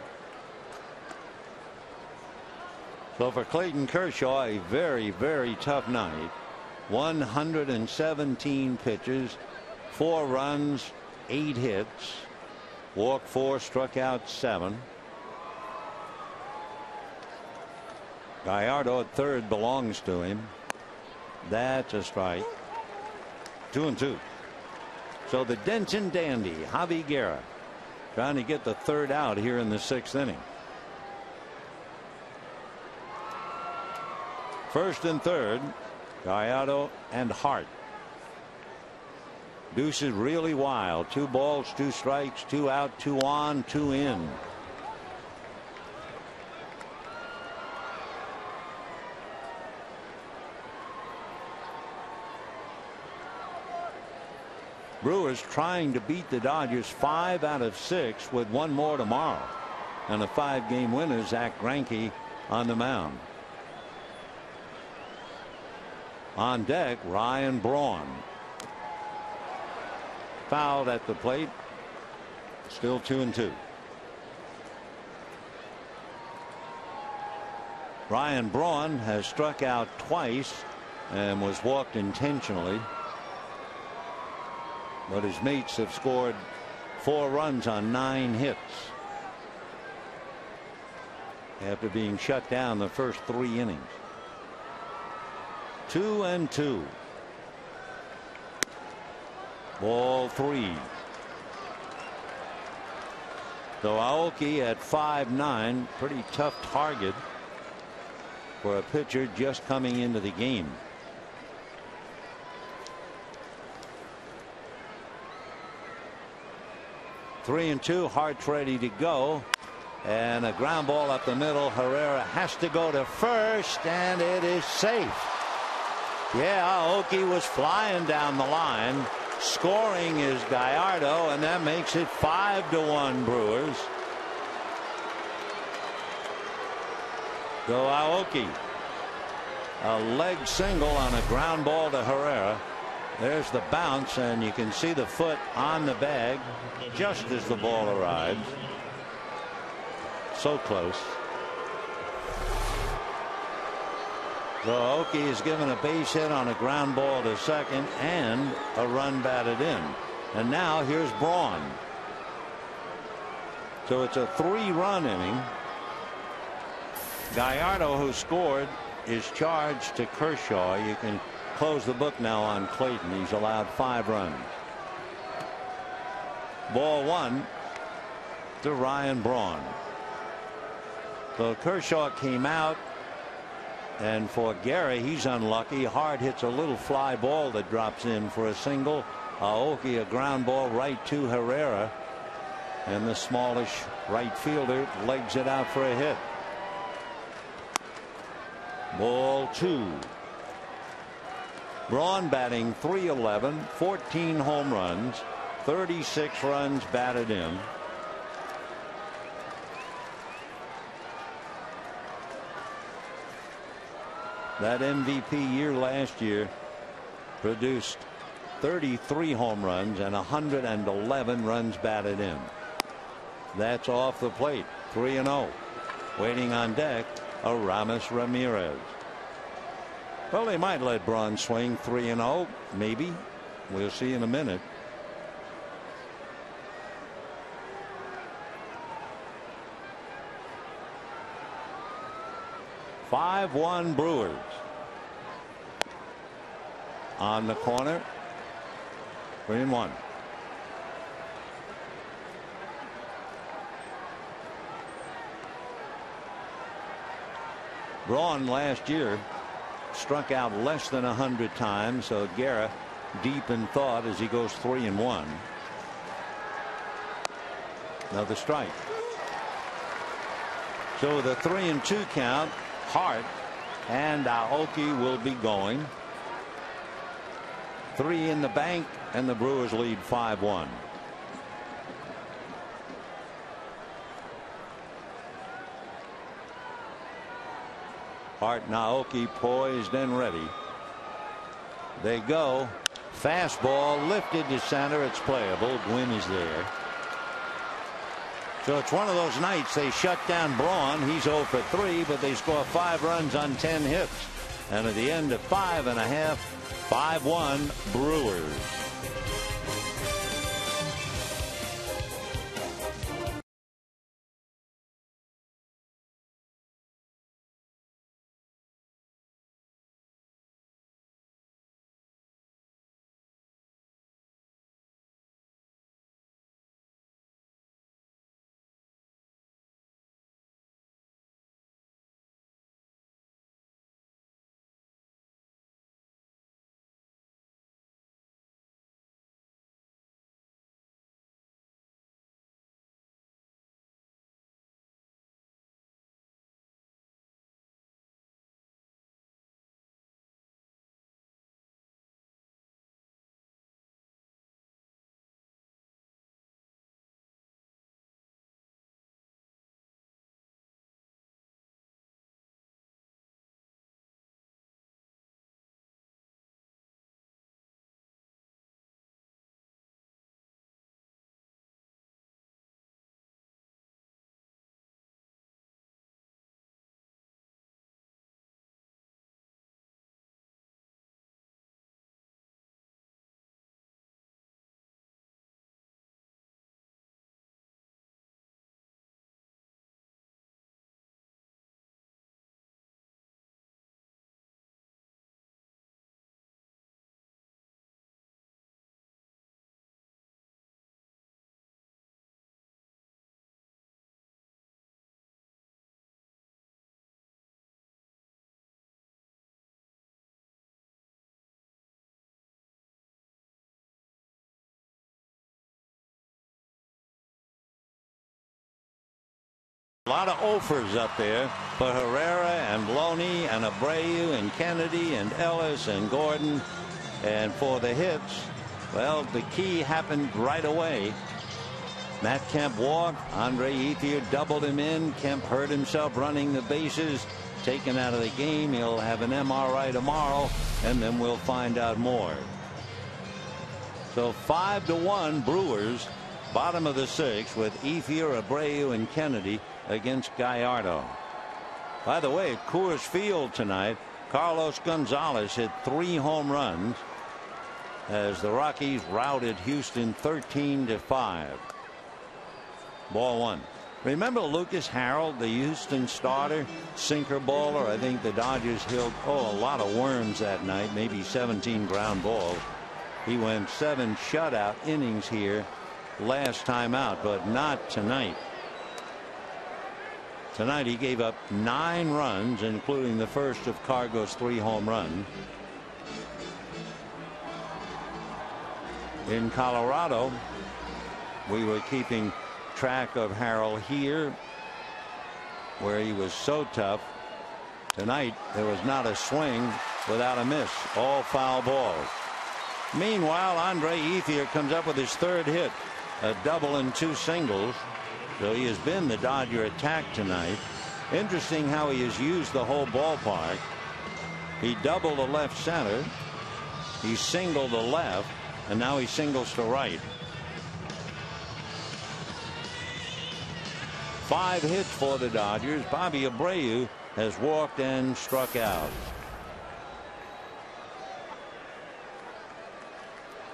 So for Clayton Kershaw, a very, very tough night. 117 pitches, 4 runs, 8 hits, walked 4, struck out 7. Gallardo at third belongs to him. That's a strike. 2-2. So the Denton dandy, Javi Guerra, trying to get the 3rd out here in the 6th inning. 1st and 3rd, Gallardo and Hart. Deuce is really wild. 2 balls, 2 strikes, 2 out, 2 on, 2 in. Brewers trying to beat the Dodgers 5 out of 6 with 1 more tomorrow, and a 5-game winner, Zach Greinke, on the mound. On deck, Ryan Braun. Fouled at the plate. Still 2-2. Ryan Braun has struck out twice and was walked intentionally. But his mates have scored 4 runs on 9 hits after being shut down the first 3 innings. 2-2. Ball 3. So Aoki at 5'9", pretty tough target for a pitcher just coming into the game. Three and 2, Hart's ready to go, and a ground ball up the middle. Herrera has to go to first, and it is safe. Yeah, Aoki was flying down the line. Scoring is Gallardo, and that makes it 5-1 Brewers. So Aoki, a leg single on a ground ball to Herrera. There's the bounce, and you can see the foot on the bag just as the ball arrives. So close. So Aoki is given a base hit on a ground ball to second and a run batted in. And now here's Braun. So it's a 3-run inning. Gallardo, who scored, is charged to Kershaw. You can close the book now on Clayton. He's allowed 5 runs. Ball 1 to Ryan Braun. So Kershaw came out, and for Guerra, he's unlucky. Hart hits a little fly ball that drops in for a single. Aoki, a ground ball right to Herrera, and the smallish right fielder legs it out for a hit. Ball 2. Braun batting .311, 14 home runs, 36 runs batted in. That MVP year last year produced 33 home runs and 111 runs batted in. That's off the plate. 3-0. Waiting on deck, Aramis Ramirez. Well, they might let Braun swing 3-0. Maybe. We'll see in a minute. (5-1) Brewers. On the corner. 3-1. Braun last year struck out less than 100 times, so Guerra deep in thought as he goes 3-1. Another strike. So with a 3-2 count, Hart and Aoki will be going. 3 in the bank, and the Brewers lead 5-1. Hart and Aoki poised and ready. They go. Fastball lifted to center. It's playable. Gwynn is there. So it's one of those nights they shut down Braun. He's 0 for 3, but they score 5 runs on 10 hits. And at the end of 5.5, 5-1 Brewers. A lot of offers up there for Herrera and Loney and Abreu and Kennedy and Ellis and Gordon. And for the hits, well, the key happened right away. Matt Kemp walked. Andre Ethier doubled him in. Kemp hurt himself running the bases. Taken out of the game. He'll have an MRI tomorrow, and then we'll find out more. So 5-1 Brewers, bottom of the 6th, with Ethier, Abreu, and Kennedy against Gallardo. By the way, at Coors Field tonight, Carlos Gonzalez hit 3 home runs as the Rockies routed Houston 13-5. Ball 1. Remember Lucas Harrell, the Houston starter, sinker baller? I think the Dodgers hit a lot of worms that night, maybe 17 ground balls. He went 7 shutout innings here last time out, but not tonight. Tonight he gave up 9 runs, including the first of Cargo's 3 home runs. In Colorado, we were keeping track of Harrell here, where he was so tough. Tonight there was not a swing without a miss, all foul balls. Meanwhile, Andre Ethier comes up with his 3rd hit, a double and 2 singles. So he has been the Dodger attack tonight. Interesting how he has used the whole ballpark. He doubled the left center. He singled the left, and now he singles to right. 5 hits for the Dodgers. Bobby Abreu has walked and struck out.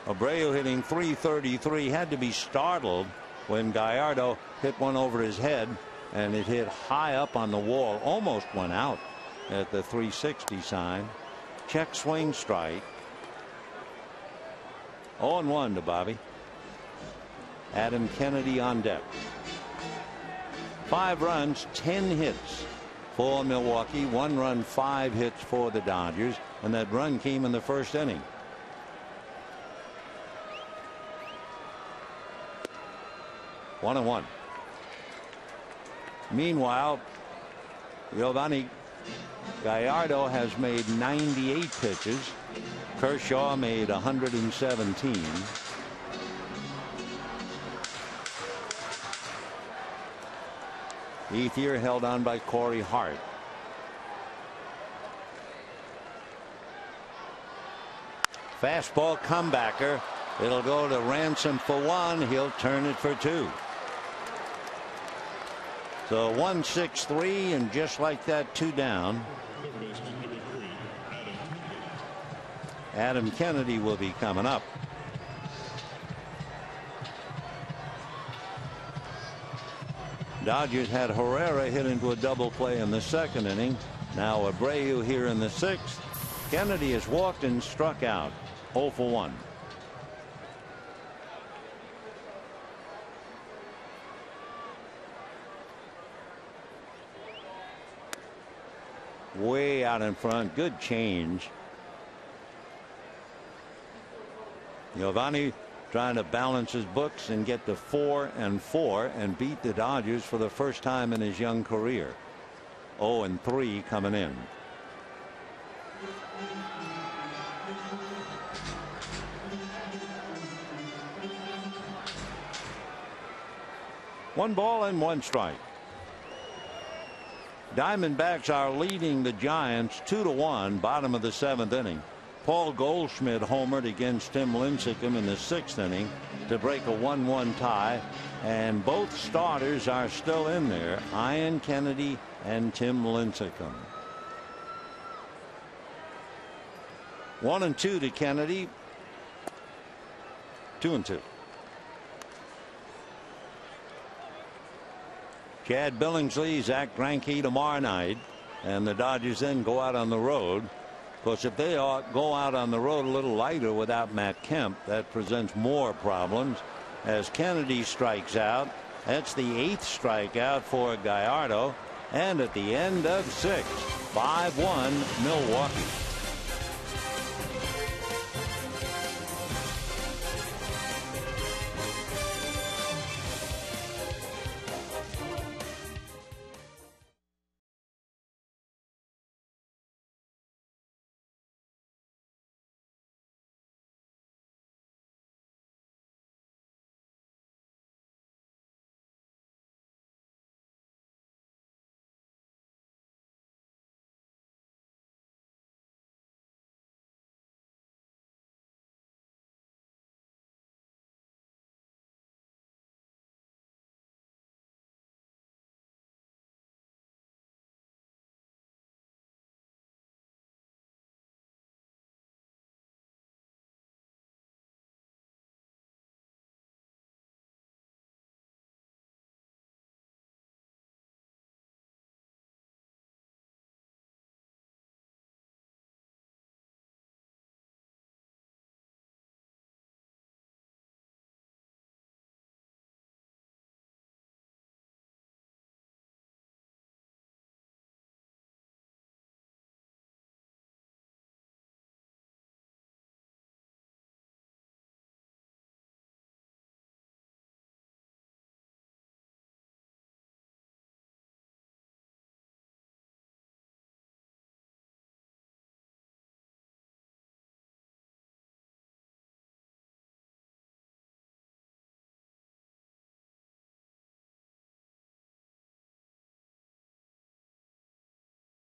Abreu hitting .333, had to be startled when Gallardo hit one over his head, and it hit high up on the wall, almost went out at the .360 sign. Check swing strike. 0-1 to Bobby. Adam Kennedy on deck. 5 runs, 10 hits for Milwaukee. 1 run, 5 hits for the Dodgers, and that run came in the first inning. One and one. Meanwhile, Giovanni Gallardo has made 98 pitches. Kershaw made 117. Ethier held on by Corey Hart. Fastball comebacker. It'll go to Ransom for 1. He'll turn it for 2. So 1-6-3, and just like that, 2 down. Adam Kennedy will be coming up. Dodgers had Herrera hit into a double play in the second inning. Now Abreu here in the 6th. Kennedy has walked and struck out. 0 for 1. Way out in front. Good change. Giovanni trying to balance his books and get to 4-4 and beat the Dodgers for the first time in his young career. 0-3 coming in. One ball and 1 strike. Diamondbacks are leading the Giants 2-1, bottom of the 7th inning. Paul Goldschmidt homered against Tim Lincecum in the 6th inning to break a 1-1 tie, and both starters are still in there, Ian Kennedy and Tim Lincecum. 1-2 to Kennedy. 2-2. Chad Billingsley, Zach Greinke tomorrow night, and the Dodgers then go out on the road. Of course, if they go out on the road a little lighter without Matt Kemp, that presents more problems. As Kennedy strikes out, that's the 8th strikeout for Gallardo, and at the end of 6, 5-1 Milwaukee.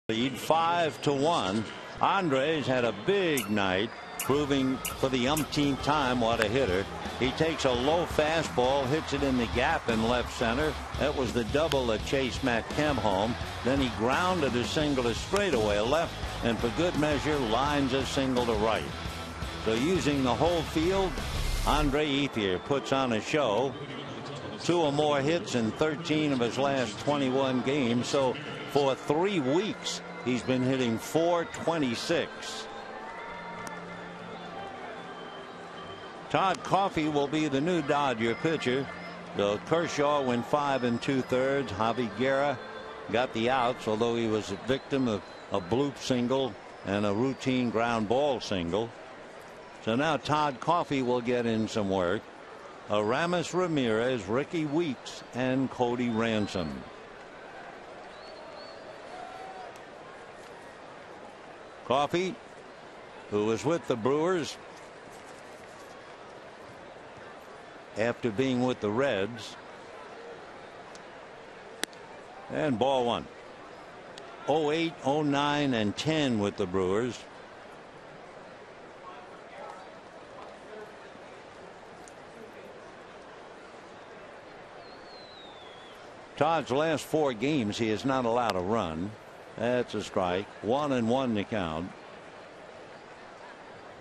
Lead 5-1. Andres had a big night, proving for the umpteenth time what a hitter. He takes a low fastball, hits it in the gap in left center. That was the double that chased Matt Kemp home. Then he grounded a single to straightaway left, and for good measure lines a single to right. So using the whole field, Andre Ethier puts on a show. 2 or more hits in 13 of his last 21 games. So for 3 weeks, he's been hitting .426. Todd Coffey will be the new Dodger pitcher. So Kershaw went 5 2/3. Javi Guerra got the outs, although he was a victim of a bloop single and a routine ground ball single. So now Todd Coffey will get in some work. Aramis Ramirez, Ricky Weeks, and Cody Ransom. Coffey, who was with the Brewers after being with the Reds. And ball 1. 08, 09, and 10 with the Brewers. Todd's last 4 games, he is not allowed a run. That's a strike. 1-1 to count.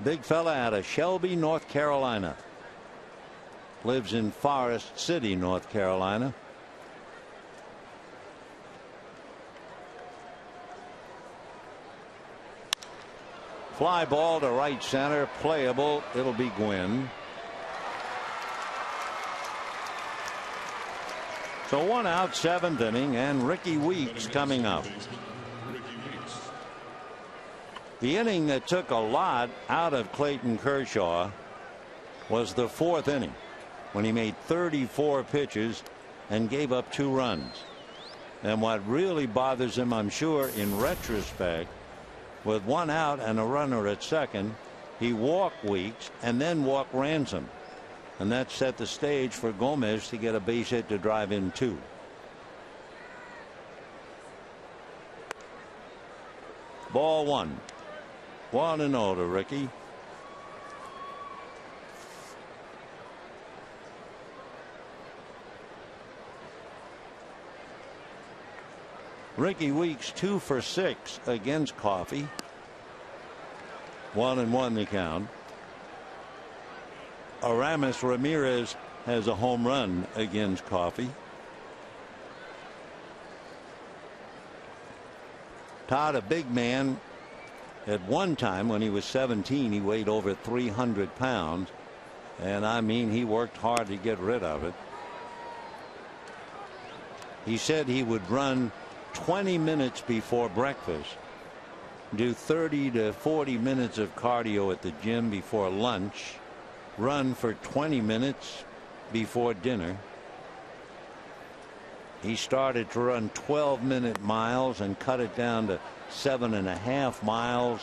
Big fella out of Shelby, North Carolina. Lives in Forest City, North Carolina. Fly ball to right center, playable. It'll be Gwynn. So 1 out, 7th inning, and Ricky Weeks coming up. The inning that took a lot out of Clayton Kershaw was the 4th inning, when he made 34 pitches and gave up 2 runs. And what really bothers him, I'm sure, in retrospect, with 1 out and a runner at second, he walked Weeks and then walked Ransom. And that set the stage for Gomez to get a base hit to drive in 2. Ball 1. 1-0 to Ricky. Ricky Weeks 2 for 6 against Coffey. 1-1 the count. Aramis Ramirez has a home run against Coffey. Todd, a big man. At one time when he was 17, he weighed over 300 pounds. And I mean, he worked hard to get rid of it. He said he would run 20 minutes before breakfast, do 30 to 40 minutes of cardio at the gym before lunch, run for 20 minutes before dinner. He started to run 12-minute miles and cut it down to 7.5 miles,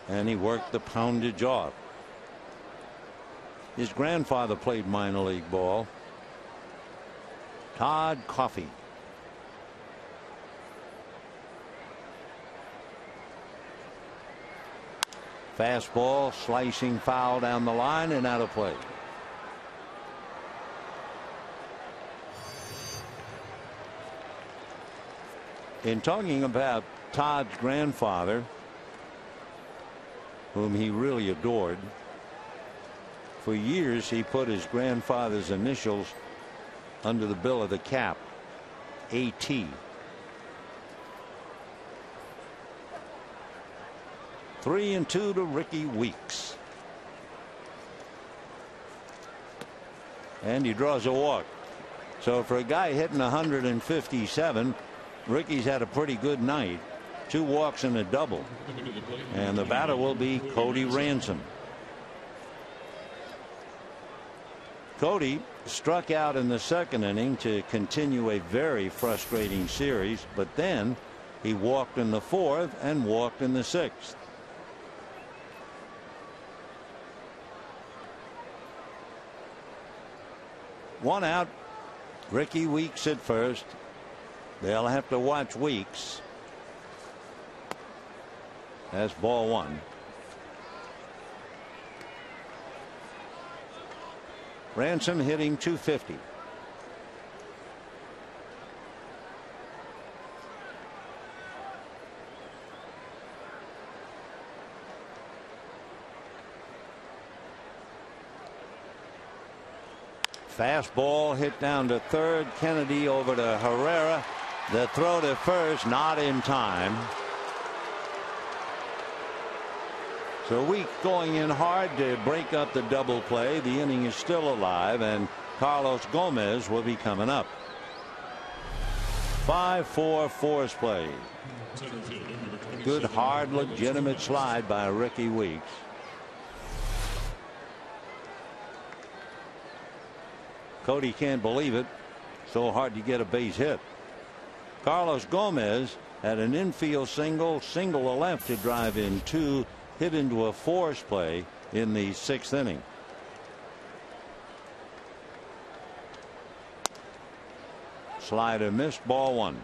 and he worked the poundage off. His grandfather played minor league ball. Todd Coffey. Fastball, slicing foul down the line and out of play. In talking about Todd's grandfather, whom he really adored, for years he put his grandfather's initials under the bill of the cap, AT. Three and 2 to Ricky Weeks. And he draws a walk. So for a guy hitting 157, Ricky's had a pretty good night. 2 walks and a double. And the batter will be Cody Ransom. Cody struck out in the second inning to continue a very frustrating series, but then he walked in the fourth and walked in the sixth. One out. Ricky Weeks at first. They'll have to watch Weeks. That's ball one. Ransom hitting .250. Fastball hit down to third. Kennedy over to Herrera. The throw to first, not in time. So Week going in hard to break up the double play. The inning is still alive, and Carlos Gomez will be coming up. 5-4 force play. Good, hard, legitimate slide by Ricky Weeks. Cody can't believe it. So hard to get a base hit. Carlos Gomez had an infield single to left to drive in two, hit into a force play in the sixth inning. Slider missed, ball one.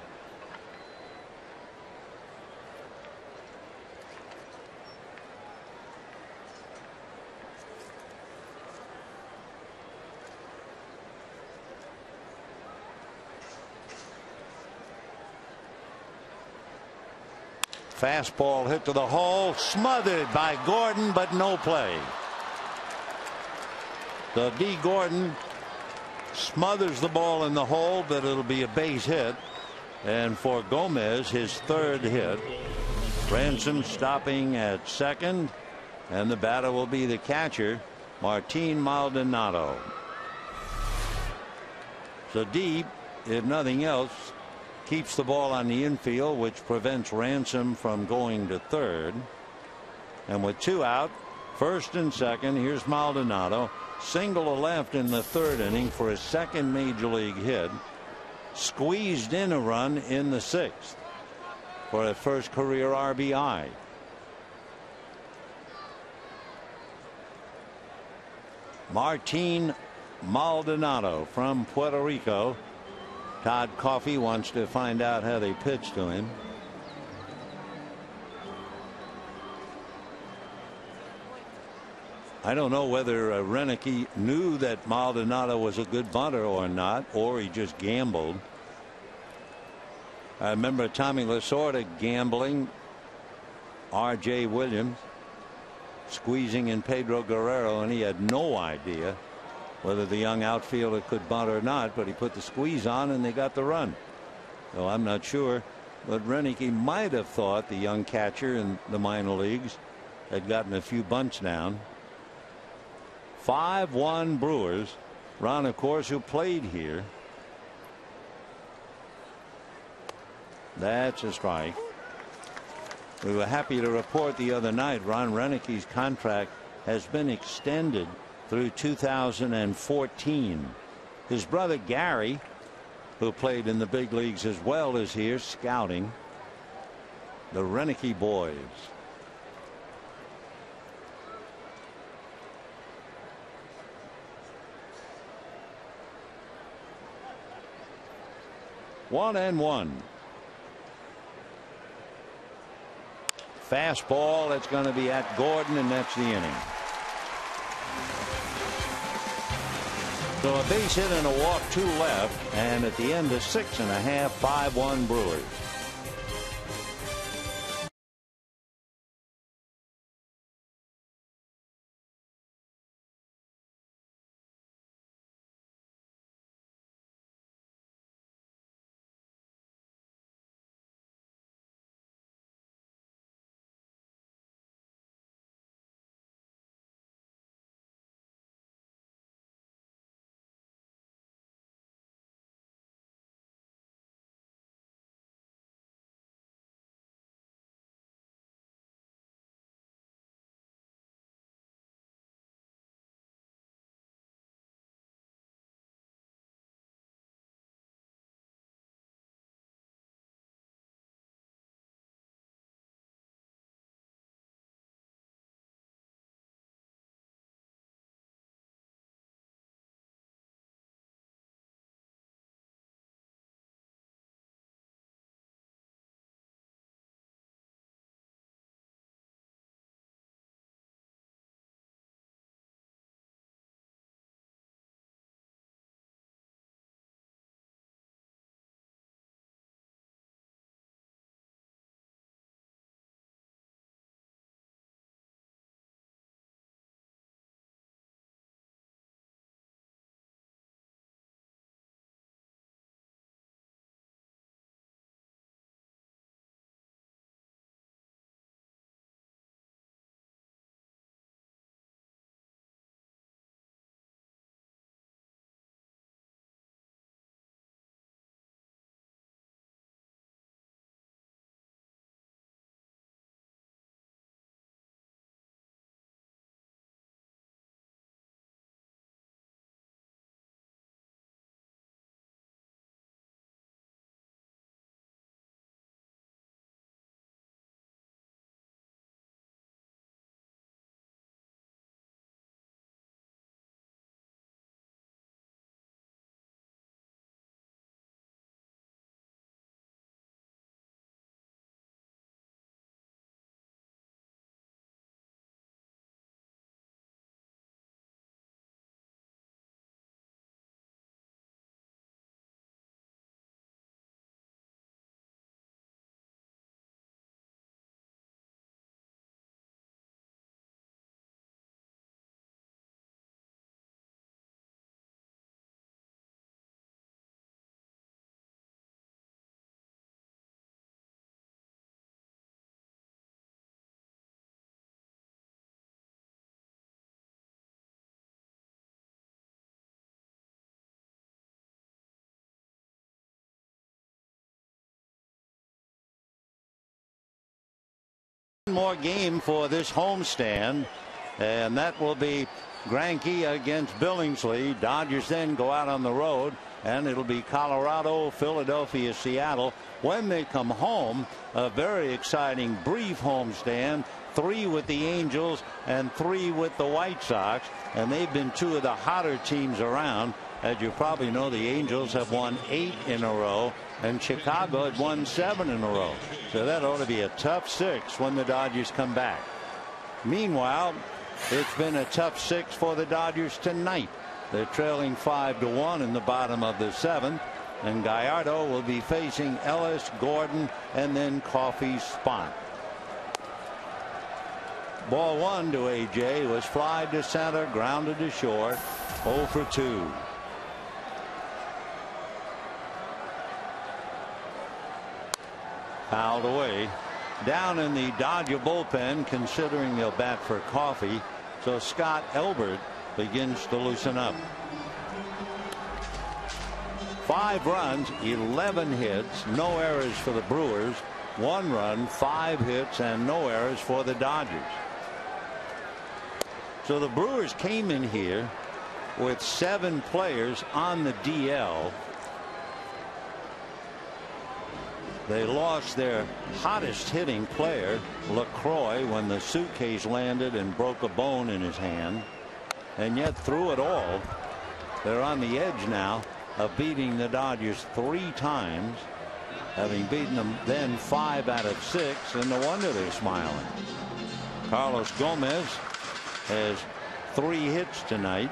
Fastball hit to the hole, smothered by Gordon, but no play. So D. Gordon smothers the ball in the hole, but it'll be a base hit. And for Gomez, his third hit. Ransom stopping at second, and the batter will be the catcher, Martin Maldonado. So D, if nothing else, keeps the ball on the infield, which prevents Ransom from going to third. And with two out, first and second, here's Maldonado. Single to left in the third inning for his second major league hit. Squeezed in a run in the sixth for a first career RBI. Martin Maldonado from Puerto Rico. Todd Coffey wants to find out how they pitch to him. I don't know whether Renicky knew that Maldonado was a good bunter or not, or he just gambled. I remember Tommy Lasorda gambling R.J. Williams, squeezing in Pedro Guerrero, and he had no idea whether the young outfielder could bunt or not, but he put the squeeze on and they got the run. So I'm not sure, but Renicky might have thought the young catcher in the minor leagues had gotten a few bunts down. 5-1 Brewers. Ron, of course, who played here. That's a strike. We were happy to report the other night Ron Renicky's contract has been extended through 2014. His brother Gary, who played in the big leagues as well, is here scouting. The Renicky boys. One and one. Fastball, that's going to be at Gordon, and that's the inning. So a base hit and a walk, two left, and at the end of 6.5, 5-1 Brewers. more game for this homestand, and that will be Greinke against Billingsley. Dodgers then go out on the road, and it'll be Colorado, Philadelphia, Seattle. When they come home, a very exciting brief homestand. 3 with the Angels and 3 with the White Sox, and they've been 2 of the hotter teams around. As you probably know, the Angels have won 8 in a row, and Chicago had won 7 in a row. So that ought to be a tough 6 when the Dodgers come back. Meanwhile, it's been a tough 6 for the Dodgers tonight. They're trailing 5-1 in the bottom of the 7th, and Gallardo will be facing Ellis, Gordon, and then Coffey, Spot. Ball 1 to A.J. was flied to center, grounded to short, 0 for 2. Fouled away. Down in the Dodger bullpen, considering they'll bat for Coffey, so Scott Elbert begins to loosen up. 5 runs, 11 hits, no errors for the Brewers, 1 run, 5 hits, and no errors for the Dodgers. So the Brewers came in here with 7 players on the DL. They lost their hottest hitting player, LaCroix, when the suitcase landed and broke a bone in his hand. And yet through it all, they're on the edge now of beating the Dodgers 3 times, having beaten them then 5 out of 6, and no wonder they're smiling. Carlos Gomez has 3 hits tonight.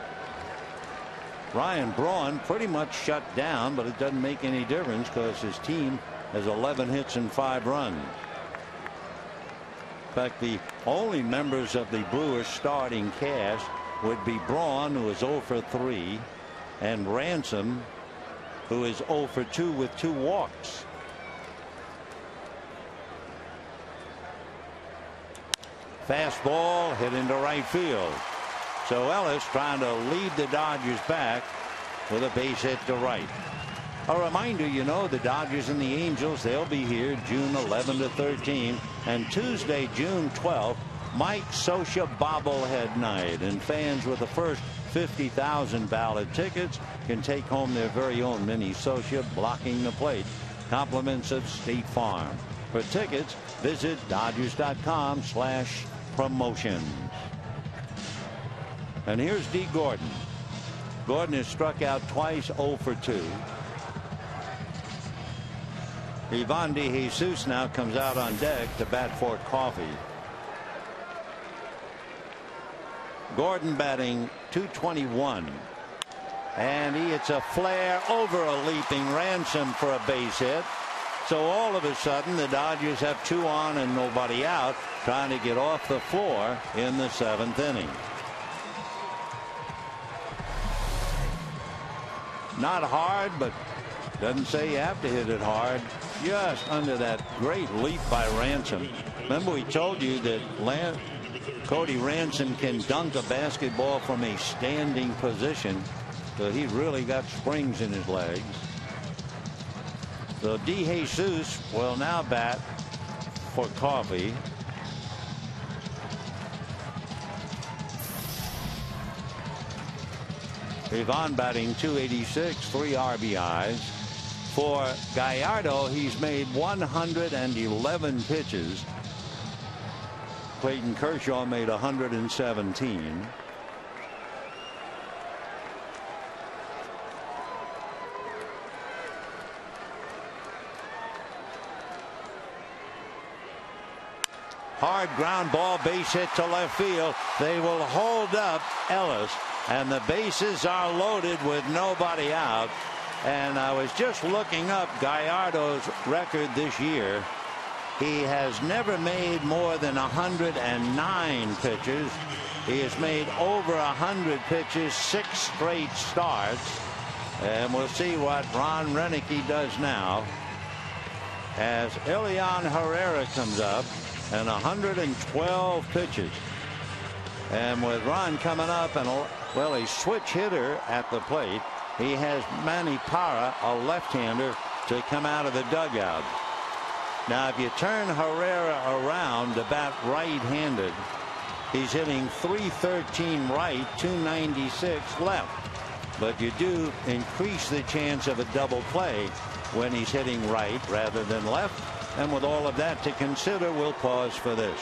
Ryan Braun pretty much shut down, but it doesn't make any difference because his team has 11 hits and 5 runs. In fact, the only members of the Brewers starting cast would be Braun, who is 0 for 3, and Ransom, who is 0 for 2 with 2 walks. Fastball hit into right field. So Ellis trying to lead the Dodgers back with a base hit to right. A reminder, you know, the Dodgers and the Angels, they'll be here June 11 to 13, and Tuesday, June 12th, Mike Scioscia bobblehead night, and fans with the first 50,000 ballot tickets can take home their very own mini Scioscia blocking the plate. Compliments of State Farm. For tickets, visit Dodgers.com/promotions. And here's D. Gordon. Gordon has struck out twice, 0 for 2. Ivan DeJesus now comes out on deck to bat for Coffey. Gordon batting .221, and he hits a flare over a leaping Ransom for a base hit. So all of a sudden the Dodgers have 2 on and nobody out, trying to get off the floor in the 7th inning. Not hard, but doesn't say you have to hit it hard. Just under that great leap by Ransom. Remember, we told you that Cody Ransom can dunk a basketball from a standing position, so he really got springs in his legs. So DeJesus will now bat for Coffey. Ivan batting .286, 3 RBIs. For Gallardo, he's made 111 pitches. Clayton Kershaw made 117. Hard ground ball, base hit to left field. They will hold up Ellis, and the bases are loaded with nobody out. And I was just looking up Gallardo's record this year. He has never made more than 109 pitches. He has made over 100 pitches, 6 straight starts. And we'll see what Ron Renicky does now as Elian Herrera comes up, and 112 pitches. And with Ron coming up, and well, a switch hitter at the plate, he has Manny Parra, a left-hander, to come out of the dugout. Now, if you turn Herrera around to bat right-handed, he's hitting .313 right, .296 left. But you do increase the chance of a double play when he's hitting right rather than left. And with all of that to consider, we'll pause for this.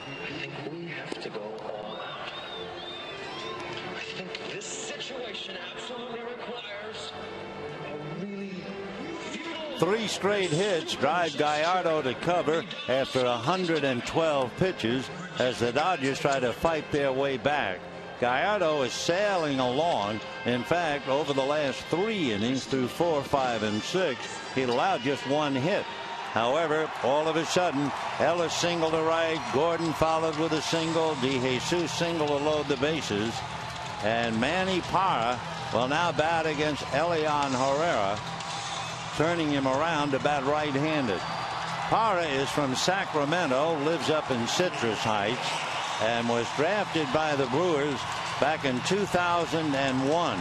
I think we have to go all out. I think this situation absolutely requires a really Three straight hits drive Gallardo to cover after 112 pitches as the Dodgers try to fight their way back. Gallardo is sailing along. In fact, over the last 3 innings through 4, 5, and 6, he allowed just 1 hit. However, all of a sudden, Ellis single to right, Gordon followed with a single, DeJesus single to load the bases, and Manny Parra will now bat against Elian Herrera, turning him around to bat right-handed. Parra is from Sacramento, lives up in Citrus Heights, and was drafted by the Brewers back in 2001.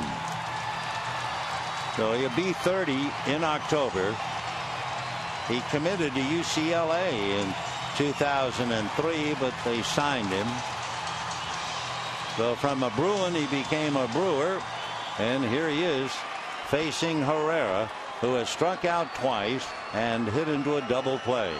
So he'll be 30 in October. He committed to UCLA in 2003, but they signed him. So from a Bruin, he became a Brewer, and here he is facing Herrera, who has struck out twice and hit into a double play.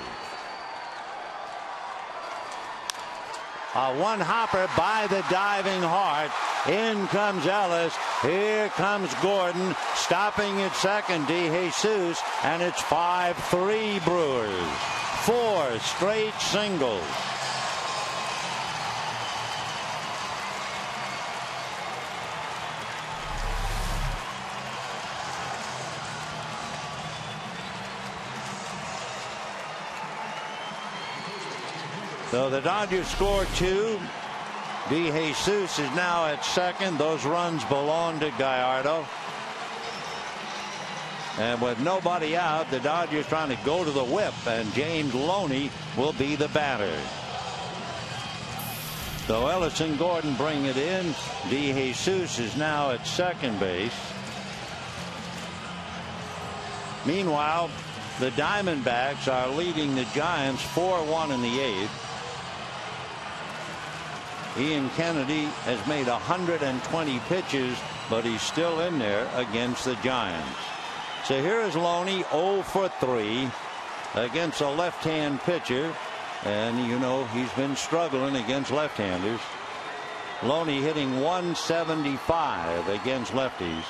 A one-hopper by the diving Hart. In comes Ellis. Here comes Gordon. Stopping at second, DeJesus. And it's 5-3 Brewers. 4 straight singles. So the Dodgers score 2. DeJesus is now at second. Those runs belong to Gallardo. And with nobody out, the Dodgers trying to go to the whip, and James Loney will be the batter. So Ellis and Gordon bring it in. DeJesus is now at second base. Meanwhile, the Diamondbacks are leading the Giants 4-1 in the 8th. Ian Kennedy has made 120 pitches, but he's still in there against the Giants. So here is Loney 0 for 3 against a left-hand pitcher, and you know he's been struggling against left-handers. Loney hitting 175 against lefties.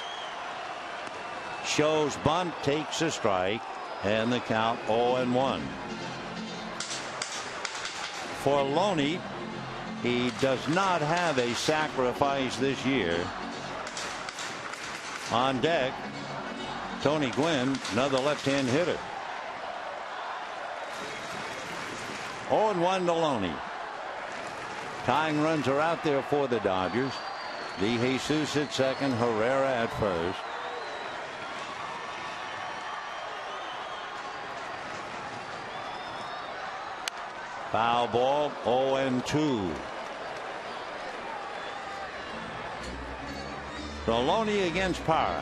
Shows bunt, takes a strike, and the count 0-1. For Loney, he does not have a sacrifice this year. On deck, Tony Gwynn, another left-hand hitter. 0-1 to Loney. Tying runs are out there for the Dodgers. DeJesus at second, Herrera at first. Foul ball, 0-2. Loney against Parra.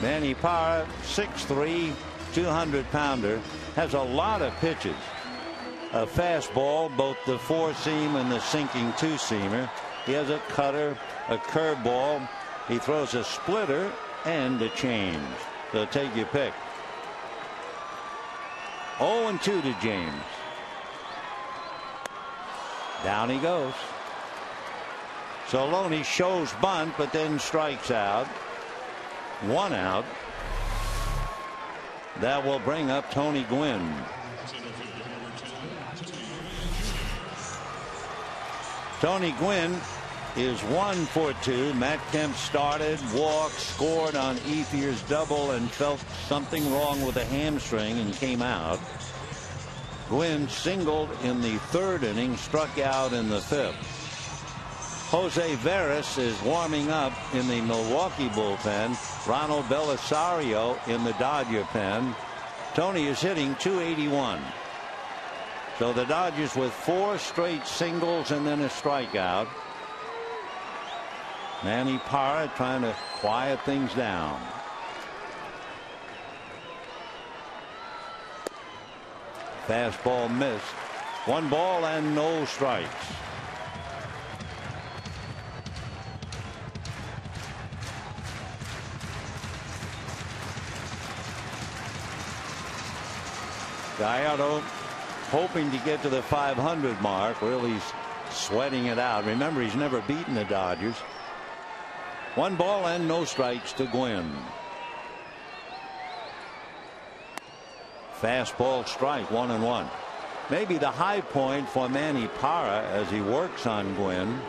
Manny Parra, 6'3", 200-pounder, has a lot of pitches. A fastball, both the four-seam and the sinking two-seamer. He has a cutter, a curveball. He throws a splitter and a change. So take your pick. 0-2 to James. Down he goes. Loney shows bunt, but then strikes out. 1 out. That will bring up Tony Gwynn. Tony Gwynn is 1 for 2. Matt Kemp started, walked, scored on Ethier's double, and felt something wrong with the hamstring and came out. Gwynn singled in the 3rd inning, struck out in the 5th. Jose Veras is warming up in the Milwaukee bullpen. Ronald Belisario in the Dodger pen. Tony is hitting .281. So the Dodgers with 4 straight singles and then a strikeout. Manny Parra trying to quiet things down. Fastball missed. 1 ball and no strikes. Gallardo hoping to get to the 500 mark. Really sweating it out. Remember, he's never beaten the Dodgers. 1 ball and no strikes to Gwynn. Fastball strike, 1-1. Maybe the high point for Manny Parra as he works on Gwynn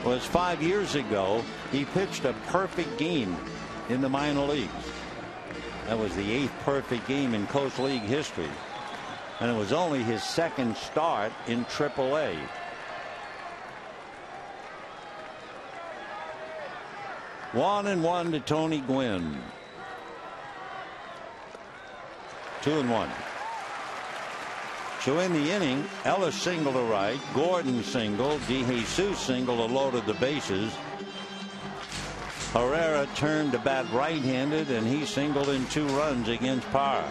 was 5 years ago. He pitched a perfect game in the minor leagues. That was the 8th perfect game in Coast League history. And it was only his 2nd start in AAA. One and 1 to Tony Gwynn. 2-1. So in the inning, Ellis singled to right, Gordon singled, DeJesus singled to loaded the bases. Herrera turned to bat right-handed, and he singled in 2 runs against Parra.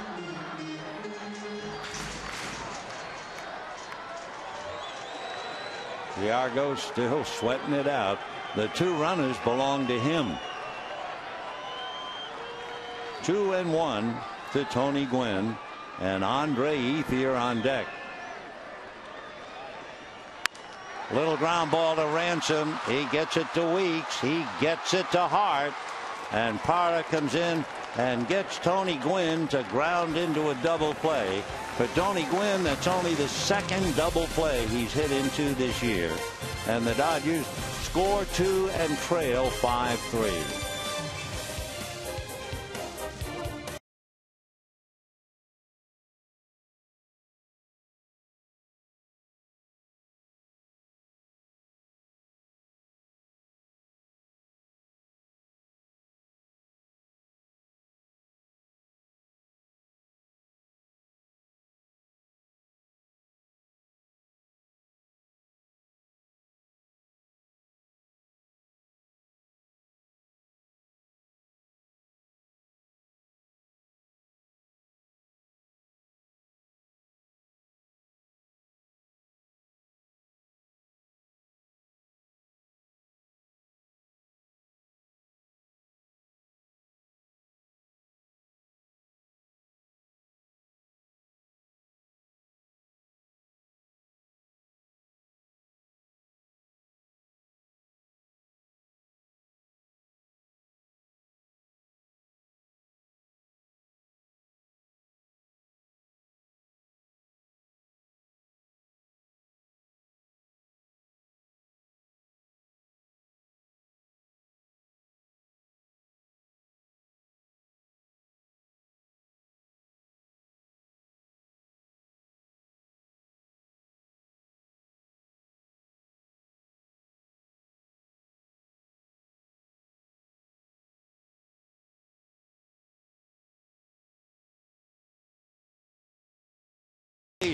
The Argos still sweating it out. The 2 runners belong to him. 2-1 to Tony Gwynn, and Andre Ethier on deck. Little ground ball to Ransom. He gets it to Weeks. He gets it to Hart. And Parra comes in and gets Tony Gwynn to ground into a double play. For Tony Gwynn, that's only the 2nd double play he's hit into this year. And the Dodgers score 2 and trail 5-3.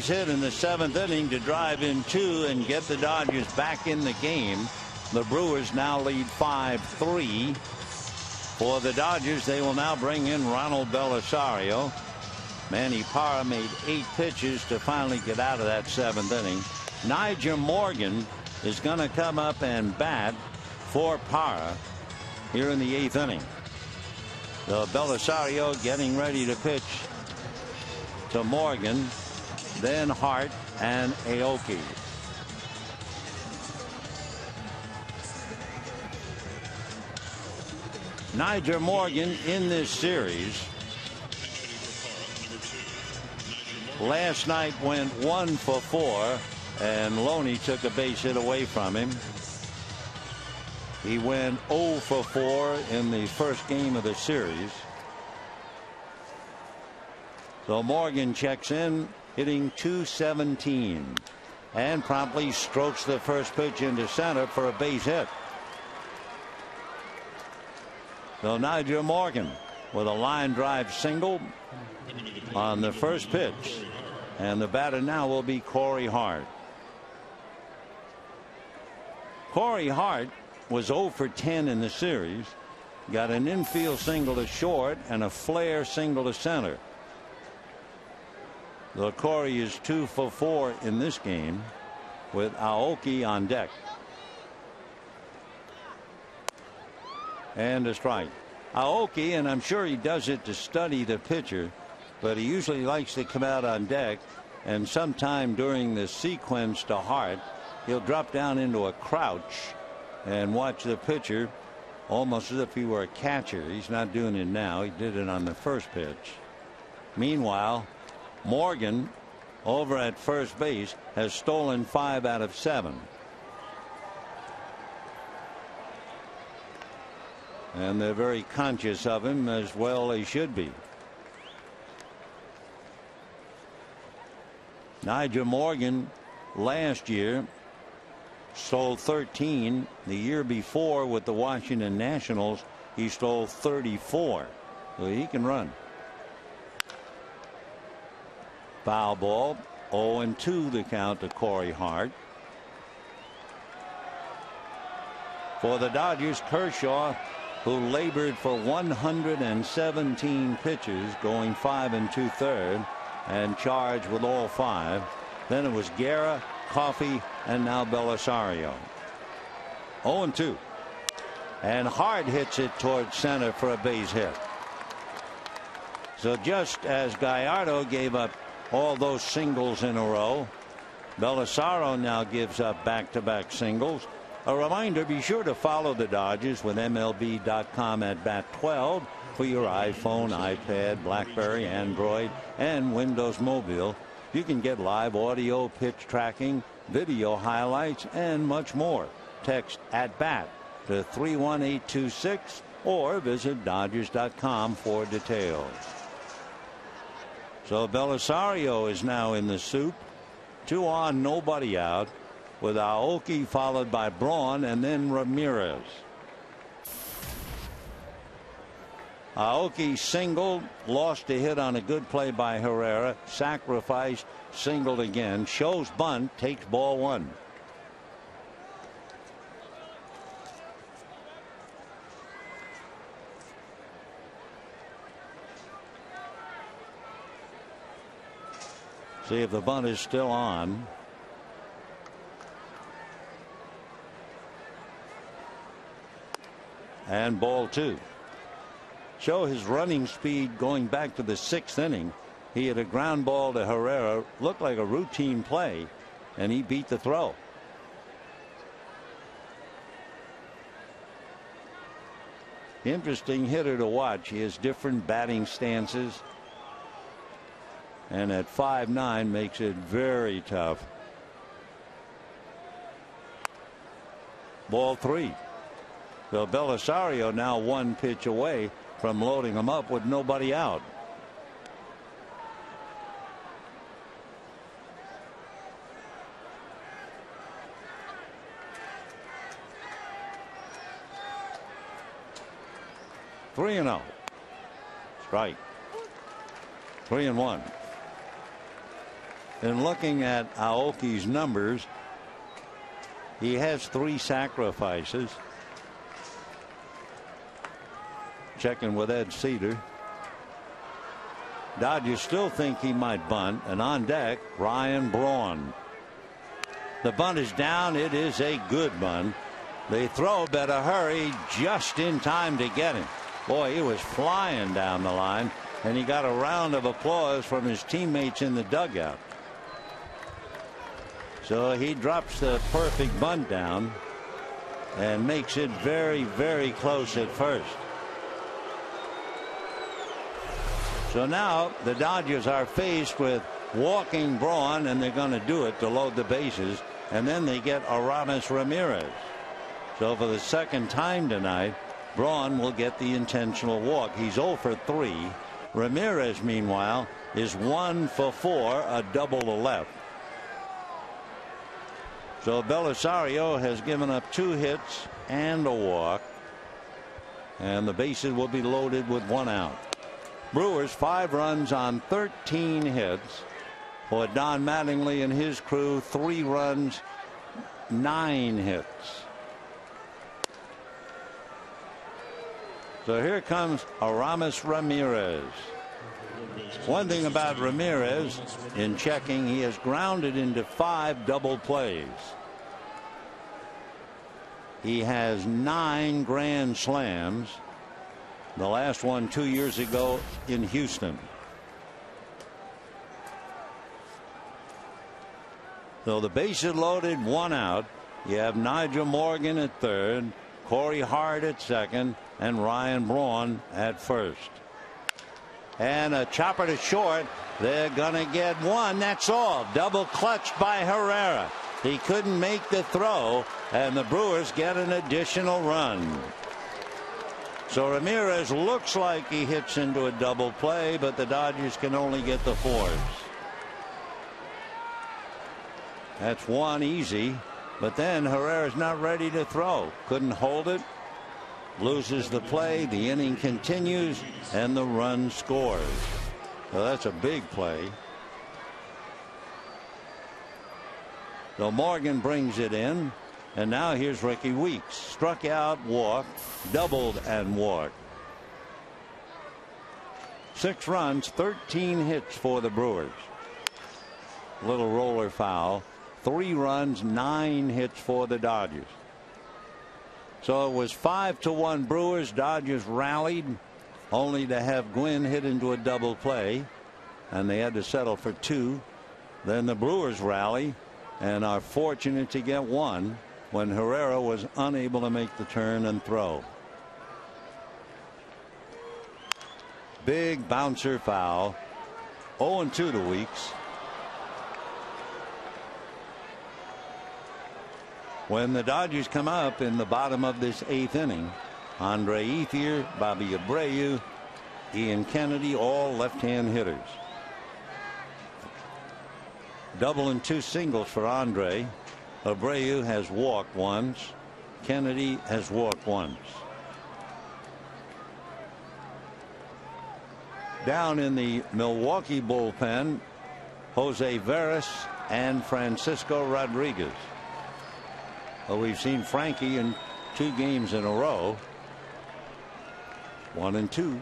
base hit in the 7th inning to drive in 2 and get the Dodgers back in the game. The Brewers now lead 5-3. For the Dodgers, they will now bring in Ronald Belisario. Manny Parra made 8 pitches to finally get out of that 7th inning. Nyjer Morgan is going to come up and bat for Parra here in the 8th inning. So Belisario getting ready to pitch to Morgan, then Hart and Aoki. Nyjer Morgan in this series last night went 1 for 4, and Loney took a base hit away from him. He went 0 for 4 in the first game of the series. So Morgan checks in, hitting .217, and promptly strokes the first pitch into center for a base hit. So Nyjer Morgan with a line drive single on the first pitch, and the batter now will be Corey Hart. Corey Hart was 0 for 10 in the series, got an infield single to short and a flare single to center. The Corey is 2 for 4 in this game with Aoki on deck. And a strike. Aoki, and I'm sure he does it to study the pitcher, but he usually likes to come out on deck, and sometime during the sequence to Hart, he'll drop down into a crouch and watch the pitcher almost as if he were a catcher. He's not doing it now. He did it on the first pitch. Meanwhile, Morgan over at first base has stolen 5 out of 7. And they're very conscious of him, as well they should be. Nyjer Morgan last year stole 13. The year before with the Washington Nationals, he stole 34. So he can run. Foul ball. 0-2 the count to Corey Hart. For the Dodgers, Kershaw, who labored for 117 pitches, going 5 2/3, and charged with all 5. Then it was Guerra, Coffey, and now Belisario. 0-2. And Hart hits it towards center for a base hit. So just as Gallardo gave up all those singles in a row, Belisario now gives up back-to-back singles. A reminder, be sure to follow the Dodgers with MLB.com at bat 12 for your iPhone, iPad, BlackBerry, Android, and Windows Mobile. You can get live audio, pitch tracking, video highlights, and much more. Text at bat to 31826 or visit Dodgers.com for details. So Belisario is now in the soup. 2 on, nobody out, with Aoki followed by Braun and then Ramirez. Aoki singled, lost a hit on a good play by Herrera, sacrificed, singled again, shows bunt, takes ball 1. See if the bunt is still on. And ball 2. Show his running speed going back to the 6th inning. He had a ground ball to Herrera, looked like a routine play, and he beat the throw. Interesting hitter to watch. He has different batting stances, and at 5'9" makes it very tough. Ball 3. So Belisario now 1 pitch away from loading him up with nobody out. Three and 0. Strike. 3-1. in looking at Aoki's numbers, he has 3 sacrifices. Checking with Ed Cedar. Dodgers still think he might bunt, and on deck, Ryan Braun. The bunt is down. It is a good bunt. They throw, better hurry, just in time to get him. Boy, he was flying down the line, and he got a round of applause from his teammates in the dugout. So he drops the perfect bunt down and makes it very, very close at first. So now the Dodgers are faced with walking Braun, and they're going to do it to load the bases, and then they get Aramis Ramirez. So for the second time tonight, Braun will get the intentional walk. He's 0 for 3. Ramirez, meanwhile, is 1 for 4, a double to left. So Belisario has given up 2 hits and a walk, and the bases will be loaded with 1 out. Brewers 5 runs on 13 hits. For Don Mattingly and his crew, 3 runs, 9 hits. So here comes Aramis Ramirez. One thing about Ramirez, in checking, he has grounded into 5 double plays. He has 9 grand slams. The last one 2 years ago in Houston. So the bases loaded, 1 out. You have Nigel Morgan at third, Corey Hart at second, and Ryan Braun at first. And a chopper to short. They're going to get 1. That's all. Double clutched by Herrera. He couldn't make the throw, and the Brewers get an additional run. So Ramirez looks like he hits into a double play, but the Dodgers can only get the 4s. That's 1 easy, but then Herrera's not ready to throw. Couldn't hold it. Loses the play. The inning continues, and the run scores. So that's a big play. So Morgan brings it in. And now here's Ricky Weeks. Struck out, walked, doubled, and walked. 6 runs, 13 hits for the Brewers. Little roller foul. 3 runs, 9 hits for the Dodgers. So it was 5-1 Brewers. Dodgers rallied, only to have Gwynn hit into a double play, and they had to settle for 2. Then the Brewers rally and are fortunate to get 1. When Herrera was unable to make the turn and throw. Big bouncer foul. 0-2 to Weeks. When the Dodgers come up in the bottom of this 8th inning, Andre Ethier, Bobby Abreu, Ian Kennedy, all left-hand hitters. Double and 2 singles for Andre. Abreu has walked once. Kennedy has walked once. Down in the Milwaukee bullpen, Jose Veras and Francisco Rodriguez. Well, we've seen Frankie in 2 games in a row. 1-2.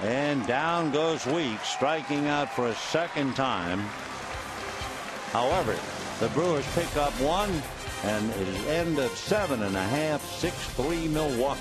And down goes Weeks, striking out for a second time. However, the Brewers pick up 1, and it is end of 7.5, 6-3 Milwaukee.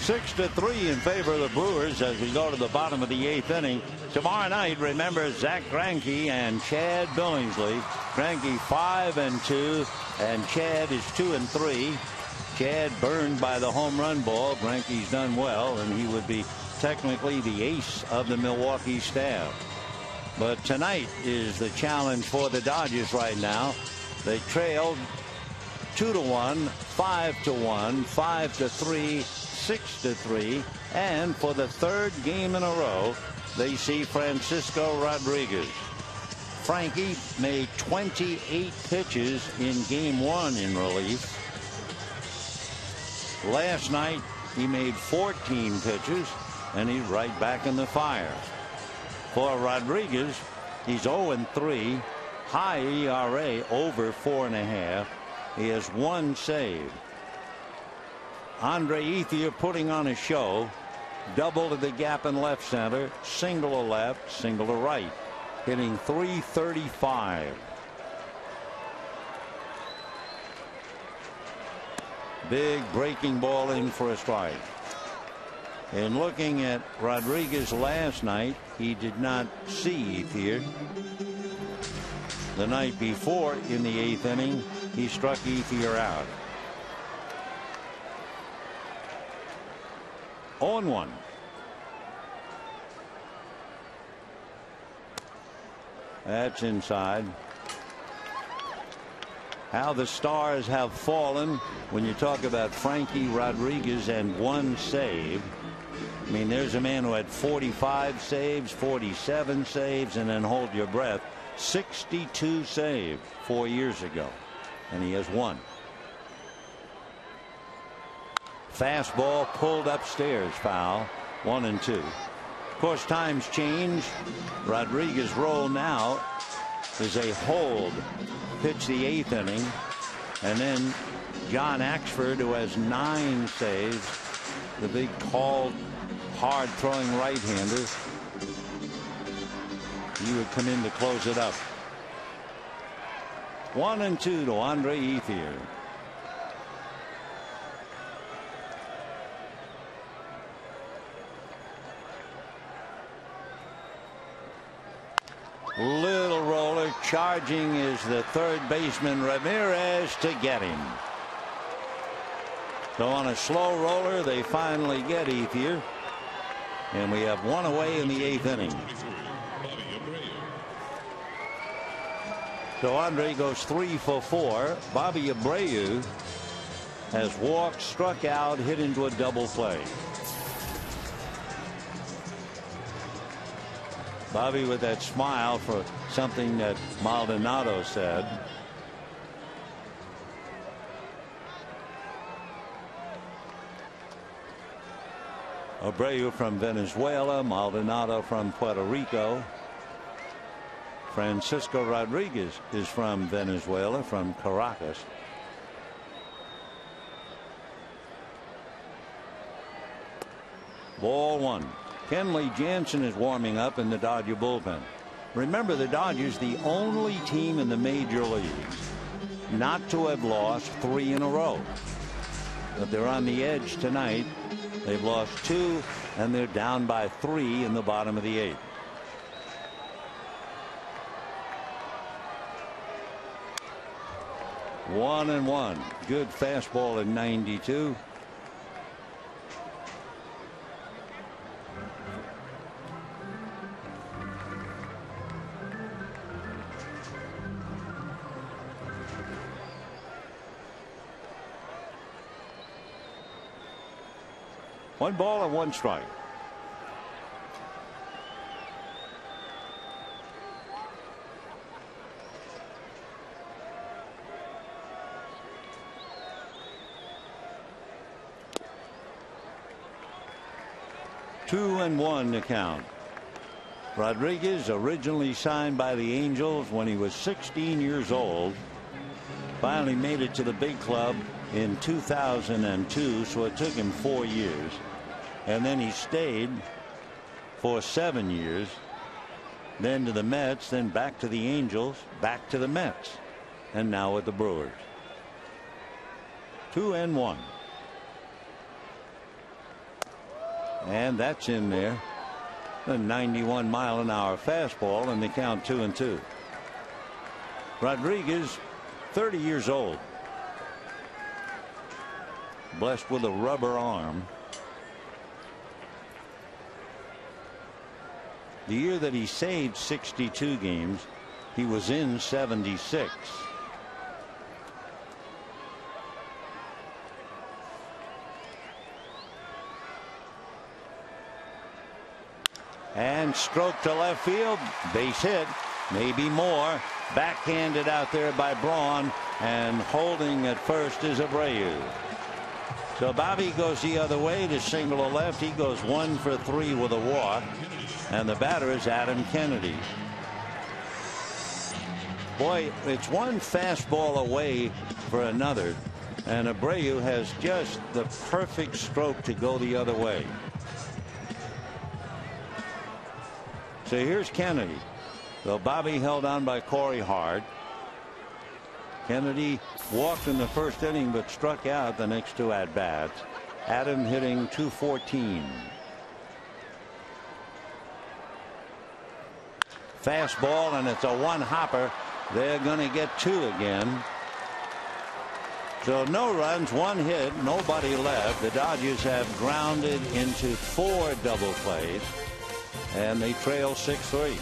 6-3 in favor of the Brewers as we go to the bottom of the 8th inning. Tomorrow night, remember Zach Greinke and Chad Billingsley. Greinke 5-2 and Chad is 2-3. Chad burned by the home run ball. Greinke's done well, and he would be technically the ace of the Milwaukee staff. But tonight is the challenge for the Dodgers right now. They trailed 2-1, 5-1, 5-3, 6-3, and for the third game in a row, they see Francisco Rodriguez. Frankie made 28 pitches in game 1 in relief. Last night, he made 14 pitches, and he's right back in the fire. For Rodriguez, he's 0-3, high ERA over 4.5. He has 1 save. Andre Ethier putting on a show. Double to the gap in left center, single to left, single to right, hitting .335. Big breaking ball in for a strike. And looking at Rodriguez last night, he did not see Ethier. The night before in the 8th inning, he struck Ethier out. 0-1. That's inside. How the stars have fallen when you talk about Frankie Rodriguez and 1 save. I mean, there's a man who had 45 saves, 47 saves, and then hold your breath, 62 saves 4 years ago, and he has 1. Fastball pulled upstairs, foul, 1-2. Of course, times change. Rodriguez's role now is a hold. Pitch the 8th inning, and then John Axford, who has 9 saves, the big, tall, hard throwing right-hander, he would come in to close it up. 1-2 to Andre Ethier. Little roller, charging is the third baseman Ramirez to get him. So on a slow roller, they finally get Ethier, and we have 1 away in the 8th inning. So Andre goes 3 for 4. Bobby Abreu has walked, struck out, hit into a double play. Bobby with that smile for something that Maldonado said. Abreu from Venezuela, Maldonado from Puerto Rico. Francisco Rodriguez is from Venezuela, from Caracas. Ball 1. Kenley Jansen is warming up in the Dodger bullpen. Remember, the Dodgers, the only team in the major leagues not to have lost 3 in a row. But they're on the edge tonight. They've lost 2, and they're down by 3 in the bottom of the 8th. One and one. Good fastball in 92. One ball and 1 strike. Two and 1 to count. Rodriguez, originally signed by the Angels when he was 16 years old, finally made it to the big club in 2002, so it took him 4 years, and then he stayed for 7 years, then to the Mets, then back to the Angels, back to the Mets, and now with the Brewers. 2 and 1. And that's in there. A 91-mile-an-hour fastball, and they count 2-2. Rodriguez, 30 years old, blessed with a rubber arm. The year that he saved 62 games, he was in 76. And stroke to left field, base hit, maybe more. Backhanded out there by Braun, and holding at first is Abreu. So Bobby goes the other way to single to left. He goes 1 for 3 with a walk, and the batter is Adam Kennedy. Boy, it's one fastball away for another, and Abreu has just the perfect stroke to go the other way. So here's Kennedy. So Bobby held on by Corey Hart. Kennedy walked in the first inning but struck out the next 2 at bats. Adam hitting .214. Fastball, and it's a one hopper. They're going to get 2 again. So no runs, 1 hit, nobody left. The Dodgers have grounded into 4 double plays, and they trail 6-3.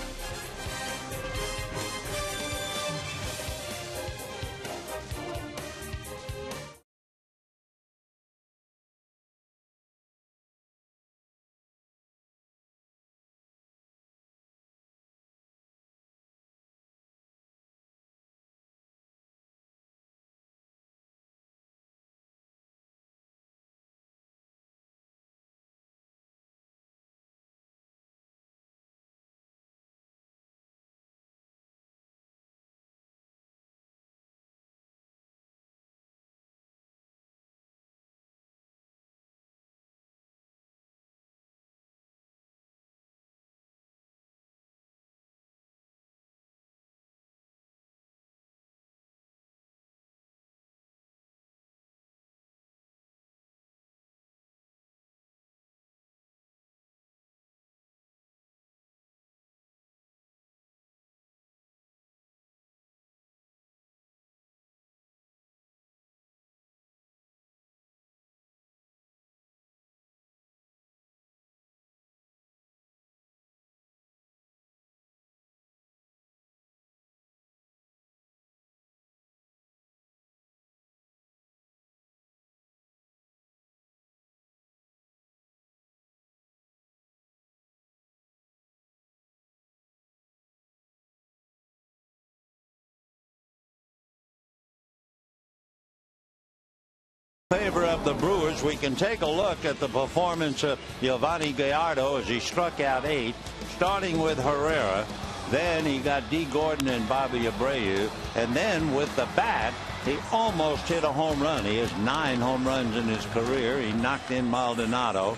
Favor of the Brewers. We can take a look at the performance of Giovanni Gallardo as he struck out 8, starting with Herrera. Then he got D. Gordon and Bobby Abreu, and then with the bat he almost hit a home run. He has 9 home runs in his career. He knocked in Maldonado.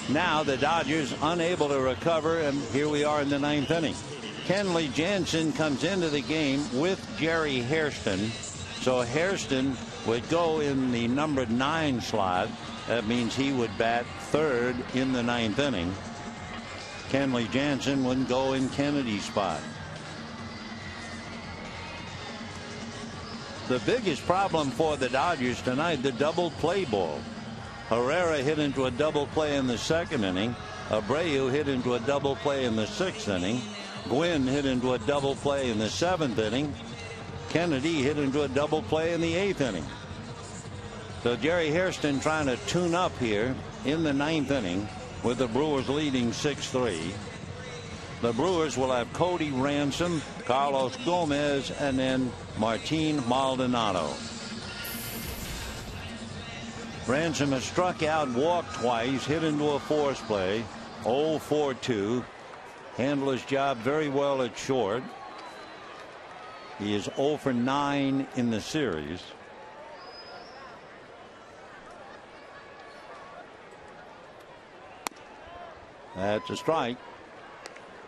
Now the Dodgers unable to recover, and here we are in the 9th inning. Kenley Jansen comes into the game with Jerry Hairston. So Hairston would go in the number 9 slot. That means he would bat 3rd in the 9th inning. Kenley Jansen wouldn't go in Kennedy's spot. The biggest problem for the Dodgers tonight, the double play ball. Herrera hit into a double play in the 2nd inning. Abreu hit into a double play in the 6th inning. Gwynn hit into a double play in the 7th inning. Kennedy hit into a double play in the 8th inning. So Jerry Hairston trying to tune up here in the 9th inning with the Brewers leading 6-3. The Brewers will have Cody Ransom, Carlos Gomez, and then Martin Maldonado. Ransom has struck out, walked twice, hit into a force play, 0-4-2. Handled his job very well at short. He is 0 for 9 in the series. That's a strike.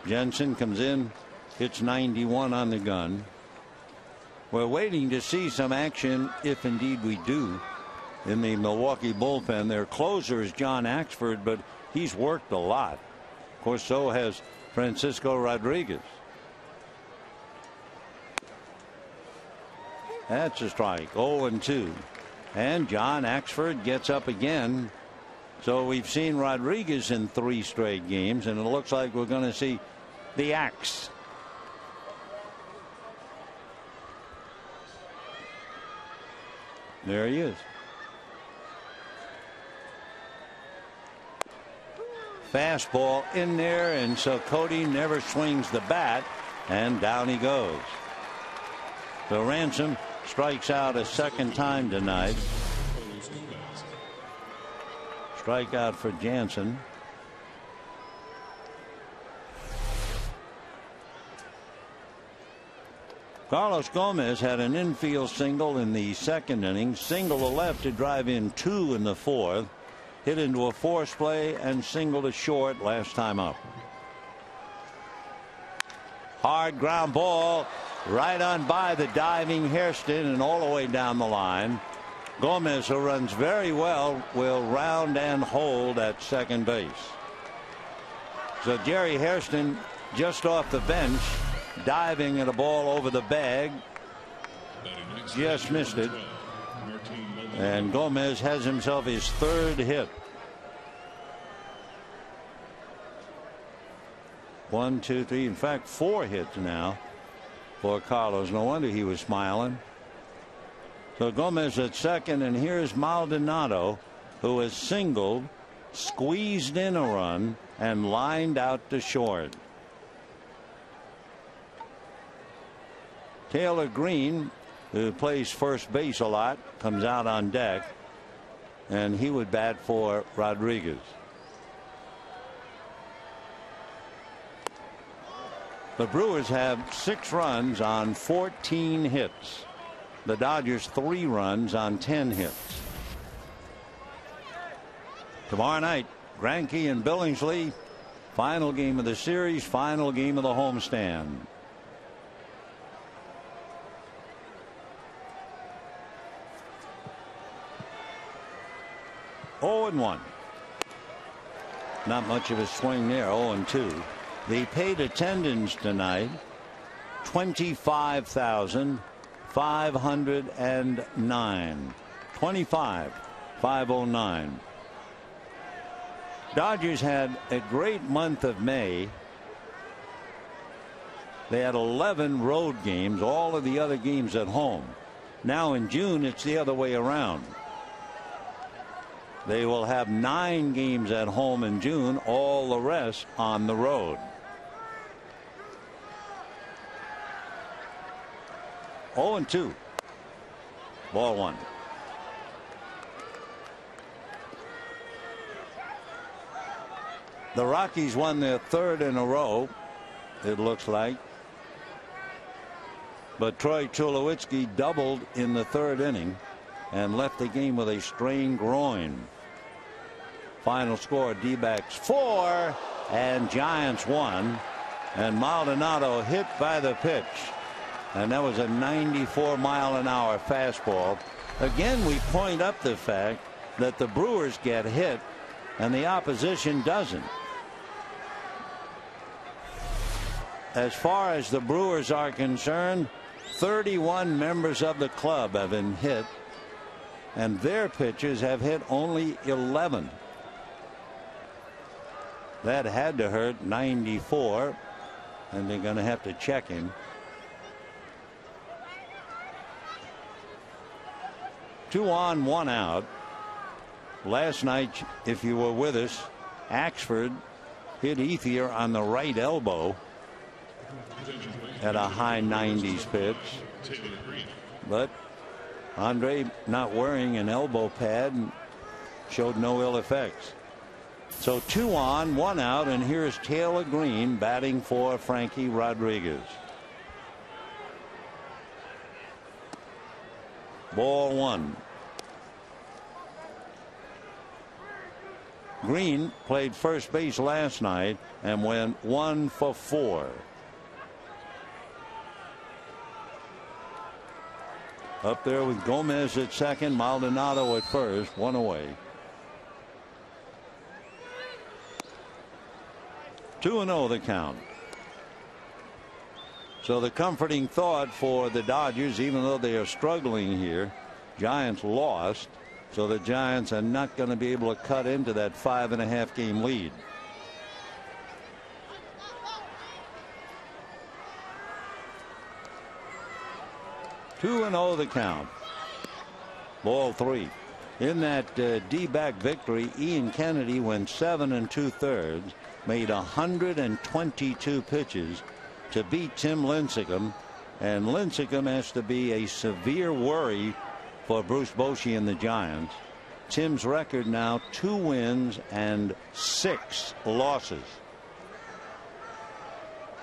Jensen comes in, hits 91 on the gun. We're waiting to see some action, if indeed we do, in the Milwaukee bullpen. Their closer is John Axford, but He's worked a lot. Of course, so has Francisco Rodriguez. That's a strike. 0-2. And John Axford gets up again. So we've seen Rodriguez in 3 straight games, and it looks like we're going to see the axe. There he is. Fastball in there, and so Cody never swings the bat, and down he goes. So Ransom strikes out a second time tonight. Strikeout for Jansen. Carlos Gomez had an infield single in the second inning, single to left to drive in 2 in the 4th, hit into a force play and single to short last time up. Hard ground ball right on by the diving Hairston and all the way down the line. Gomez, who runs very well, will round and hold at second base. So Jerry Hairston just off the bench, diving at a ball over the bag, just missed it, and Gomez has himself his 3rd hit. 1, 2, 3, in fact 4 hits now for Carlos. No wonder he was smiling. So Gomez at second, and here's Maldonado, who has singled, squeezed in a run, and lined out to short. Taylor Green, who plays first base a lot, comes out on deck, and he would bat for Rodriguez. The Brewers have 6 runs on 14 hits. The Dodgers 3 runs on 10 hits. Tomorrow night, Greinke and Billingsley. Final game of the series, final game of the homestand. Oh, 0-1. Not much of a swing there. 0-2. The paid attendance tonight, 25,509. 25,509. Dodgers had a great month of May. They had 11 road games, all of the other games at home. Now in June, it's the other way around. They will have 9 games at home in June, all the rest on the road. 0-2. Ball 1. The Rockies won their 3rd in a row, it looks like. But Troy Tulowitzki doubled in the 3rd inning and left the game with a strained groin. Final score, D-backs 4 and Giants 1. And Maldonado hit by the pitch. And that was a 94-mile-an-hour fastball. Again, we point up the fact that the Brewers get hit and the opposition doesn't. As far as the Brewers are concerned, 31 members of the club have been hit, and their pitchers have hit only 11. That had to hurt 94, and they're going to have to check him. 2 on, 1 out. Last night, if you were with us, Axford hit Ethier on the right elbow at a high 90s pitch. But Andre, not wearing an elbow pad, showed no ill effects. So 2 on, 1 out, and here's Taylor Green batting for Frankie Rodriguez. Ball 1. Green played first base last night and went 1 for 4. Up there with Gomez at second, Maldonado at first, 1 away. 2-0 the count. So the comforting thought for the Dodgers, even though they are struggling here, Giants lost, so the Giants are not going to be able to cut into that 5.5 game lead. Two and 0 the count. Ball 3. In that D-back victory, Ian Kennedy went 7 2/3, made 122 pitches to beat Tim Lincecum, and Lincecum has to be a severe worry for Bruce Bochy and the Giants. Tim's record now 2 wins and 6 losses.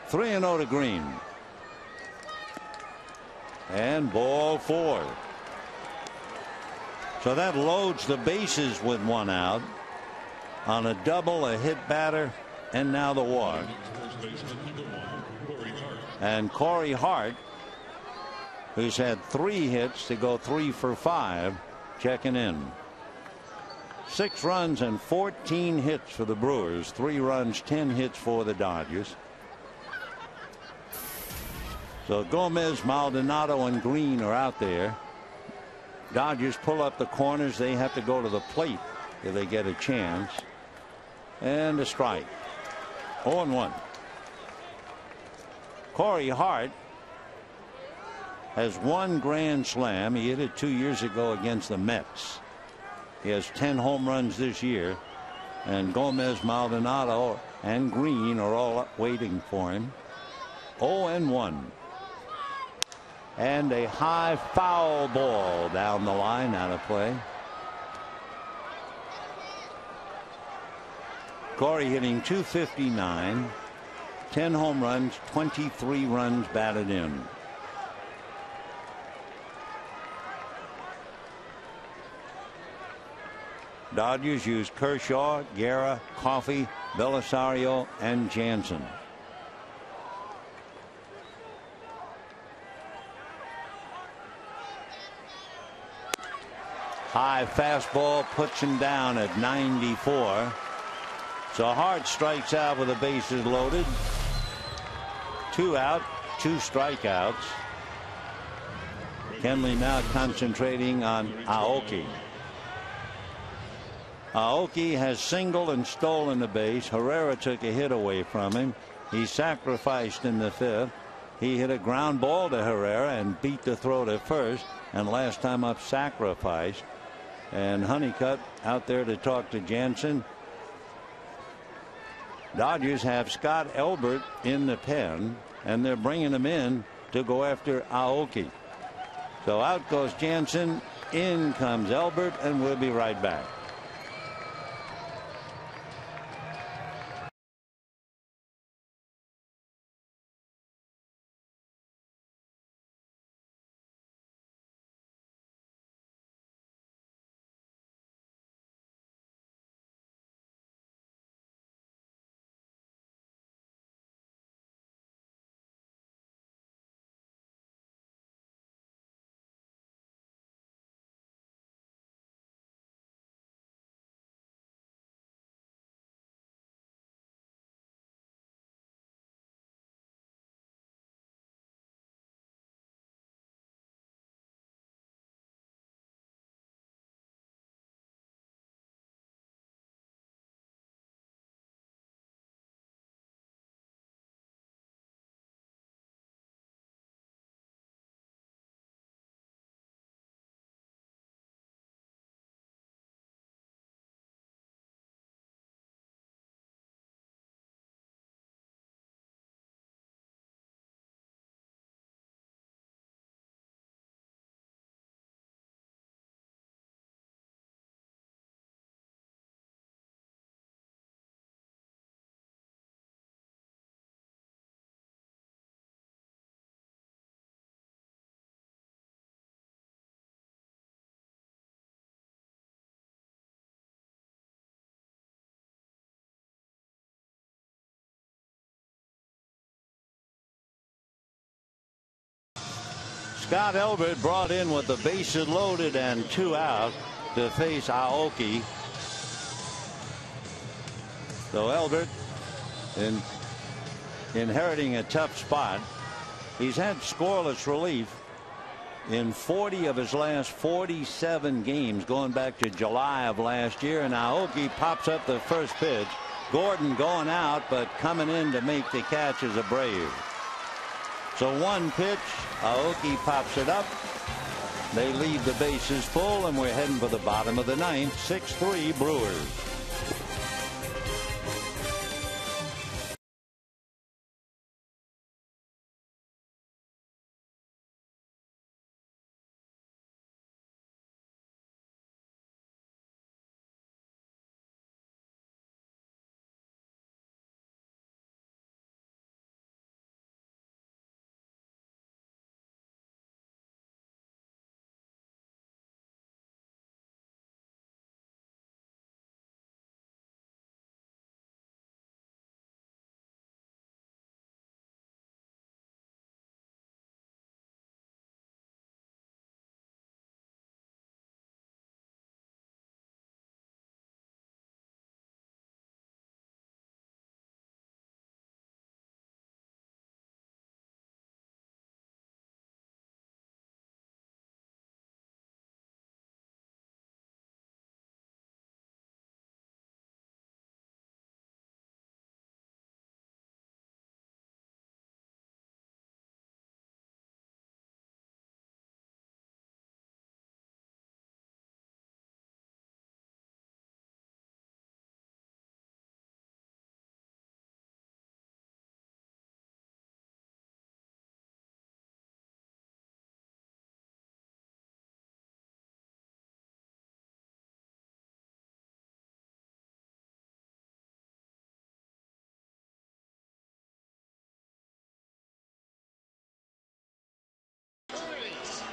3-0 to Green. And ball 4. So that loads the bases with 1 out. On a double, a hit batter, and now the walk. And Corey Hart, who's had 3 hits to go 3 for 5, checking in. 6 runs and 14 hits for the Brewers. 3 runs, 10 hits for the Dodgers. So Gomez, Maldonado, and Green are out there. Dodgers pull up the corners. They have to go to the plate if they get a chance. And a strike. 0-1. Corey Hart has 1 grand slam. He hit it 2 years ago against the Mets. He has 10 home runs this year. And Gomez, Maldonado, and Green are all waiting for him. 0-1. And a high foul ball down the line, out of play. Corey hitting .259, 10 home runs, 23 runs batted in. Dodgers use Kershaw, Guerra, Coffey, Belisario, and Jansen. High fastball puts him down at 94. So Hart strikes out with the bases loaded. 2 out, 2 strikeouts. Kenley now concentrating on Aoki. Aoki has singled and stolen the base. Herrera took a hit away from him. He sacrificed in the 5th. He hit a ground ball to Herrera and beat the throw to first, and last time up sacrificed. And Honeycutt out there to talk to Jansen. Dodgers have Scott Elbert in the pen, and they're bringing him in to go after Aoki. So out goes Jansen, in comes Elbert, and we'll be right back. Scott Elbert brought in with the bases loaded and 2 out to face Aoki. So Elbert inheriting a tough spot. He's had scoreless relief in 40 of his last 47 games going back to July of last year. And Aoki pops up the first pitch. Gordon going out, but coming in to make the catch is Abreu. So one pitch, Aoki pops it up. They leave the bases full, and we're heading for the bottom of the ninth. 6-3 Brewers.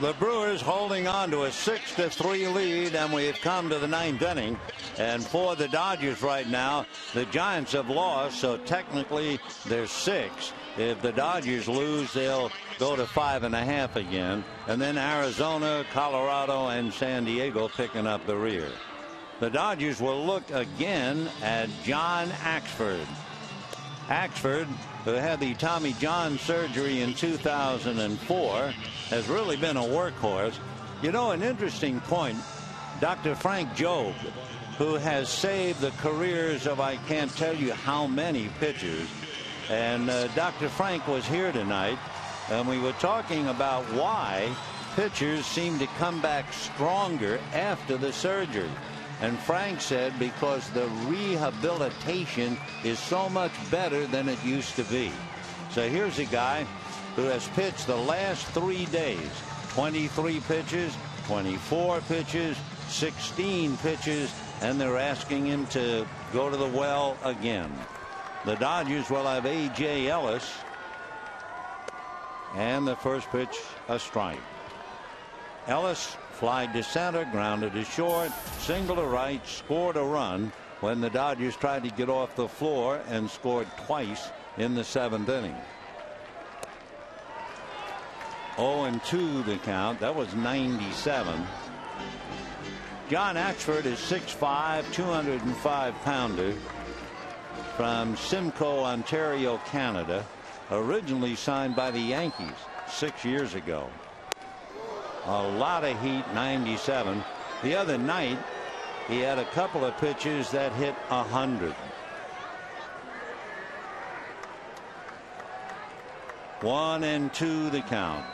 The Brewers holding on to a 6-3 lead, and we've come to the ninth inning. And for the Dodgers right now, the Giants have lost, so technically there's 6. If the Dodgers lose, they'll go to 5.5 again. And then Arizona, Colorado, and San Diego picking up the rear. The Dodgers will look again at John Axford. Axford, who had the Tommy John surgery in 2004, has really been a workhorse. You know, an interesting point, Dr. Frank Jobe, who has saved the careers of I can't tell you how many pitchers. And Dr. Frank was here tonight, and we were talking about why pitchers seem to come back stronger after the surgery. And Frank said because the rehabilitation is so much better than it used to be. So here's a guy who has pitched the last 3 days, 23 pitches, 24 pitches, 16 pitches, and they're asking him to go to the well again. The Dodgers will have A.J. Ellis, and the first pitch a strike. Ellis flied to center, grounded to short, single to right, scored a run when the Dodgers tried to get off the floor, and scored twice in the 7th inning. 0-2 the count. That was 97. John Axford is 6'5", 205-pounder from Simcoe, Ontario, Canada. Originally signed by the Yankees 6 years ago. A lot of heat, 97. The other night, he had a couple of pitches that hit 100. 1-2 the count.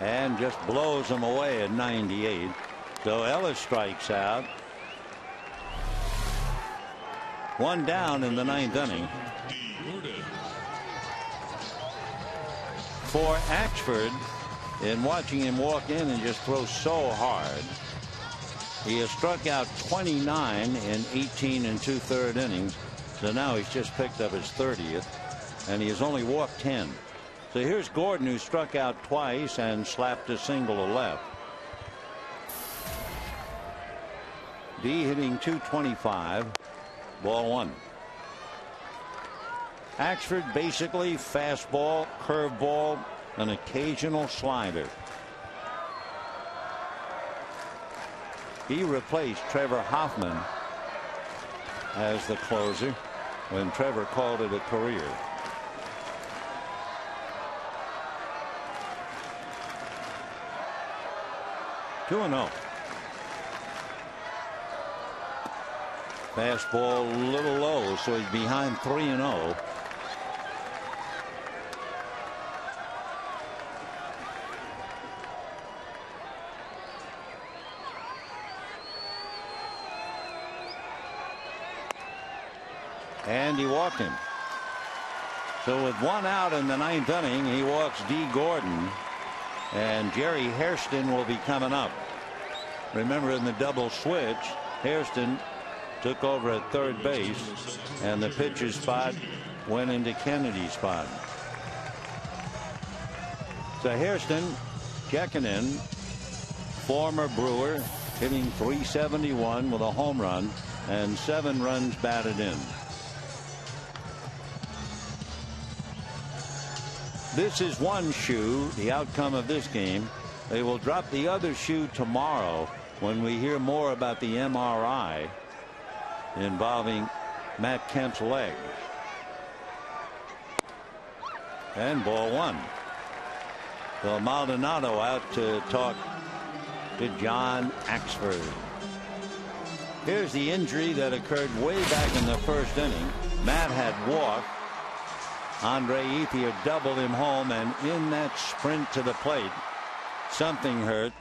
And just blows him away at 98. So Ellis strikes out. 1 down in the 9th inning. For Axford, in watching him walk in and just throw so hard, he has struck out 29 in 18 2/3 innings. So now he's just picked up his 30th, and he has only walked 10. So here's Gordon, who struck out twice and slapped a single to left. D hitting .225, ball 1. Axford basically fastball, curveball, an occasional slider. He replaced Trevor Hoffman as the closer when Trevor called it a career. Two and 0. Fastball a little low, so he's behind 3-0. And he walked him. So with 1 out in the 9th inning, he walks D. Gordon, and Jerry Hairston will be coming up. Remember, in the double switch, Hairston took over at third base, and the pitcher's spot went into Kennedy's spot. So Hairston checking in, former Brewer, hitting .371 with a home run and 7 runs batted in. This is one shoe, the outcome of this game. They will drop the other shoe tomorrow when we hear more about the MRI involving Matt Kemp's leg. And ball 1. So Maldonado out to talk to John Axford. Here's the injury that occurred way back in the first inning. Matt had walked. Andre Ethier doubled him home, and in that sprint to the plate, something hurt.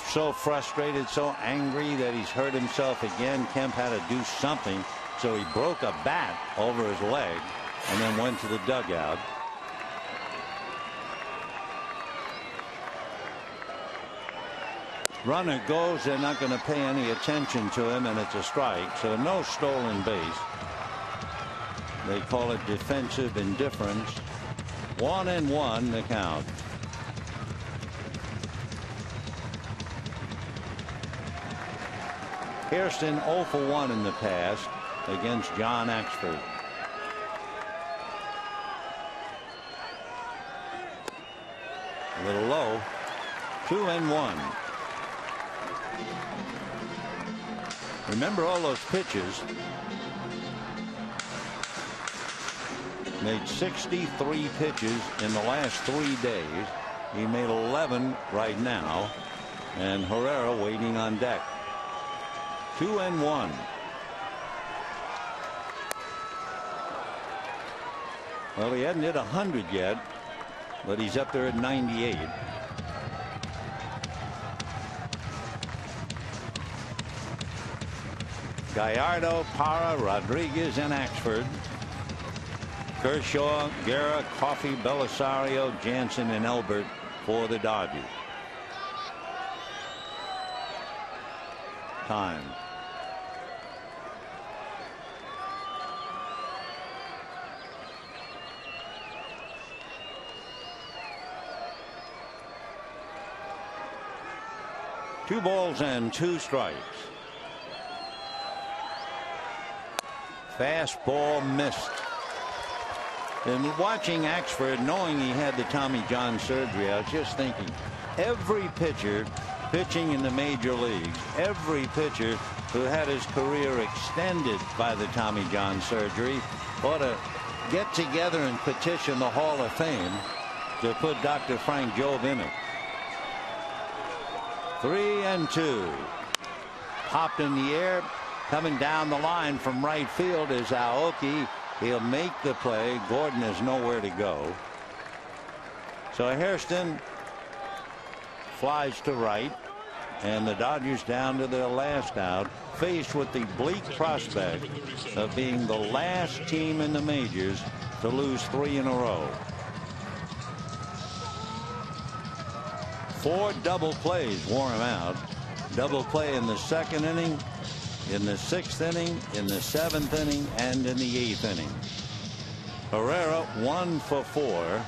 So frustrated, so angry that he's hurt himself again. Kemp had to do something, so he broke a bat over his leg and then went to the dugout. Runner goes, they're not going to pay any attention to him, and it's a strike, so no stolen base. They call it defensive indifference. 1-1 the count. Hairston 0 for 1 in the past against John Axford. A little low. 2-1. Remember all those pitches. Made 63 pitches in the last 3 days. He made 11 right now, and Herrera waiting on deck. 2-1. Well, he hadn't hit 100 yet, but he's up there at 98. Gallardo, Parra, Rodriguez, and Axford. Kershaw, Guerra, Coffey, Belisario, Jansen, and Elbert for the Dodgers. Time. Two balls and 2 strikes. Fastball missed. And watching Axford, knowing he had the Tommy John surgery, I was just thinking, every pitcher pitching in the major leagues, every pitcher who had his career extended by the Tommy John surgery ought to get together and petition the Hall of Fame to put Dr. Frank Jove in it. 3-2. Popped in the air. Coming down the line from right field is Aoki. He'll make the play. Gordon has nowhere to go. So Hairston flies to right, and the Dodgers down to their last out, faced with the bleak prospect of being the last team in the majors to lose 3 in a row. 4 double plays wore him out. Double play in the 2nd inning, in the 6th inning, in the 7th inning, and in the 8th inning. Herrera 1 for 4,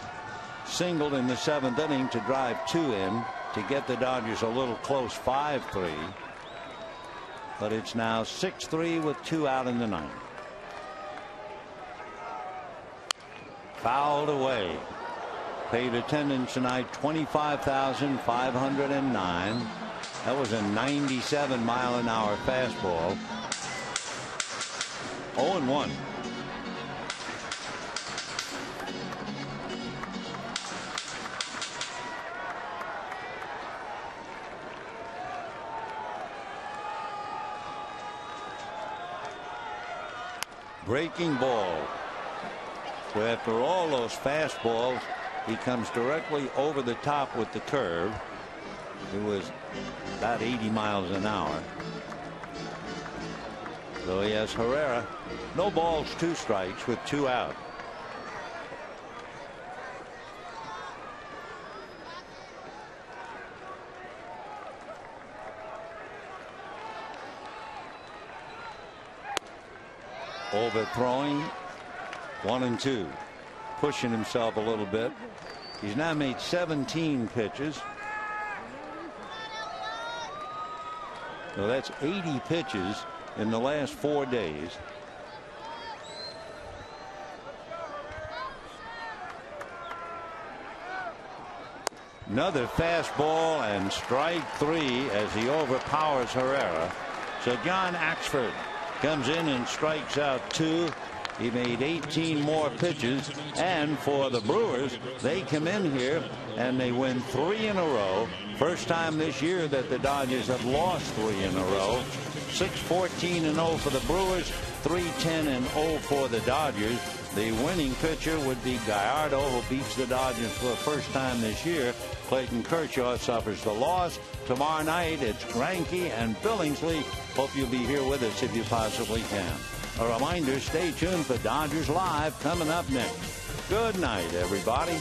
singled in the 7th inning to drive 2 in to get the Dodgers a little close, 5-3. But it's now 6-3 with 2 out in the 9th. Fouled away. Paid attendance tonight 25,509. That was a 97-mile-an-hour fastball. 0-1. Breaking ball. So after all those fastballs, he comes directly over the top with the curve. It was about 80 miles an hour. So he has Herrera. No balls, 2 strikes with 2 out. Overthrowing. 1-2. Pushing himself a little bit. He's now made 17 pitches. So that's 80 pitches in the last 4 days. Another fastball and strike 3 as he overpowers Herrera. So John Axford comes in and strikes out 2. He made 18 more pitches, and for the Brewers, they come in here and they win 3 in a row. First time this year that the Dodgers have lost 3 in a row. 6-14-0 for the Brewers, 3-10-0 for the Dodgers. The winning pitcher would be Gallardo, who beats the Dodgers for the first time this year. Clayton Kershaw suffers the loss. Tomorrow night, it's Greinke and Billingsley. Hope you'll be here with us if you possibly can. A reminder, stay tuned for Dodgers Live coming up next. Good night, everybody.